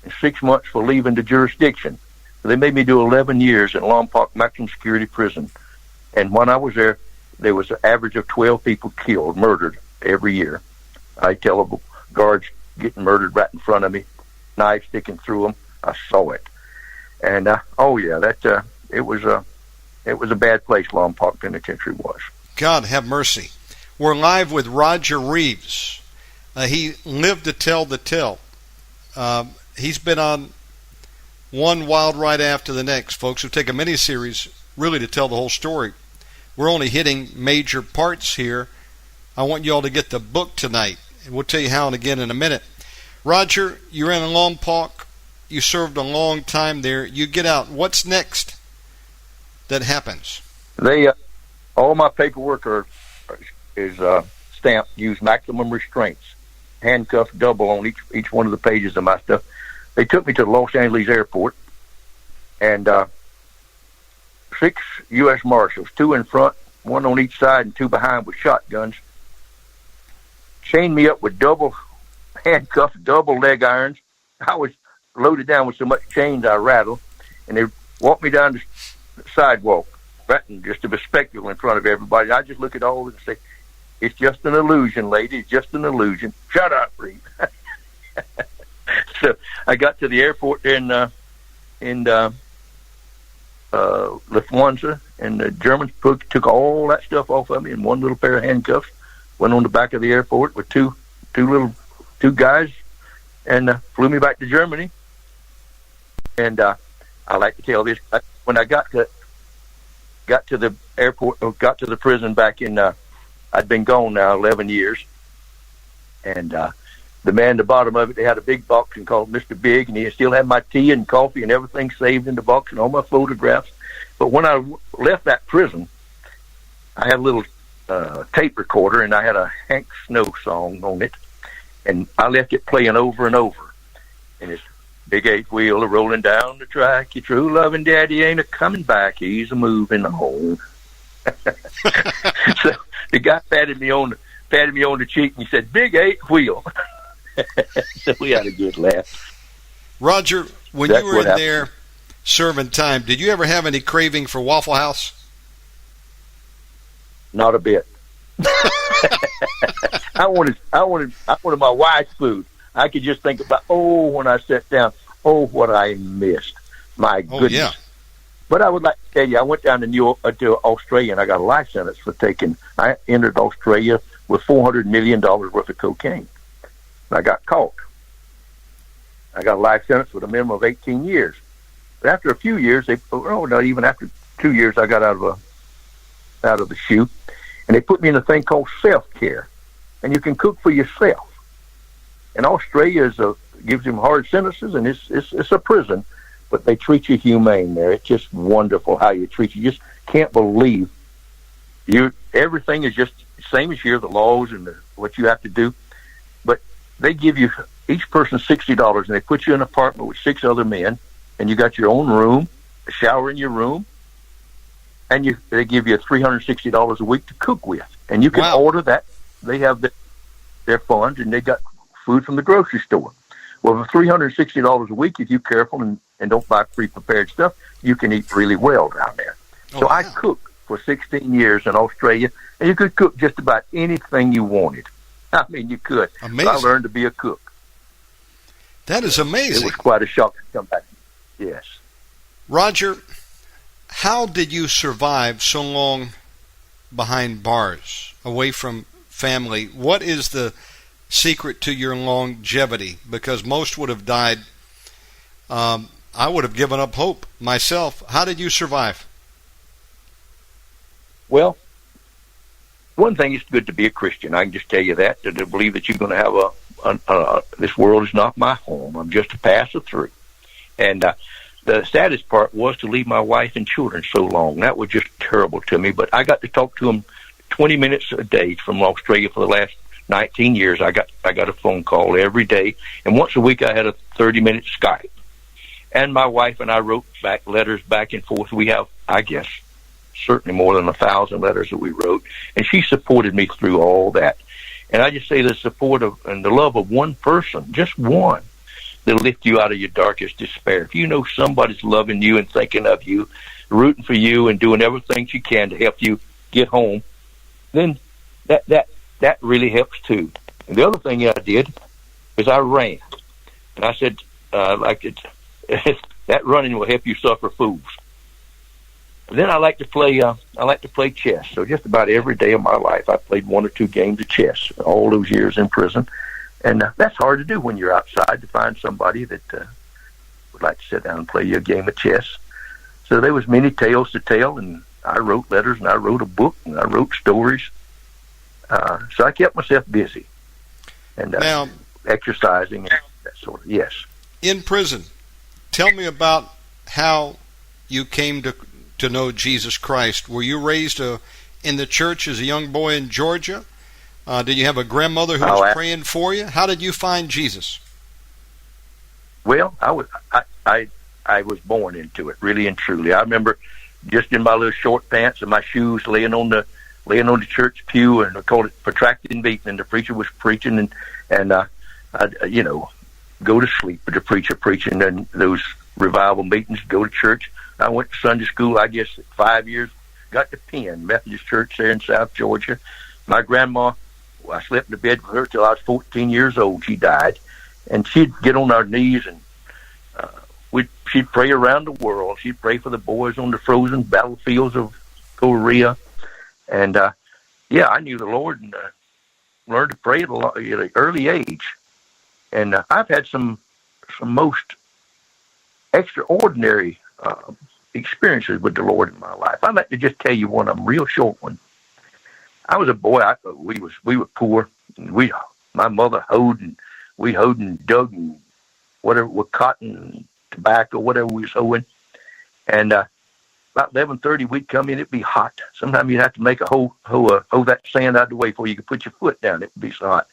and 6 months for leaving the jurisdiction. So they made me do 11 years in Lompoc Maximum Security Prison. And when I was there was an average of 12 people killed, murdered every year. I tell the guards getting murdered right in front of me, knives sticking through them. I saw it. And, it was a bad place, Lompoc Penitentiary was. God have mercy. We're live with Roger Reaves. He lived to tell the tale. He's been on one wild ride after the next, folks. We'll take a mini-series really to tell the whole story. We're only hitting major parts here. I want you all to get the book tonight, and we'll tell you how and again in a minute. Roger, you're in Lompoc. You served a long time there. You get out. What's next that happens? All my paperwork is stamped, use maximum restraints, handcuffed double on each one of the pages of my stuff. They took me to the Los Angeles airport, and 6 U.S. Marshals, 2 in front, 1 on each side, and 2 behind with shotguns, chained me up with double handcuffs, double leg irons. I was loaded down with so much chains I rattled, and they walked me down the sidewalk, threatened just to be a spectacle in front of everybody. I just look at all of it and say, "It's just an illusion, lady. It's just an illusion." Shut up, Reed. So I got to the airport in Lufthansa, and the Germans took all that stuff off of me in one little pair of handcuffs. Went on the back of the airport with two guys, and flew me back to Germany. And I like to tell this: when I got to the airport, got to the prison back in, I'd been gone now 11 years, and the man at the bottom of it, they had a big box and called Mr. Big, and he still had my tea and coffee and everything saved in the box and all my photographs. But when I left that prison, I had a little tape recorder, and I had a Hank Snow song on it, and I left it playing over and over. And it's big 8-wheeler rolling down the track. Your true loving daddy ain't a coming back. He's a moving home. So the guy patted me on the cheek, and he said, "Big 8-wheel." So we had a good laugh. Roger, when you were in there serving time, did you ever have any craving for Waffle House? Not a bit. I wanted my wife's food. I could just think about, when I sat down, what I missed. My goodness. Oh, yeah. But I would like to tell you, I went down to Australia, and I got a life sentence for I entered Australia with $400 million worth of cocaine. And I got caught. I got a life sentence with a minimum of 18 years. But after a few years, not even after 2 years, I got out of the chute, and they put me in a thing called self-care, and you can cook for yourself. And Australia gives them hard sentences, and it's a prison, but they treat you humane there. It's just wonderful how you treat you. You just can't believe everything is just the same as here, the laws and what you have to do. But they give you each person $60, and they put you in an apartment with 6 other men, and you got your own room, a shower in your room, and they give you $360 a week to cook with, and you can order that. They have their funds, and they got food from the grocery store. Well, for $360 a week, if you're careful and don't buy pre-prepared stuff, you can eat really well down there. So I cooked for 16 years in Australia, and you could cook just about anything you wanted. I mean, you could. Amazing. So I learned to be a cook. That is amazing. It was quite a shock to come back. Yes. Roger, how did you survive so long behind bars, away from family? What is the secret to your longevity? Because most would have died. I would have given up hope myself. How did you survive? Well, one thing, it's good to be a Christian. I can just tell you that, to believe that you're going to have this world is not my home. I'm just a passer through. And the saddest part was to leave my wife and children so long. That was just terrible to me. But I got to talk to them 20 minutes a day from Australia for the last 19 years. I got a phone call every day. And once a week I had a 30-minute Skype. And my wife and I wrote back letters back and forth. We have, I guess, certainly more than 1,000 letters that we wrote. And she supported me through all that. And I just say the support of and the love of one person, just one, that'll lift you out of your darkest despair. If you know somebody's loving you and thinking of you, rooting for you and doing everything she can to help you get home, then that really helps too. And the other thing I did is I ran. And I said, that running will help you suffer fools. Then I like to play chess. So just about every day of my life, I played 1 or 2 games of chess. All those years in prison, and that's hard to do when you're outside, to find somebody that would like to sit down and play you a game of chess. So there was many tales to tell, and I wrote letters, and I wrote a book, and I wrote stories. So I kept myself busy, and now, exercising and that sort of. Yes. In prison, tell me about how you came to know Jesus Christ. Were you raised in the church as a young boy in Georgia? Did you have a grandmother who was praying for you? How did you find Jesus? Well, I was born into it, really and truly. I remember just in my little short pants and my shoes laying on the church pew, and I called it protracted and beaten, and the preacher was preaching, and I'd go to sleep with the preacher preaching, and those revival meetings, go to church. I went to Sunday school, I guess, at 5 years. Got to Penn Methodist Church there in South Georgia. My grandma, I slept in the bed with her till I was 14 years old. She died. And she'd get on our knees, and she'd pray around the world. She'd pray for the boys on the frozen battlefields of Korea. And, I knew the Lord and learned to pray at an early age. And I've had some most extraordinary experiences with the Lord in my life. I'd like to just tell you one of them, real short one. I was a boy. We were poor. And my mother hoed and dug and whatever with cotton, tobacco, whatever we was hoeing. And about 11:30, we'd come in. It'd be hot. Sometimes you'd have to make a hoe that sand out of the way before you could put your foot down. It'd be so hot.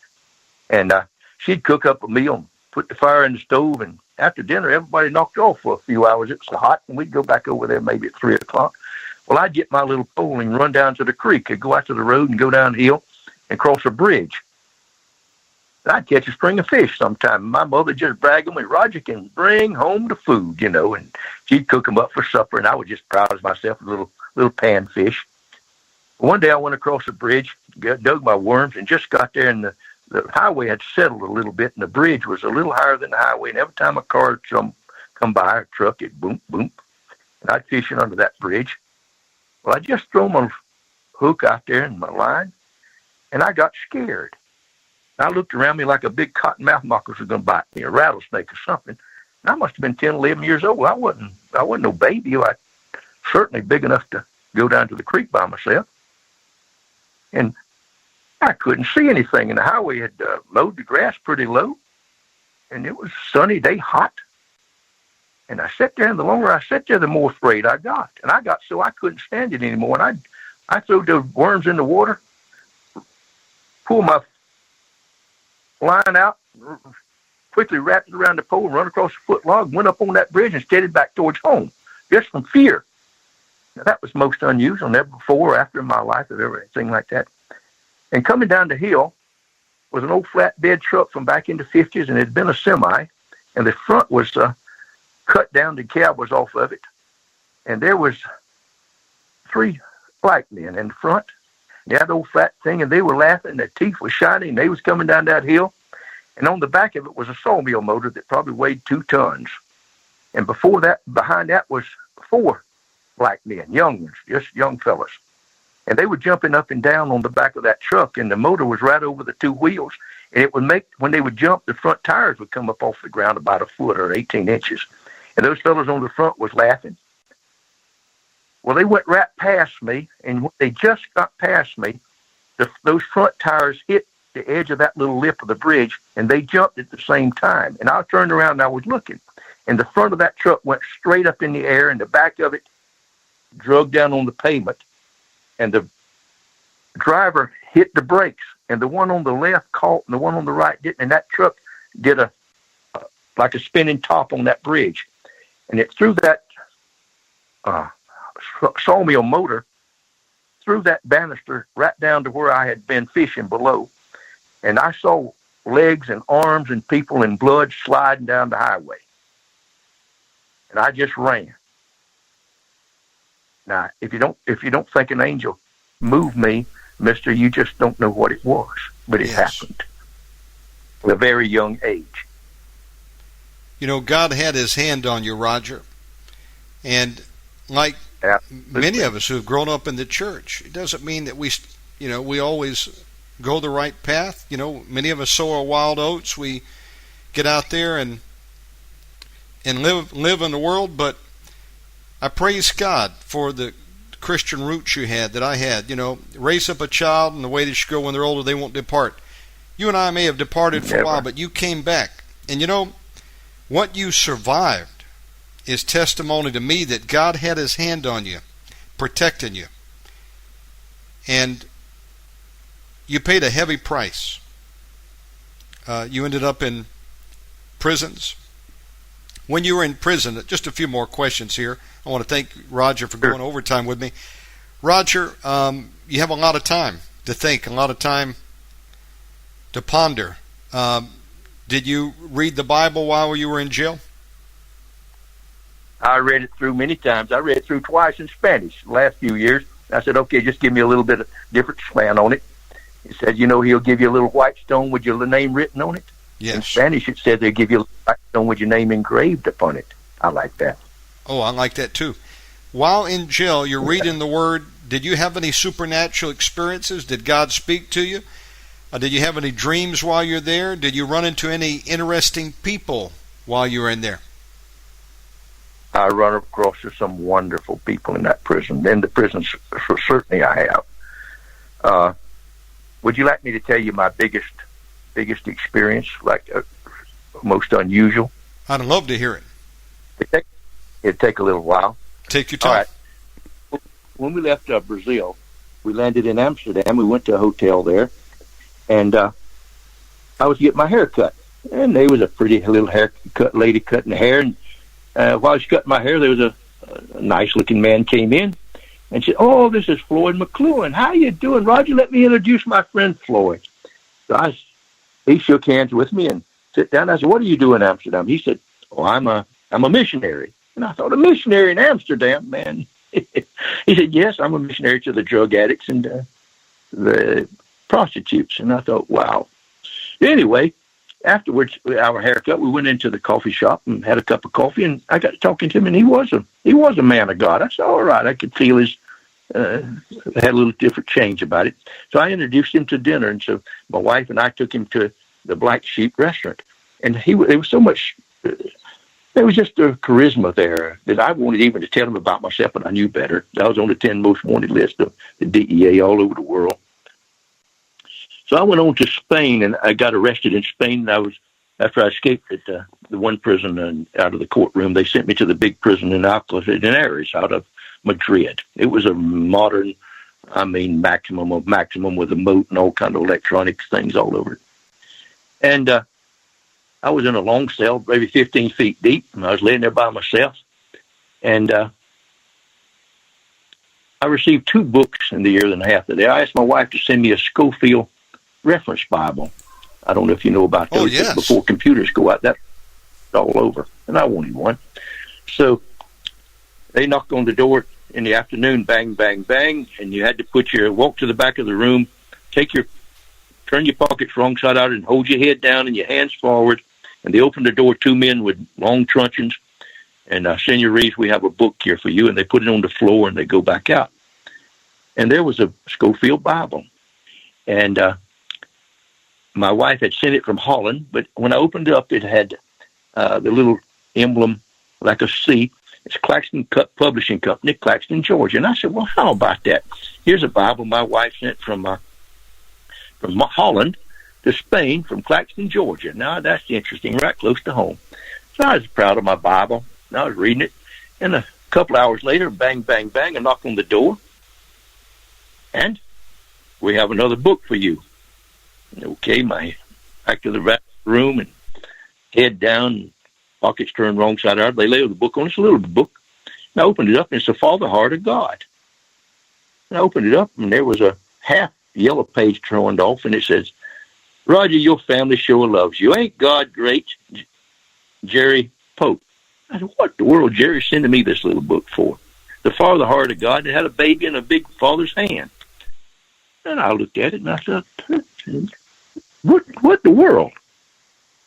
And she'd cook up a meal and put the fire in the stove, and after dinner, everybody knocked off for a few hours. It was so hot, and we'd go back over there maybe at 3 o'clock. Well, I'd get my little pole and run down to the creek. I'd go out to the road and go downhill and cross a bridge. And I'd catch a string of fish sometime. My mother just bragged me, Roger can bring home the food, and she'd cook them up for supper, and I was just proud of myself, a little panfish. One day I went across the bridge, dug my worms, and just got there, and the highway had settled a little bit, and the bridge was a little higher than the highway. And every time a car come by, a truck, it boom, boom. And I'd fish it under that bridge. Well, I just throw my hook out there in my line, and I got scared. I looked around me like a big cottonmouth moccasin was going to bite me, a rattlesnake or something. And I must have been 10, 11 years old. I wasn't no baby. I certainly big enough to go down to the creek by myself. And I couldn't see anything, and the highway had mowed the grass pretty low, and it was a sunny day, hot. And I sat there, and the longer I sat there, the more afraid I got. And I got so I couldn't stand it anymore. And I threw the worms in the water, pulled my line out, quickly wrapped it around the pole, run across the foot log, went up on that bridge, and steadied back towards home, just from fear. Now, that was most unusual. Never before or after in my life have ever anything like that. And coming down the hill was an old flatbed truck from back in the 50s, and it had been a semi, and the front was cut down. The cab was off of it, and there was 3 black men in the front. They had the old flat thing, and they were laughing. Their teeth were shining. They was coming down that hill, and on the back of it was a sawmill motor that probably weighed 2 tons. And behind that was 4 black men, young ones, just young fellas. And they were jumping up and down on the back of that truck, and the motor was right over the 2 wheels. And it would make, when they would jump, the front tires would come up off the ground about a foot or 18 inches. And those fellows on the front was laughing. Well, they went right past me, and when they just got past me, those front tires hit the edge of that little lip of the bridge, and they jumped at the same time. And I turned around and I was looking, and the front of that truck went straight up in the air, and the back of it drug down on the pavement. And the driver hit the brakes, and the one on the left caught, and the one on the right didn't. And that truck did like a spinning top on that bridge, and it threw that sawmill motor through that banister right down to where I had been fishing below. And I saw legs and arms and people and blood sliding down the highway. And I just ran. Now, if you don't think an angel moved me, mister, you just don't know what it was. But it happened at a very young age. You know, God had his hand on you, Roger. And like many of us who have grown up in the church, it doesn't mean that we always go the right path. You know, many of us sow our wild oats. We get out there and live in the world, but I praise God for the Christian roots you had, that I had. You know, raise up a child in the way they should go when they're older, they won't depart. You and I may have departed for a while, but you came back. And you know, what you survived is testimony to me that God had his hand on you, protecting you. And you paid a heavy price. You ended up in prisons. When you were in prison, just a few more questions here. I want to thank Roger for going overtime with me. Roger, you have a lot of time to think, a lot of time to ponder. Did you read the Bible while you were in jail? I read it through many times. I read it through twice in Spanish the last few years. I said, okay, just give me a little bit of different slant on it. He said, you know, he'll give you a little white stone with your name written on it. Yes. In Spanish, it said they'll give you a white stone with your name engraved upon it. I like that. Oh, I like that too. While in jail, you're reading the Word. Did you have any supernatural experiences? Did God speak to you? Did you have any dreams while you're there? Did you run into any interesting people while you were in there? I run across some wonderful people in that prison. In the prison, certainly I have. Would you like me to tell you my biggest experience, like most unusual? I'd love to hear it. It'd take a little while. Take your time. All right. When we left Brazil, we landed in Amsterdam. We went to a hotel there, and I was getting my hair cut. And there was a pretty little haircut lady cutting the hair. And while I was cutting my hair, there was a nice-looking man came in and said, "Oh, this is Floyd McLuhan. How you doing, Roger? Let me introduce my friend Floyd." So he shook hands with me and sat down. I said, "What do you do in Amsterdam?" He said, "Oh, I'm a missionary." And I thought, a missionary in Amsterdam, man. He said, "Yes, I'm a missionary to the drug addicts and the prostitutes." And I thought, wow. Anyway, afterwards, our haircut, we went into the coffee shop and had a cup of coffee, and I got talking to him, and he was a man of God. I said, all right, I could feel his had a little different change about it. So I introduced him to dinner, and so my wife and I took him to the Black Sheep restaurant, and there was so much. There was just a charisma there that I wanted even to tell him about myself, but I knew better. I was on the 10 most wanted list of the DEA all over the world. So I went on to Spain, and I got arrested in Spain. And after I escaped at the one prison and out of the courtroom, they sent me to the big prison in Alcalá de Henares out of Madrid. It was a modern, maximum of maximum with a moat and all kind of electronic things all over it. And I was in a long cell, maybe 15 feet deep, and I was laying there by myself. And I received 2 books in the year and a half that I asked my wife to send me a Schofield reference Bible. I don't know if you know about those. Oh, yes. Before computers go out, that's all over. And I wanted one. So they knocked on the door in the afternoon, bang, bang, bang, and you had to walk to the back of the room, turn your pockets wrong side out and hold your head down and your hands forward. And they opened the door, 2 men with long truncheons. And Senor Reaves, we have a book here for you. And they put it on the floor and they go back out. And there was a Schofield Bible. And my wife had sent it from Holland, but when I opened it up, it had the little emblem like a C. It's Claxton Publishing Company, Claxton, Georgia. And I said, well, how about that? Here's a Bible my wife sent from Holland to Spain from Claxton, Georgia. Now, that's interesting, right close to home. So I was proud of my Bible, and I was reading it. And a couple hours later, bang, bang, bang, a knock on the door. And we have another book for you. Okay, back to the room and head down, pockets turned wrong side out. They laid the book on. It's a little book. And I opened it up, and it's the Father Heart of God. And I opened it up, and there was a half yellow page turned off, and it says, Roger, your family sure loves you. Ain't God great? Jerry Pope. I said, what the world Jerry's sending me this little book for? The Father Heart of God. It had a baby in a big father's hand. And I looked at it, and I said, what the world?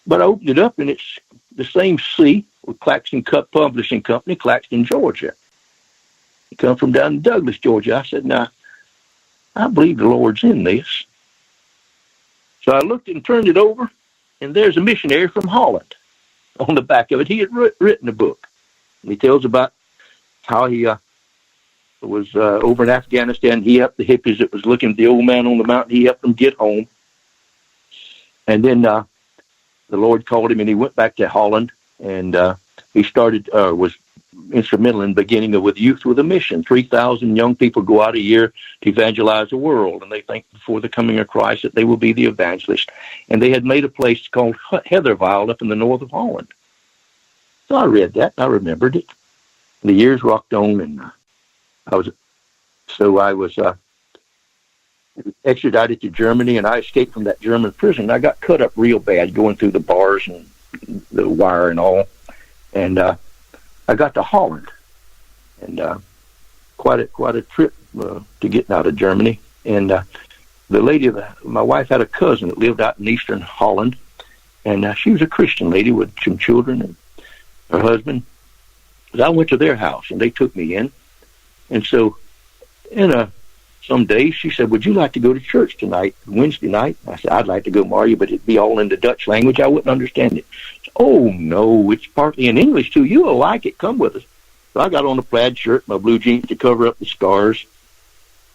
But I opened it up, and it's the same C with Claxton Publishing Company, Claxton, Georgia. It come from down in Douglas, Georgia. I said, now, I believe the Lord's in this. So I looked and turned it over, and there's a missionary from Holland on the back of it. He had written a book. And he tells about how he was over in Afghanistan. He helped the hippies that was looking at the old man on the mountain. He helped them get home. And then the Lord called him, and he went back to Holland, and he was instrumental in beginning with Youth with a Mission. 3,000 young people go out a year to evangelize the world, and they think before the coming of Christ that they will be the evangelist. And they had made a place called Heatherville up in the north of Holland. So I read that, and I remembered it. And the years rocked on, and I was extradited to Germany, and I escaped from that German prison. I got cut up real bad going through the bars and the wire and all. And I got to Holland, and quite a trip to getting out of Germany. And the lady, my wife had a cousin that lived out in eastern Holland, and she was a Christian lady with some children and her husband. I went to their house, and they took me in. And so, some days she said, would you like to go to church tonight, Wednesday night? I said, I'd like to go, Maria, but it'd be all in the Dutch language. I wouldn't understand it. Said, oh, no, it's partly in English, too. You'll like it. Come with us. So I got on a plaid shirt, my blue jeans to cover up the scars,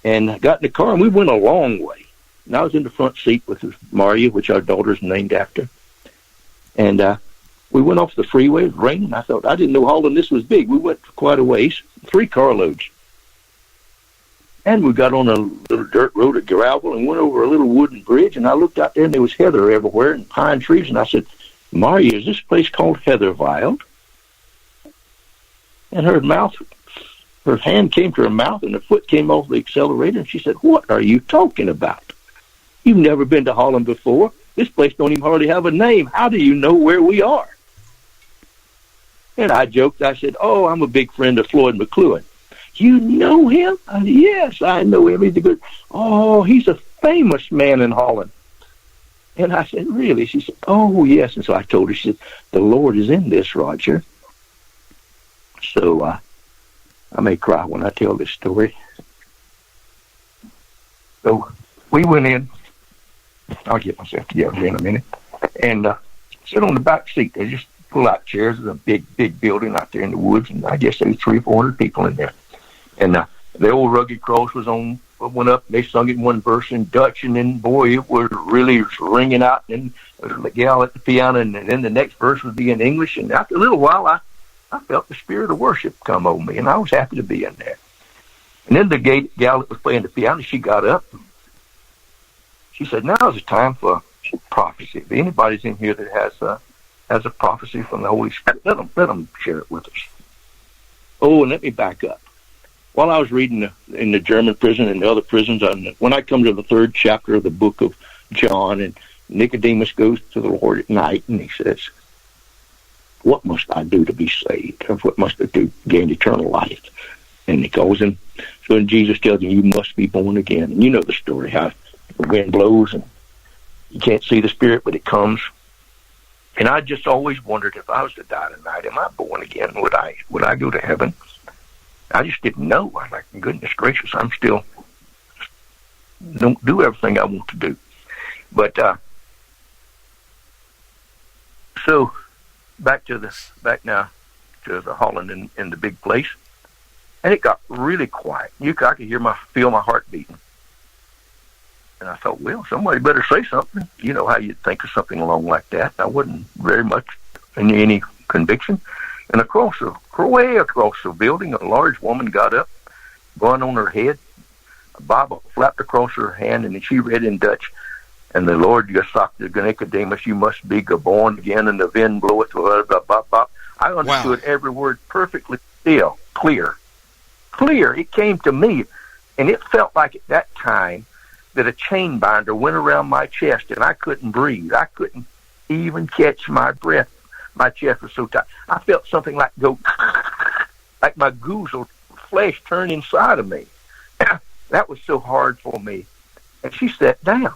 and I got in the car, and we went a long way. And I was in the front seat with Maria, which our daughter's named after. And we went off the freeway. It was raining. I thought, I didn't know Holland this was big. We went quite a ways, 3 carloads. And we got on a little dirt road of gravel and went over a little wooden bridge, and I looked out there, and there was heather everywhere and pine trees, and I said, Maria, is this place called Heatherville? And her hand came to her mouth, and her foot came off the accelerator, and she said, what are you talking about? You've never been to Holland before. This place don't even hardly have a name. How do you know where we are? And I joked. I said, oh, I'm a big friend of Floyd McLuhan. You know him? I said, yes, I know him. He's a good. Oh, he's a famous man in Holland. And I said, really? She said, oh, yes. And so I told her, she said, the Lord is in this, Roger. So I may cry when I tell this story. So we went in. I'll get myself together here in a minute. And sit on the back seat. They just pull out chairs. There's a big building out there in the woods. And I guess there was 300 or 400 people in there. And the old rugged cross went up. They sung it in one verse in Dutch, and then, boy, it was really ringing out. And there was a gal at the piano, and then the next verse would be in English. And after a little while, I felt the spirit of worship come over me, and I was happy to be in there. And then the gal that was playing the piano, she got up. She said, now's the time for prophecy. If anybody's in here that has a prophecy from the Holy Spirit, let them share it with us. Oh, and let me back up. While I was reading in the German prison and the other prisons, when I come to the 3rd chapter of the book of John, and Nicodemus goes to the Lord at night, and he says, what must I do to be saved? Or what must I do to gain eternal life? And he calls him. So when Jesus tells him, you must be born again. And you know the story, how the wind blows, and you can't see the Spirit, but it comes. And I just always wondered, if I was to die tonight, am I born again? Would I go to heaven? I just didn't know. I was like, goodness gracious, don't do everything I want to do. But So back now to the Holland in the big place, and it got really quiet. I could feel my heart beating. And I thought, well, somebody better say something. You know how you'd think of something along like that. I wasn't very much in any conviction. And way across the building, a large woman got up, gun on her head, a Bible flapped across her hand, and she read in Dutch, and the Lord gesagte Nicodemus, you must be born again, and the wind bloweth, blah, blah, blah, blah. I understood every word perfectly still, clear. It came to me, and it felt like at that time that a chain binder went around my chest, and I couldn't breathe. I couldn't even catch my breath. My chest was so tight. I felt something like like my goozled flesh turn inside of me. That was so hard for me. And she sat down.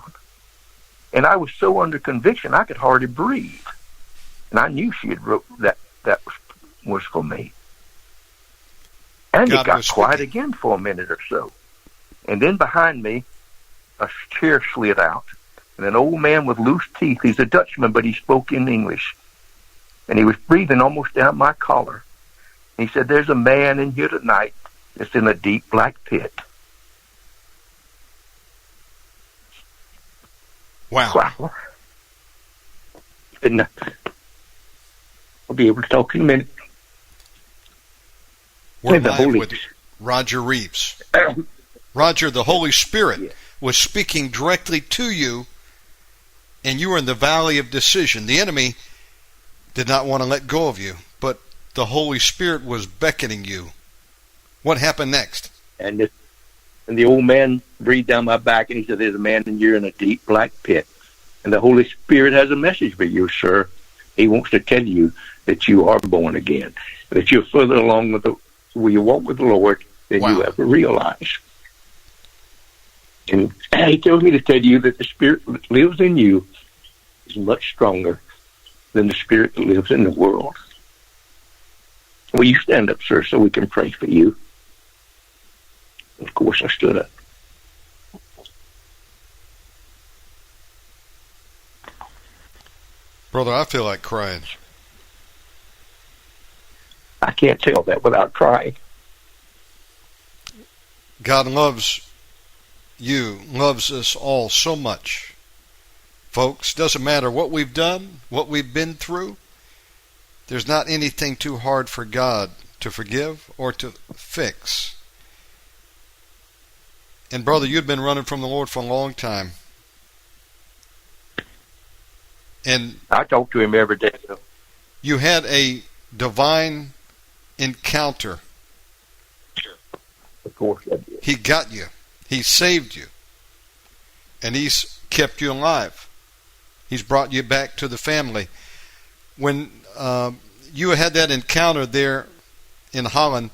And I was so under conviction, I could hardly breathe. And I knew she had wrote that was for me. And it got quiet again for a minute or so. And then behind me, a chair slid out. And an old man with loose teeth, he's a Dutchman, but he spoke in English. And he was breathing almost down my collar. He said, there's a man in here tonight that's in a deep black pit. Wow. And I'll be able to talk in a minute. We're live with Roger Reaves. Roger, the Holy Spirit was speaking directly to you, and you were in the valley of decision. The enemy did not want to let go of you, but the Holy Spirit was beckoning you. What happened next? And the old man breathed down my back, and he said, there's a man in here in a deep black pit. And the Holy Spirit has a message for you, sir. He wants to tell you that you are born again, that you're further along where you walk with the Lord than you ever realize. And he tells me to tell you that the Spirit that lives in you is much stronger than the Spirit that lives in the world. Will you stand up, sir, so we can pray for you? Of course, I stood up. Brother, I feel like crying. I can't tell that without crying. God loves you, loves us all so much. Folks, doesn't matter what we've done, what we've been through. There's not anything too hard for God to forgive or to fix. And brother, you've been running from the Lord for a long time. And I talk to him every day. You had a divine encounter. Sure. Of course I did. He got you. He saved you. And he's kept you alive. He's brought you back to the family. When you had that encounter there in Holland,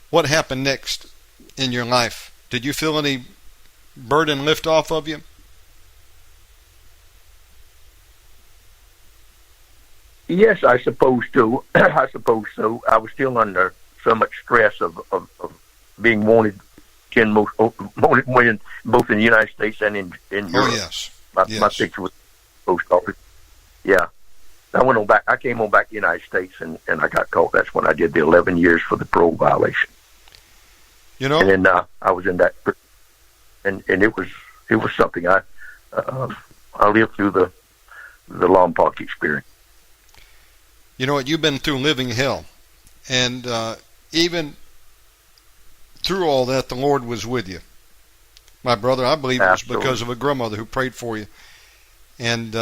what happened next in your life? Did you feel any burden lift off of you? Yes, I suppose so. I suppose so. I was still under so much stress of being wanted both in the United States and in Europe. Oh, yes. My picture was post office. Yeah. I came on back to the United States and I got caught. That's when I did the 11 years for the parole violation. You know, and then I was in that, and it was something. I lived through the Lompoc experience. You know what? You've been through living hell, and even through all that, the Lord was with you, my brother. I believe it was because of a grandmother who prayed for you, and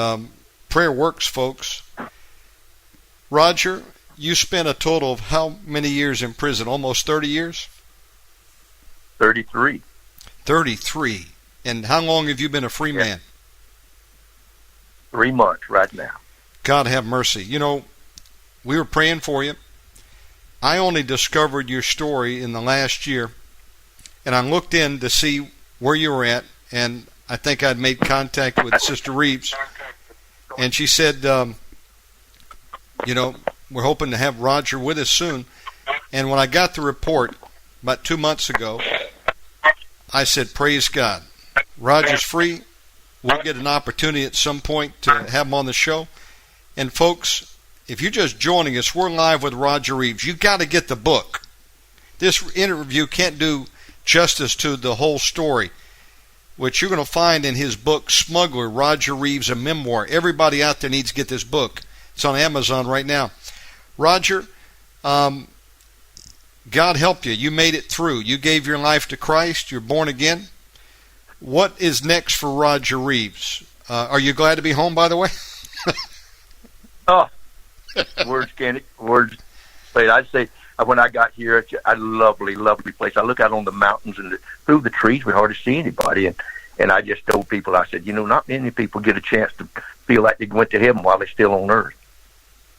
prayer works, folks. Roger, you spent a total of how many years in prison? Almost 30 years. 33. 33. And how long have you been a free man? 3 months right now. God have mercy. You know, we were praying for you. I only discovered your story in the last year, and I looked in to see where you were at, and I think I'd made contact with Sister Reaves, and she said, you know, we're hoping to have Roger with us soon. And when I got the report about 2 months ago, I said, praise God. Roger's free. We'll get an opportunity at some point to have him on the show. And folks, if you're just joining us, we're live with Roger Reaves. You got to get the book. This interview can't do justice to the whole story, which you're going to find in his book, Smuggler, Roger Reaves, a memoir. Everybody out there needs to get this book. It's on Amazon right now. Roger, God help you. You made it through. You gave your life to Christ. You're born again. What is next for Roger Reaves? Are you glad to be home, by the way? Oh, words can't, words. But I'd say when I got here, it's a lovely, lovely place. I look out on the mountains and through the trees, we hardly see anybody. And I just told people, I said, not many people get a chance to feel like they went to heaven while they're still on earth.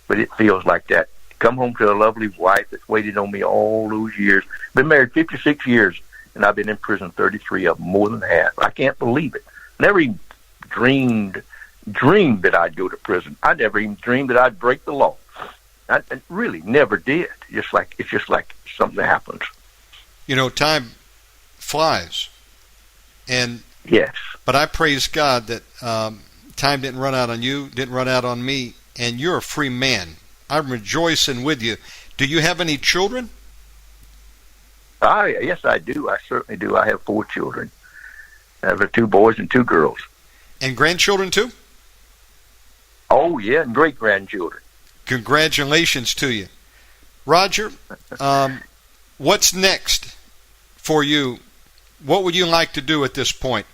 But it feels like that. Come home to a lovely wife that's waited on me all those years. Been married 56 years, and I've been in prison 33 of them, more than half. I can't believe it. Never even dreamed that I'd go to prison. I never even dreamed that I'd break the law. I really never did. It's just like something that happens. Time flies. And yes. But I praise God that time didn't run out on you, didn't run out on me, and you're a free man. I'm rejoicing with you. Do you have any children? Yes, I do. I certainly do. I have 4 children. I have 2 boys and 2 girls. And grandchildren too? Oh, yeah, and great-grandchildren. Congratulations to you. Roger, what's next for you? What would you like to do at this point?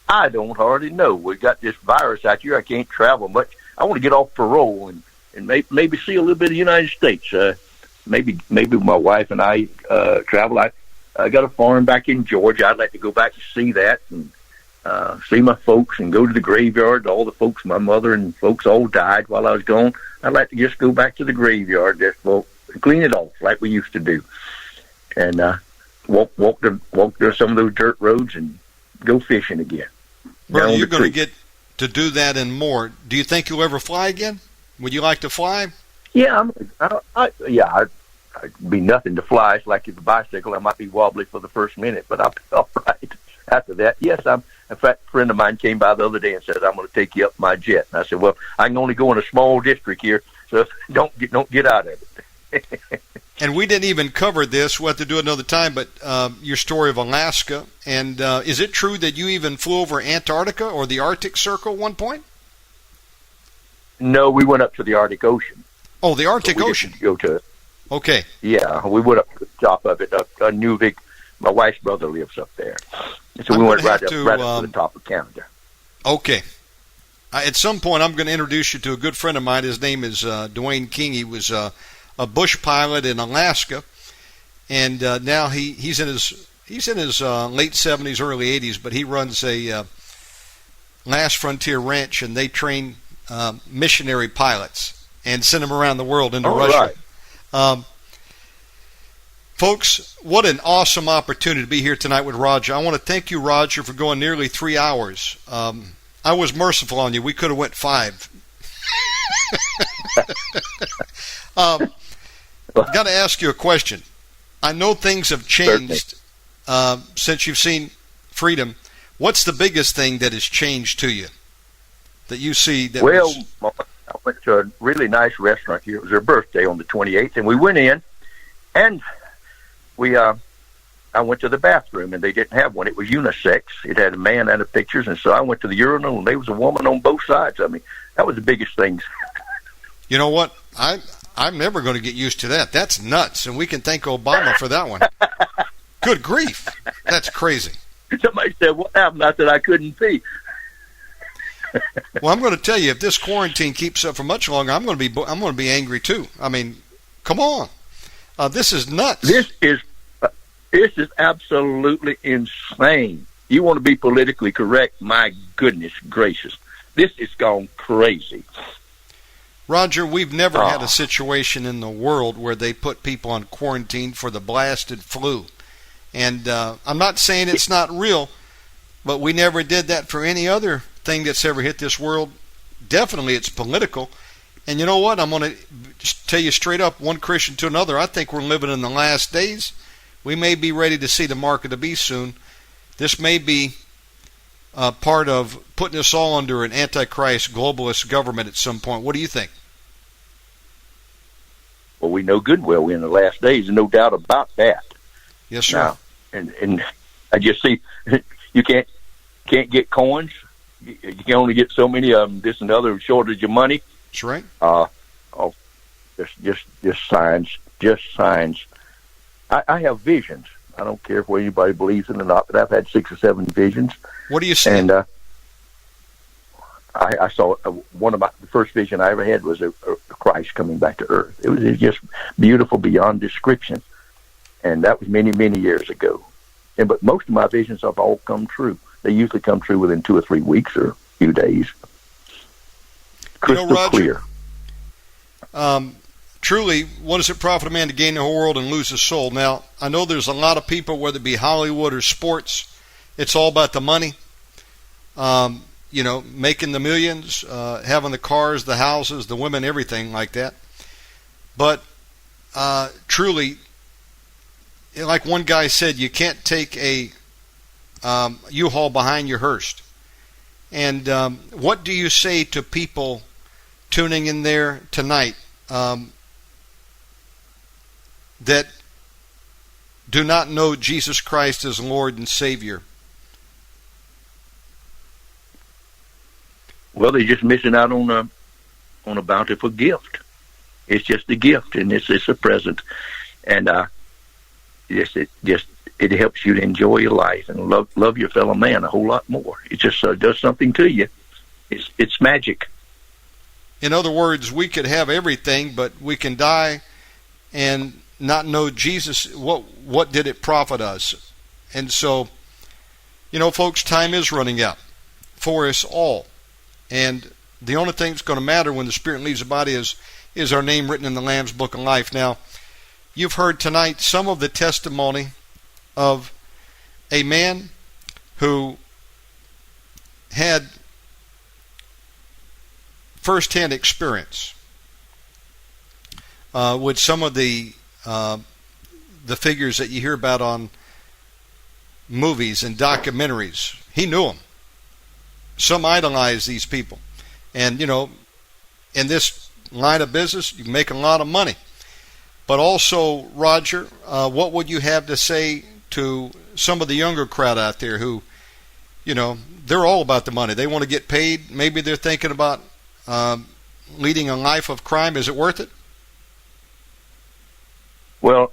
I don't hardly know. We got this virus out here. I can't travel much. I want to get off parole and maybe see a little bit of the United States. Maybe my wife and I travel. I got a farm back in Georgia. I'd like to go back to see that and see my folks and go to the graveyard. All the folks, my mother and folks all died while I was gone. I'd like to just go back to the graveyard, just clean it off like we used to do, and walk to some of those dirt roads and go fishing again. Brother, you're going to get to do that and more. Do you think you'll ever fly again? Would you like to fly? Yeah, I'd be nothing to fly. It's like a bicycle. I might be wobbly for the first minute, but I'll be all right after that. Yes, in fact, a friend of mine came by the other day and said, I'm going to take you up my jet. And I said, well, I can only go in a small district here, so don't get out of it. And we didn't even cover this. We'll have to do it another time, but your story of Alaska. And is it true that you even flew over Antarctica or the Arctic Circle at one point? No, we went up to the Arctic Ocean. Oh, the Arctic Ocean. Didn't go to it. Okay. Yeah, we went up to the top of it. Nuvik, my wife's brother lives up there. So we went right up to the top of Canada. Okay. At some point, I'm going to introduce you to a good friend of mine. His name is Dwayne King. He was a bush pilot in Alaska, and now he's in his late 70s, early 80s. But he runs a Last Frontier Ranch, and they train missionary pilots and send them around the world into Russia. Right. Folks, what an awesome opportunity to be here tonight with Roger. I want to thank you, Roger, for going nearly 3 hours. I was merciful on you. We could have went 5. Got to ask you a question. I know things have changed since you've seen freedom. What's the biggest thing that has changed to you that you see? I went to a really nice restaurant here. It was her birthday on the 28th, and we went in, and I went to the bathroom, and they didn't have one. It was unisex. It had a man and the pictures, and so I went to the urinal, and there was a woman on both sides. I mean, that was the biggest thing. You know what? I'm never going to get used to that. That's nuts, and we can thank Obama for that one. Good grief. That's crazy. Somebody said, what happened? I said, I couldn't pee. Well, I'm going to tell you, if this quarantine keeps up for much longer, I'm going to be angry too. I mean, come on. This is nuts. This is absolutely insane. You want to be politically correct? My goodness gracious. This has gone crazy. Roger, we've never had a situation in the world where they put people on quarantine for the blasted flu. And I'm not saying it's not real, but we never did that for any other thing that's ever hit this world. Definitely it's political. And you know what? I'm going to just tell you straight up, one Christian to another, I think we're living in the last days. We may be ready to see the mark of the beast soon. This may be part of putting us all under an antichrist globalist government at some point. What do you think? Well, we know good well we're in the last days, and no doubt about that. Yes, sir. Now, and I just see you can't get coins. You can only get so many of them. This and other shortage of money. That's right. Just signs. Just signs. I have visions. I don't care if anybody believes it or not, but I've had 6 or 7 visions. What do you see? And I saw one of the first vision I ever had was a Christ coming back to earth. It was just beautiful beyond description. And that was many, many years ago. But most of my visions have all come true. They usually come true within 2 or 3 weeks or a few days. Crystal Roger, clear. Truly, what does it profit a man to gain the whole world and lose his soul? Now, I know there's a lot of people, whether it be Hollywood or sports, it's all about the money. Making the millions, having the cars, the houses, the women, everything like that. But truly, like one guy said, you can't take a U-Haul behind your hearse. And what do you say to people tuning in there tonight that do not know Jesus Christ as Lord and Savior? Well, they're just missing out on a bountiful gift. It's just a gift, and it's a present, and it helps you to enjoy your life and love your fellow man a whole lot more. It just does something to you. It's magic. In other words, we could have everything, but we can die and not know Jesus. What did it profit us? And so, folks, time is running out for us all. And the only thing that's going to matter when the spirit leaves the body is our name written in the Lamb's Book of Life. Now, you've heard tonight some of the testimony of a man who had first-hand experience with some of the figures that you hear about on movies and documentaries. He knew them. Some idolize these people. And, in this line of business, you make a lot of money. But also, Roger, what would you have to say to some of the younger crowd out there who, they're all about the money. They want to get paid. Maybe they're thinking about leading a life of crime. Is it worth it? Well,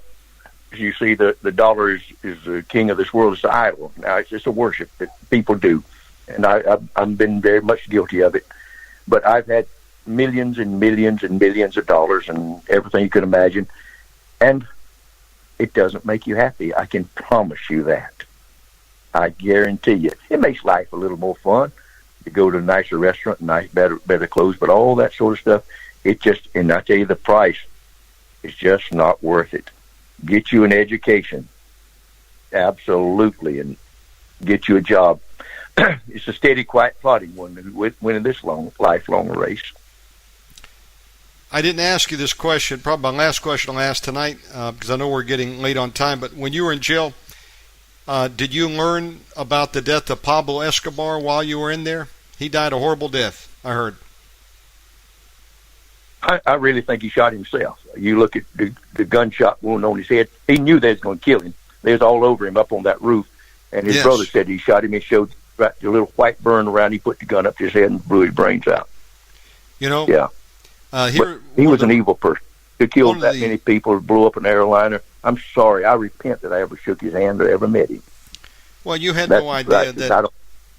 as you see, the dollar is the king of this world. It's the idol. Now, it's just a worship that people do. And I've been very much guilty of it. But I've had millions and millions and millions of dollars and everything you could imagine. And it doesn't make you happy. I can promise you that. I guarantee you. It makes life a little more fun. You go to a nicer restaurant, better clothes, but all that sort of stuff, and I tell you, the price is just not worth it. Get you an education. Absolutely. And get you a job. It's a steady, quiet, plodding one winning this lifelong race. I didn't ask you this question, probably my last question I'll ask tonight, because I know we're getting late on time, but when you were in jail, did you learn about the death of Pablo Escobar while you were in there? He died a horrible death, I heard. I really think he shot himself. You look at the gunshot wound on his head. He knew they was going to kill him. They was all over him up on that roof. And his brother said he shot him. He showed the little white burn around. He put the gun up to his head and blew his brains out. Yeah. He was an evil person. He killed that many people, blew up an airliner. I'm sorry. I repent that I ever shook his hand or ever met him. Well, you had no idea that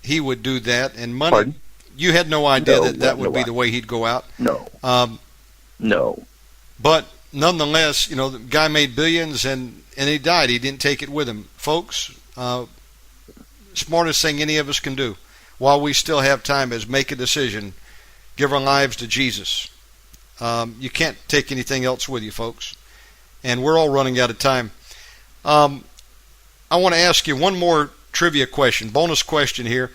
he would do that. And money. Pardon? You had no idea that would be the way he'd go out. No. No. But nonetheless, the guy made billions and he died. He didn't take it with him. Folks, smartest thing any of us can do while we still have time is make a decision. Give our lives to Jesus. You can't take anything else with you, folks. And we're all running out of time. I want to ask you one more trivia question, bonus question here.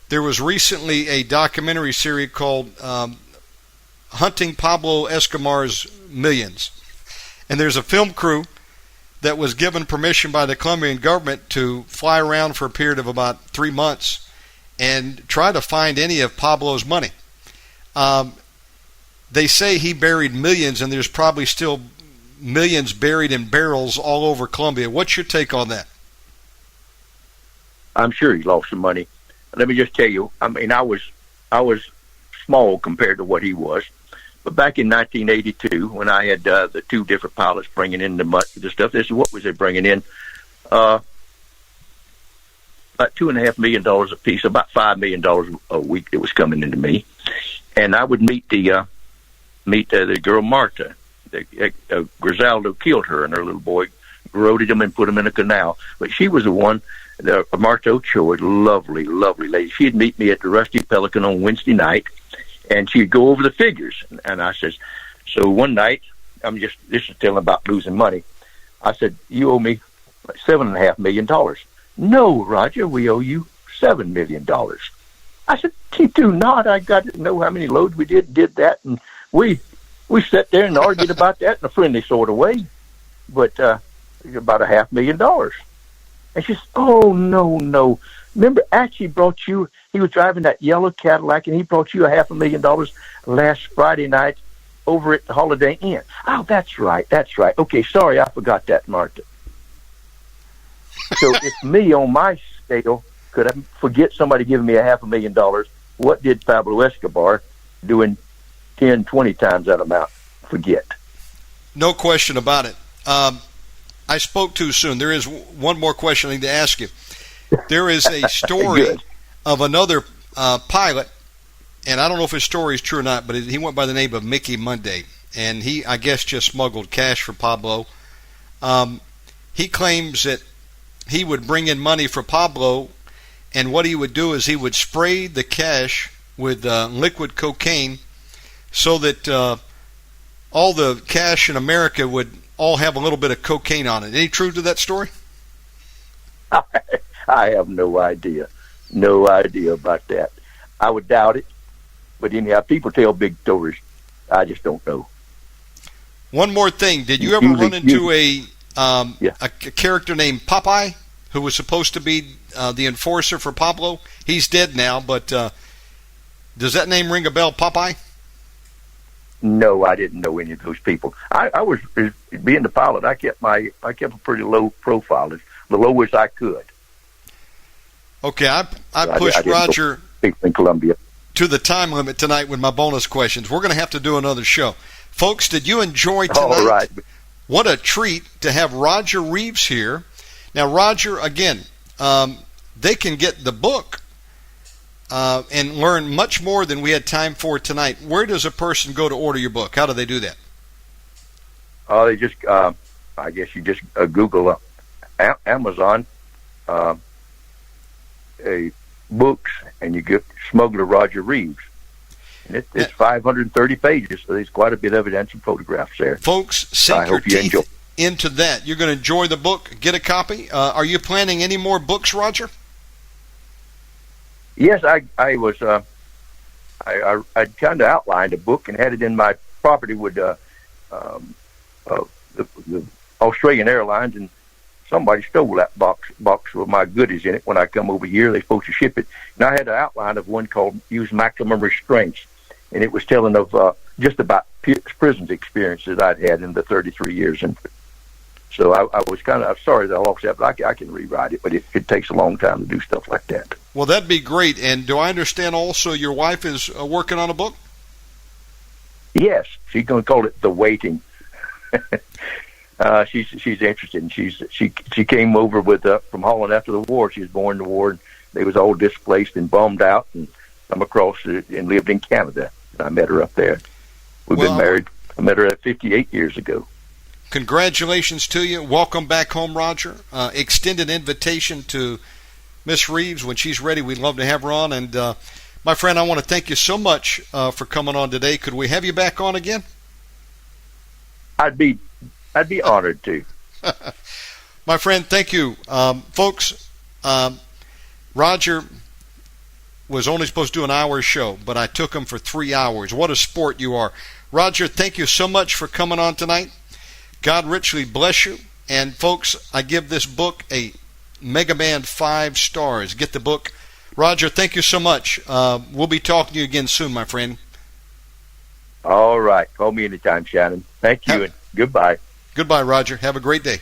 There was recently a documentary series called Hunting Pablo Escobar's Millions. And there's a film crew that was given permission by the Colombian government to fly around for a period of about 3 months and try to find any of Pablo's money. They say he buried millions, and there's probably still millions buried in barrels all over Colombia. What's your take on that? I'm sure he lost some money. Let me just tell you, I mean, I was small compared to what he was. But back in 1982, when I had the two different pilots bringing in the stuff, this is what was they bringing in? About $2.5 million a piece, about $5 million a week that was coming into me. And I would meet the girl Marta. Griseldo killed her, and her little boy corroded him and put him in a canal. But she was the one, Marta Ochoa, lovely, lovely lady. She'd meet me at the Rusty Pelican on Wednesday night, and she'd go over the figures. And I says, so one night, this is telling about losing money. I said, you owe me $7.5 million. No, Roger, we owe you $7 million. I said, you do not. I got to know how many loads we did that, and we sat there and argued about that in a friendly sort of way, but about $500,000. And she said, oh, no. Remember, Archie brought you, he was driving that yellow Cadillac, and he brought you $500,000 last Friday night over at the Holiday Inn. Oh, that's right. Okay, sorry, I forgot that, Martha. So if me on my scale could I forget somebody giving me $500,000, what did Pablo Escobar doing 10, 20 times that amount? Forget. No question about it. I spoke too soon. There is one more question I need to ask you. There is a story of another pilot, and I don't know if his story is true or not, but he went by the name of Mickey Monday, and he, I guess, just smuggled cash for Pablo. He claims that he would bring in money for Pablo, and what he would do is he would spray the cash with liquid cocaine so that all the cash in America would all have a little bit of cocaine on it. Any truth to that story? I have no idea. No idea about that. I would doubt it. But anyhow, people tell big stories. I just don't know. One more thing. Did you ever run into a character named Popeye who was supposed to be the enforcer for Pablo? He's dead now, but does that name ring a bell, Popeye? No, I didn't know any of those people. I was, being the pilot, I kept a pretty low profile, as the lowest I could. Okay, I pushed Roger in Colombia to the time limit tonight with my bonus questions. We're going to have to do another show. Folks, did you enjoy tonight? All right. What a treat to have Roger Reaves here. Now, Roger, again, they can get the book and learn much more than we had time for tonight. Where does a person go to order your book? How do they do that? They just, I guess you just Google Amazon books, and you get Smuggler Roger Reaves. And it's 530 pages, so there's quite a bit of evidence and photographs there. Folks, sink your teeth into that. You're going to enjoy the book. Get a copy. Are you planning any more books, Roger? Yes, I was. I kind of outlined a book and had it in my property with the Australian Airlines, and somebody stole that box with my goodies in it. When I come over here, they're supposed to ship it. And I had an outline of one called Use Maximum Restraints, and it was telling of just about prison experiences I'd had in the 33 years. And so I was kind of sorry that I lost that, but I can rewrite it, but it takes a long time to do stuff like that. Well, that'd be great. And do I understand also your wife is working on a book? Yes, she's going to call it The Waiting. She's interested, and she came over from Holland after the war. She was born in the war, and they was all displaced and bummed out, and come across and lived in Canada. And I met her up there. We've been married. I met her at 58 years ago. Congratulations to you. Welcome back home, Roger. Extended invitation to Miss Reaves when she's ready. We'd love to have her on. And my friend, I want to thank you so much for coming on today. Could we have you back on again? I'd be honored to. My friend, thank you. Folks, Roger was only supposed to do an hour show, but I took him for 3 hours. What a sport you are. Roger, thank you so much for coming on tonight. God richly bless you. And folks, I give this book a Mega Man 5 stars. Get the book Roger, thank you so much. We'll be talking to you again soon, my friend. All right. Call me anytime, Shannon. Thank you, and goodbye. Goodbye, Roger. Have a great day.